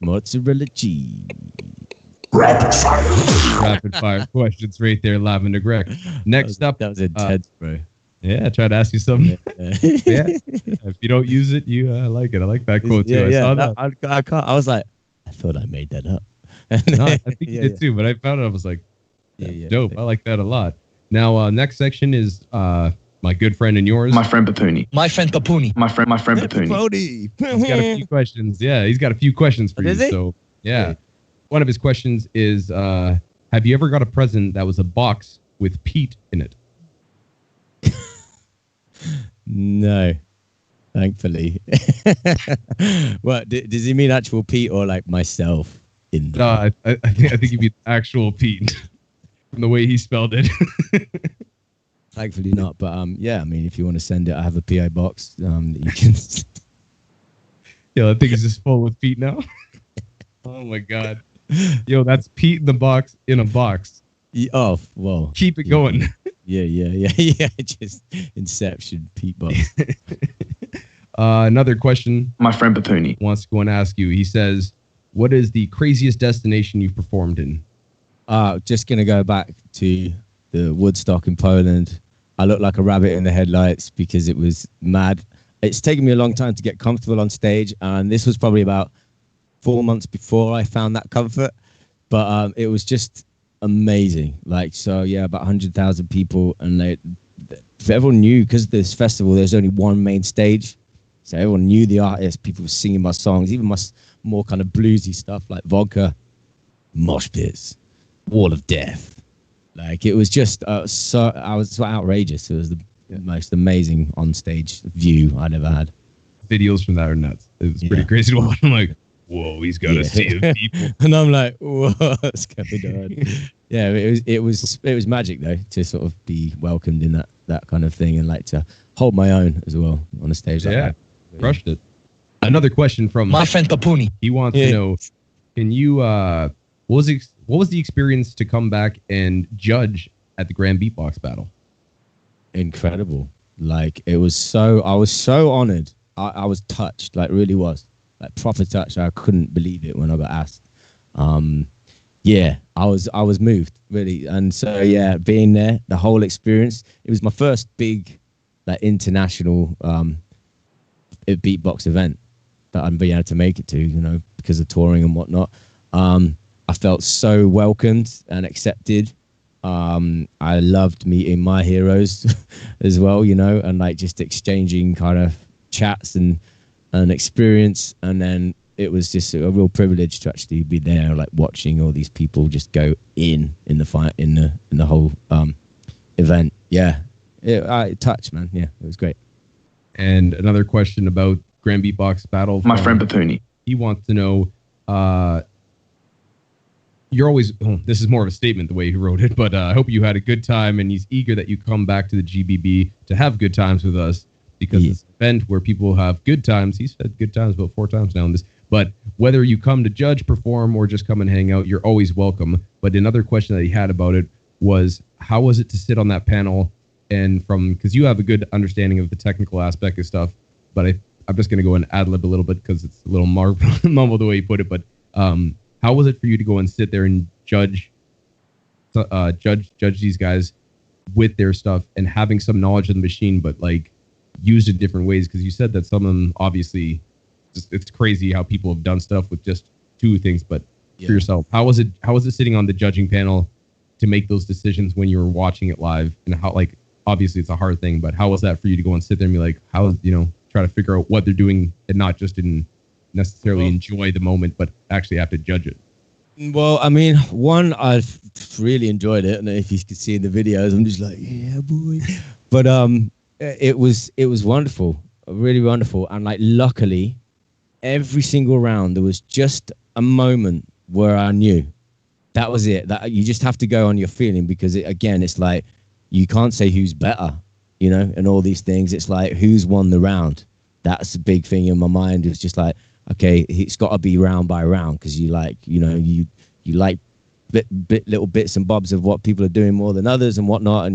Mozzarella cheese. Rapid fire questions right there, live and direct. Next up, that was intense, bro. Yeah, I tried to ask you something. Yeah. If you don't use it, you like it. I like that quote too. Yeah, I saw that. I can't. I was like, I thought I made that up. No, I think you did too, but I found it. I was like, dope. I like that a lot. Now, next section is my good friend and yours. My friend Papuni. My friend Papuni. My friend Papuni. He's got a few questions. Yeah, he's got a few questions for you. So, yeah. Okay. One of his questions is, have you ever got a present that was a box with Pete in it? No, thankfully. What, does he mean actual Pete or like myself in there? No, I think he means actual Pete from the way he spelled it. Thankfully not, but yeah, I mean, if you want to send it, I have a PO box that you can. Yo, I think it's just full with Pete now. Oh my god. Yo, that's Pete in the box in a box. Oh, well. Keep it going. Yeah. Just Inception, Pete box. Another question. My friend Papuni wants to go and ask you. He says, "What is the craziest destination you've performed in?" Just gonna go back to the Woodstock in Poland. I looked like a rabbit in the headlights because it was mad. It's taken me a long time to get comfortable on stage, and this was probably about 4 months before I found that comfort. But it was just amazing. Like, so yeah, about 100,000 people, and everyone knew, because this festival, there's only one main stage, so everyone knew the artist. People were singing my songs, even my more kind of bluesy stuff like Vodka, Mosh Pits, Wall of Death. Like, it was just I was so outrageous. It was the most amazing on stage view I'd ever had. Videos from that are nuts. It was pretty crazy to watch. I'm like, whoa, he's got a sea of people. And I'm like, what's going on? Yeah, it was magic though, to sort of be welcomed in that kind of thing, and like to hold my own as well on a stage like that. Crushed it. Another question from my friend Papuni. He wants to know, can you what was the experience to come back and judge at the Grand Beatbox battle? Incredible. Like, I was so honored. I was touched, like, really was. Like, proper touch. I couldn't believe it when I got asked. I was moved, really. And so being there, the whole experience, it was my first big, like, international beatbox event that I'm being able to make it to, you know, because of touring and whatnot. I felt so welcomed and accepted. I loved meeting my heroes as well, you know, and like just exchanging kind of chats and experience. And then it was just a real privilege to actually be there, like watching all these people just go in the fight, in the whole event. Yeah, it touched, man. Yeah, it was great. And another question about Grand Beatbox battle. My friend Papuni. He wants to know, you're always, this is more of a statement the way he wrote it, but I hope you had a good time, and he's eager that you come back to the GBB to have good times with us, because it's an event where people have good times. He's had good times about 4 times now in this, but whether you come to judge, perform, or just come and hang out, you're always welcome. But another question that he had about it was, how was it to sit on that panel? And because you have a good understanding of the technical aspect of stuff, but I'm just going to go and ad-lib a little bit because it's a little mumble the way you put it, but how was it for you to go and sit there and judge these guys with their stuff and having some knowledge of the machine, but like used in different ways? Because you said that some of them, obviously, it's crazy how people have done stuff with just 2 things. But for yourself, how was it sitting on the judging panel to make those decisions when you were watching it live? And how, like, obviously it's a hard thing, but how was that for you to go and sit there and be like, how, you know, try to figure out what they're doing and not just necessarily enjoy the moment, but actually have to judge it? Well, I mean, one, I've really enjoyed it, and if you could see in the videos, I'm just like, yeah, boy. But it was wonderful, really wonderful, and like luckily, every single round there was just a moment where I knew that was it. That you just have to go on your feeling, because it's like you can't say who's better, you know, and all these things. It's like who's won the round. That's a big thing in my mind. It's just like, okay, it's got to be round by round, because you like, you know, you like little bits and bobs of what people are doing more than others and whatnot,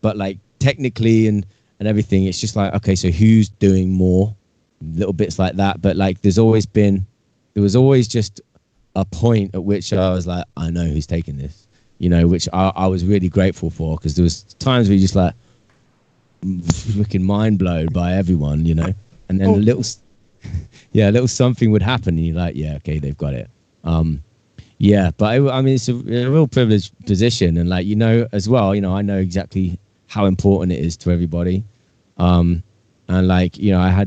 but like technically and everything, it's just like, okay, so who's doing more, little bits like that. But like there was always just a point at which I was like, I know who's taking this, you know, which I was really grateful for, because there was times where you just like freaking mind blown by everyone, you know, and then a little something would happen, and you're like, yeah, okay, they've got it. But I mean, it's a real privileged position, and like, you know, as well, you know, I know exactly how important it is to everybody, and like, you know,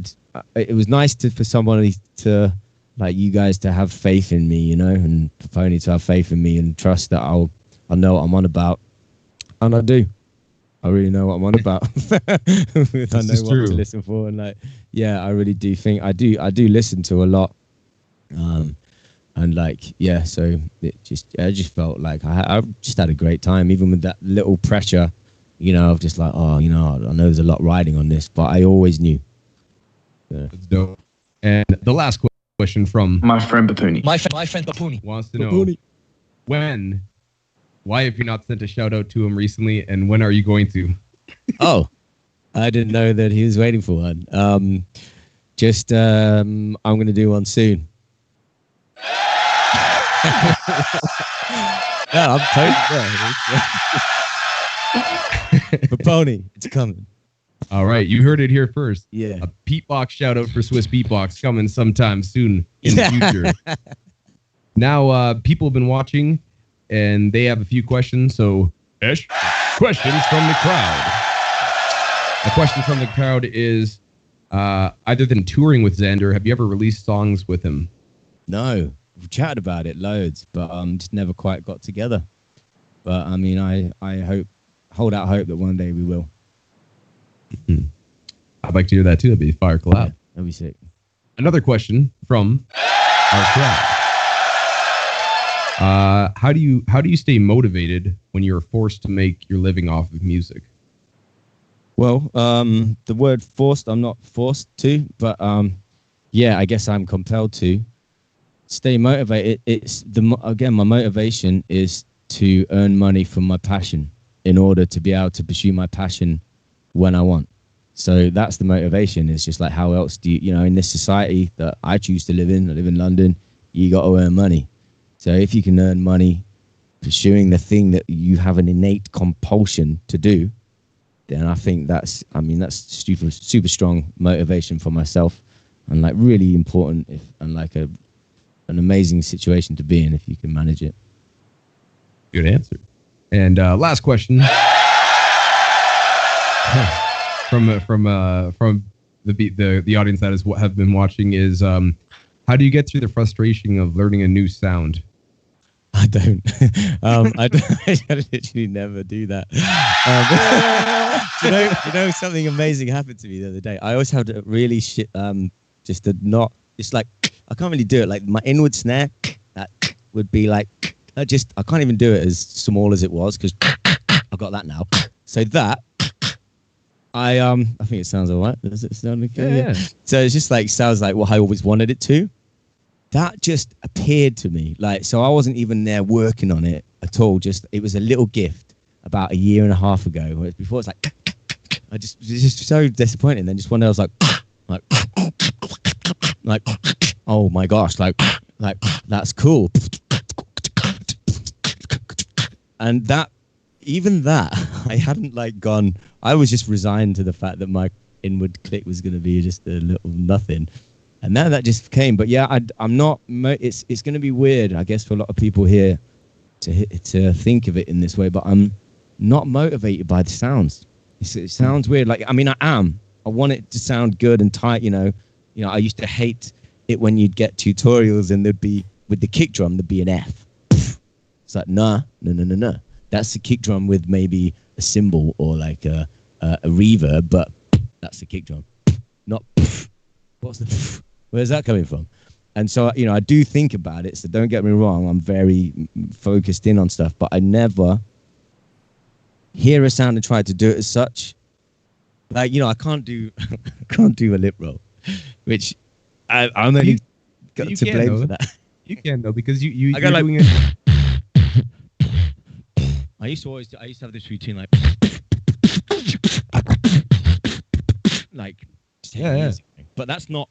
it was nice for somebody to, like, you guys to have faith in me, you know, and Pony to have faith in me and trust that I'll know what I'm on about, and I do. I really know what I'm on about. I know what to listen for, and like, yeah, I really do think I do listen to a lot, and like, yeah, so I just felt like I just had a great time, even with that little pressure, you know, of just like, oh, you know, I know there's a lot riding on this, but I always knew. Yeah. That's dope. And the last question from my friend Papuni. My friend Papuni wants to know why have you not sent a shout out to him recently, and when are you going to? Oh, I didn't know that he was waiting for one. I'm going to do one soon. Yeah, I'm totally there. But Pony, it's coming. All right, you heard it here first. Yeah. A Beatbox shout out for Swissbeatbox coming sometime soon in the future. Now, people have been watching, and they have a few questions. So, Ish, questions from the crowd. A question from the crowd is, other than touring with Xander, have you ever released songs with him? No, we've chatted about it loads, but just never quite got together. But I mean, I hold out hope that one day we will. I'd like to hear that too. That'd be a fire collab. Yeah, that'd be sick. Another question from our crowd. How do you stay motivated when you're forced to make your living off of music? Well, the word forced, I'm not forced to, but yeah, I guess I'm compelled to stay motivated. Again, my motivation is to earn money from my passion in order to be able to pursue my passion when I want. So that's the motivation. It's just like, how else do you know, in this society that I choose to live in, I live in London, you got to earn money. So if you can earn money pursuing the thing that you have an innate compulsion to do, then I think that's super strong motivation for myself, and like really important and like an amazing situation to be in if you can manage it. Good answer. And last question from the audience that have been watching is, how do you get through the frustration of learning a new sound? I don't. I literally never do that. You know, something amazing happened to me the other day. I always have to really just to not. It's like I can't really do it. Like my inward snare, that would be like I can't even do it as small as it was because I got that now. So that I think it sounds all right. Does it sound okay? Yeah. So it's just like sounds like what I always wanted it to. That just appeared to me, like, so I wasn't even there working on it at all. Just it was a little gift about a year and a half ago. Whereas before it's like, it's just so disappointing. Then just one day I was like, oh my gosh, like that's cool. And that, I hadn't like gone. I was just resigned to the fact that my inward click was going to be just a little nothing. And now that just came, but yeah, I'm not. It's going to be weird, I guess, for a lot of people here to think of it in this way. But I'm not motivated by the sounds. It sounds weird. Like I mean, I am. I want it to sound good and tight. You know. I used to hate it when you'd get tutorials and there'd be with the kick drum there'd be an F. It's like no. That's the kick drum with maybe a cymbal or like a reverb, but that's the kick drum. Not what's the. Where's that coming from? And so, I do think about it. So don't get me wrong. I'm very focused in on stuff, but I never hear a sound and try to do it as such. Like, I can't do a lip roll, which I'm only got to blame for that. You can though, because you're got like, doing it. I used to have this routine like yeah. But that's not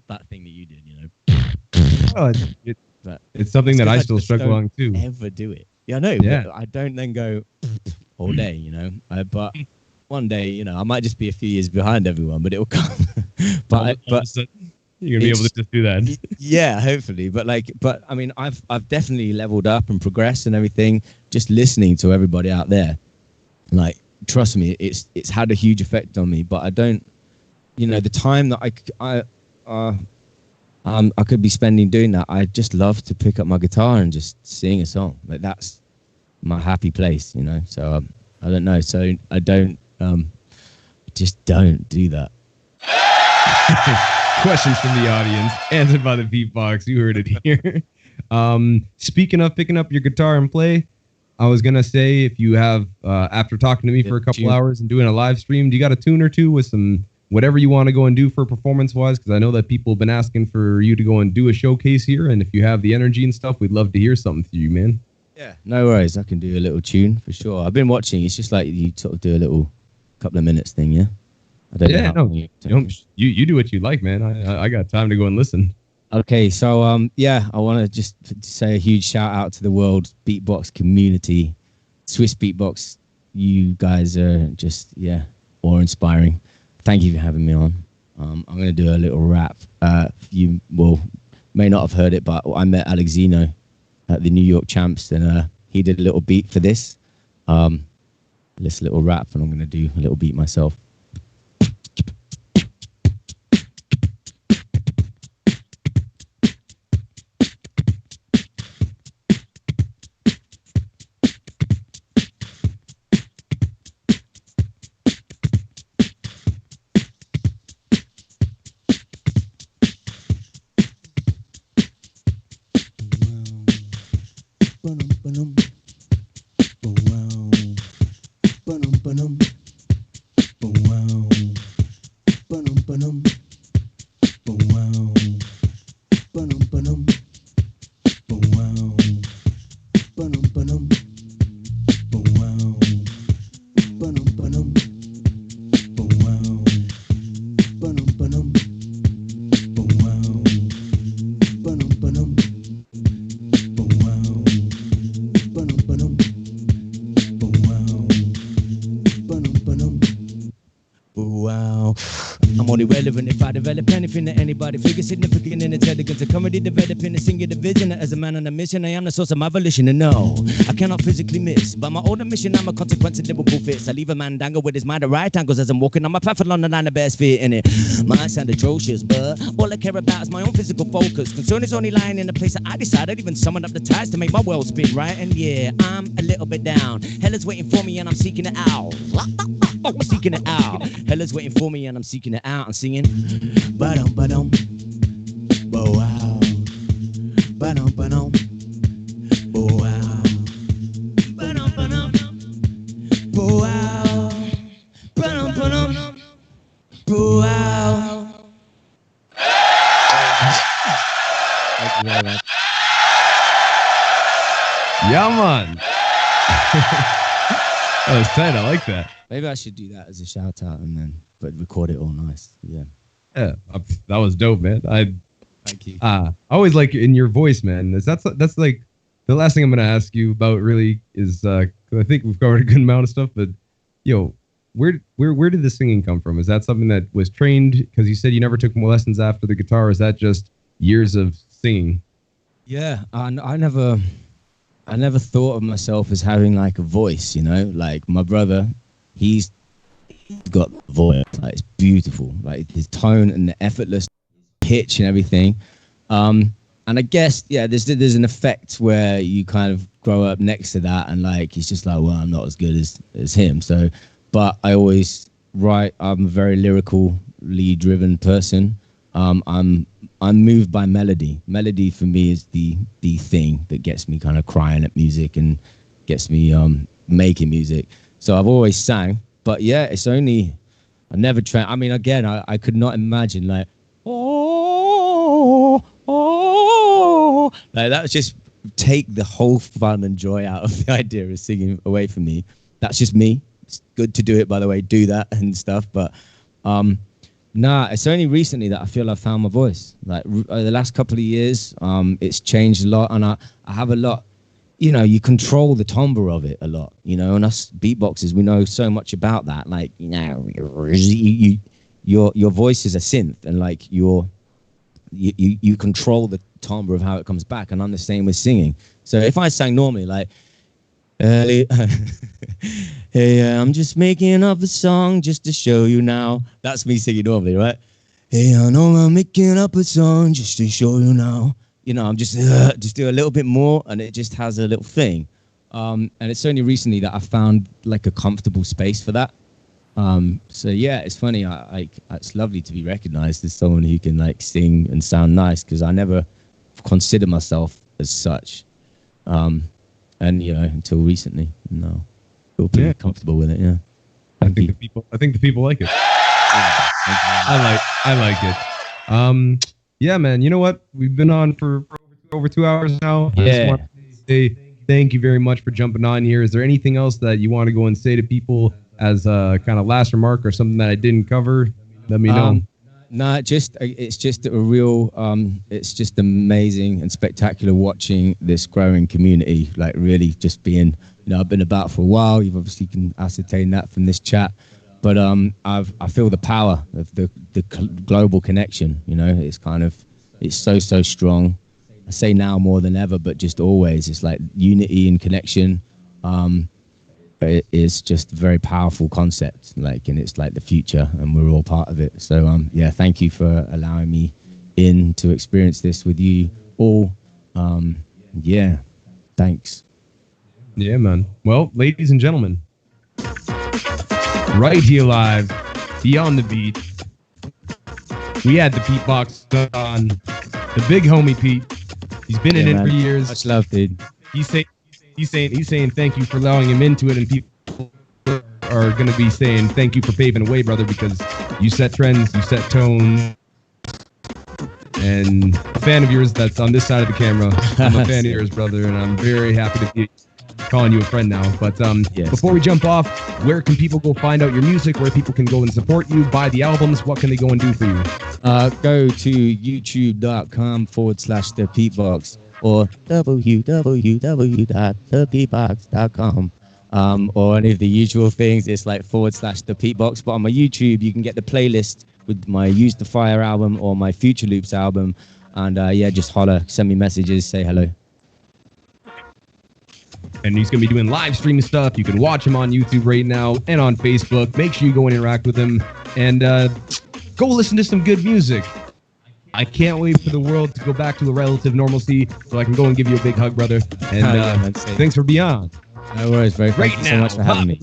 that thing that you did, Oh, it's something that I still struggle on too. Ever do it? Yeah, I know. Yeah. But I don't then go all day, But one day, I might just be a few years behind everyone, but it'll come. but you're gonna be able to just do that. Yeah, hopefully. But I mean, I've definitely leveled up and progressed and everything. Just listening to everybody out there, like, trust me, it's had a huge effect on me. But I don't. The time that I could be spending doing that, I just love to pick up my guitar and just sing a song. Like that's my happy place, So I don't know. So I don't, just don't do that. Questions from the audience, answered by the Beatbox. You heard it here. Speaking of picking up your guitar and play, I was gonna say if you have, after talking to me for a couple hours and doing a live stream, do you got a tune or two with some? Whatever you want to go and do for performance-wise, because I know that people have been asking for you to go and do a showcase here, and if you have the energy and stuff, we'd love to hear something from you, man. Yeah, no worries. I can do a little tune for sure. I've been watching. It's just like you sort of do a little couple of minutes thing, yeah? I don't know. You do what you like, man. I got time to go and listen. Okay, so yeah, I want to just say a huge shout out to the world beatbox community. Swissbeatbox, you guys are just awe-inspiring. Thank you for having me on. I'm gonna do a little rap. You may not have heard it, but I met Alexino at the New York Champs, and he did a little beat for this. This little rap, and I'm gonna do a little beat myself. I'm only relevant if I develop anything that anybody figure significant in intelligence. A comedy developing a singular vision. As a man on a mission, I am the source of my volition. And no, I cannot physically miss. By my own mission, I'm a consequence of lyrical fits. I leave a man dangle with his mind at right angles as I'm walking on my path along the line of best fit in it. Mine sound atrocious, but all I care about is my own physical focus. Concern is only lying in the place that I decided, even summon up the ties to make my world spin right. And yeah, I'm a little bit down. Hell is waiting for me and I'm seeking it out. I'm seeking it out. Hell is waiting for me and I'm seeking it out. I'm singing. Ba-dum, ba-dum. Bo-wow. Ba-dum, ba-dum. Bo-wow. Ba-dum, ba-dum. Bo-wow. Ba-dum, ba-dum. Bo-wow. Thank you very much. Yeah, man. That was tight. I like that. Maybe I should do that as a shout out and then, but record it all nice. Yeah. Yeah, that was dope, man. Thank you. I always like in your voice, man. That's like the last thing I'm gonna ask you about. Really is I think we've covered a good amount of stuff, but where did the singing come from? Is that something that was trained? Because you said you never took more lessons after the guitar. Is that just years of singing? Yeah, I never thought of myself as having like a voice. Like my brother, he's got a voice, like it's beautiful, like his tone and the effortless pitch and everything. And I guess there's an effect where you kind of grow up next to that, and like he's just like, well, I'm not as good as him. So, but I always write. I'm a very lyrically driven person. I'm moved by melody. Melody for me is the thing that gets me kind of crying at music and gets me making music. So I've always sang. But yeah, it's only, I never tried. I mean, again, I could not imagine like, oh, like that was just take the whole fun and joy out of the idea of singing away from me. That's just me. It's good to do it, by the way, do that and stuff. But it's only recently that I feel I've found my voice. Like the last couple of years, it's changed a lot, and I have a lot. You control the timbre of it a lot, and us beatboxers, we know so much about that. Like, your voice is a synth, and like you control the timbre of how it comes back. And I'm the same with singing. So if I sang normally, like, hey, I'm just making up a song just to show you now. That's me singing normally, right? Hey, I know I'm making up a song just to show you now. I'm just do a little bit more, and it just has a little thing. And it's only recently that I found like a comfortable space for that. So yeah, it's funny. It's lovely to be recognized as someone who can like sing and sound nice, because I never consider myself as such. And until recently, no, feel pretty comfortable with it. Yeah, I think the people like it. Yeah, I like it. Yeah, man. You know what? We've been on for over 2 hours now. Yeah. I just want to say thank you very much for jumping on here. Is there anything else that you want to go and say to people as a kind of last remark or something that I didn't cover? Let me know. No, it's just a real it's just amazing and spectacular watching this growing community. Like really, just being I've been about for a while. You've obviously can ascertain that from this chat, but I feel the power of the global connection. It's kind of it's so strong. I say now more than ever, but just always, it's like unity and connection. It is just a very powerful concept, and it's like the future, and we're all part of it. So yeah, thank you for allowing me in to experience this with you all. Yeah, thanks. Yeah, man. Well, ladies and gentlemen, right here live, beyond the beat, we had the beatbox on, the big homie Pete. He's been in it for years. Much love, dude. He's saying thank you for allowing him into it, and people are going to be saying thank you for paving the way, brother, because you set trends, you set tone, and a fan of yours that's on this side of the camera. I'm a fan of yours, brother, and I'm very happy to be calling you a friend now. But yes, before we jump off, where can people go find out your music? Where people can go and support you, buy the albums? What can they go and do for you? Go to youtube.com/thebeatbox or www.thebeatbox.com. Or any of the usual things. It's like /thebeatbox. But on my YouTube, you can get the playlist with my Use the Fire album or my Future Loops album. And yeah, just holler, send me messages, say hello. And he's going to be doing live stream stuff. You can watch him on YouTube right now and on Facebook. Make sure you go and interact with him. And go listen to some good music. I can't wait for the world to go back to a relative normalcy so I can go and give you a big hug, brother. And thanks for being on. No worries, bro. Thank you so much for having me.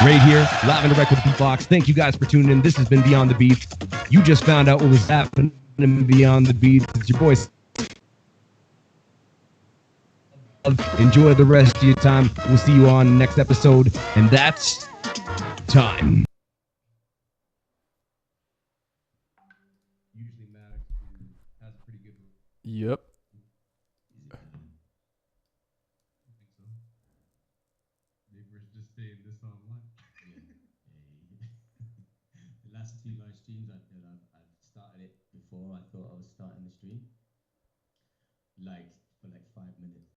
Right here, live and direct with Beatbox. Thank you guys for tuning in. This has been Beyond the Beat. You just found out what was happening Beyond the Beat. It's your boy. Enjoy the rest of your time. We'll see you on the next episode. And that's time. Yep. The last 2 live streams I've started it before I thought I was starting the stream. Like for like 5 minutes.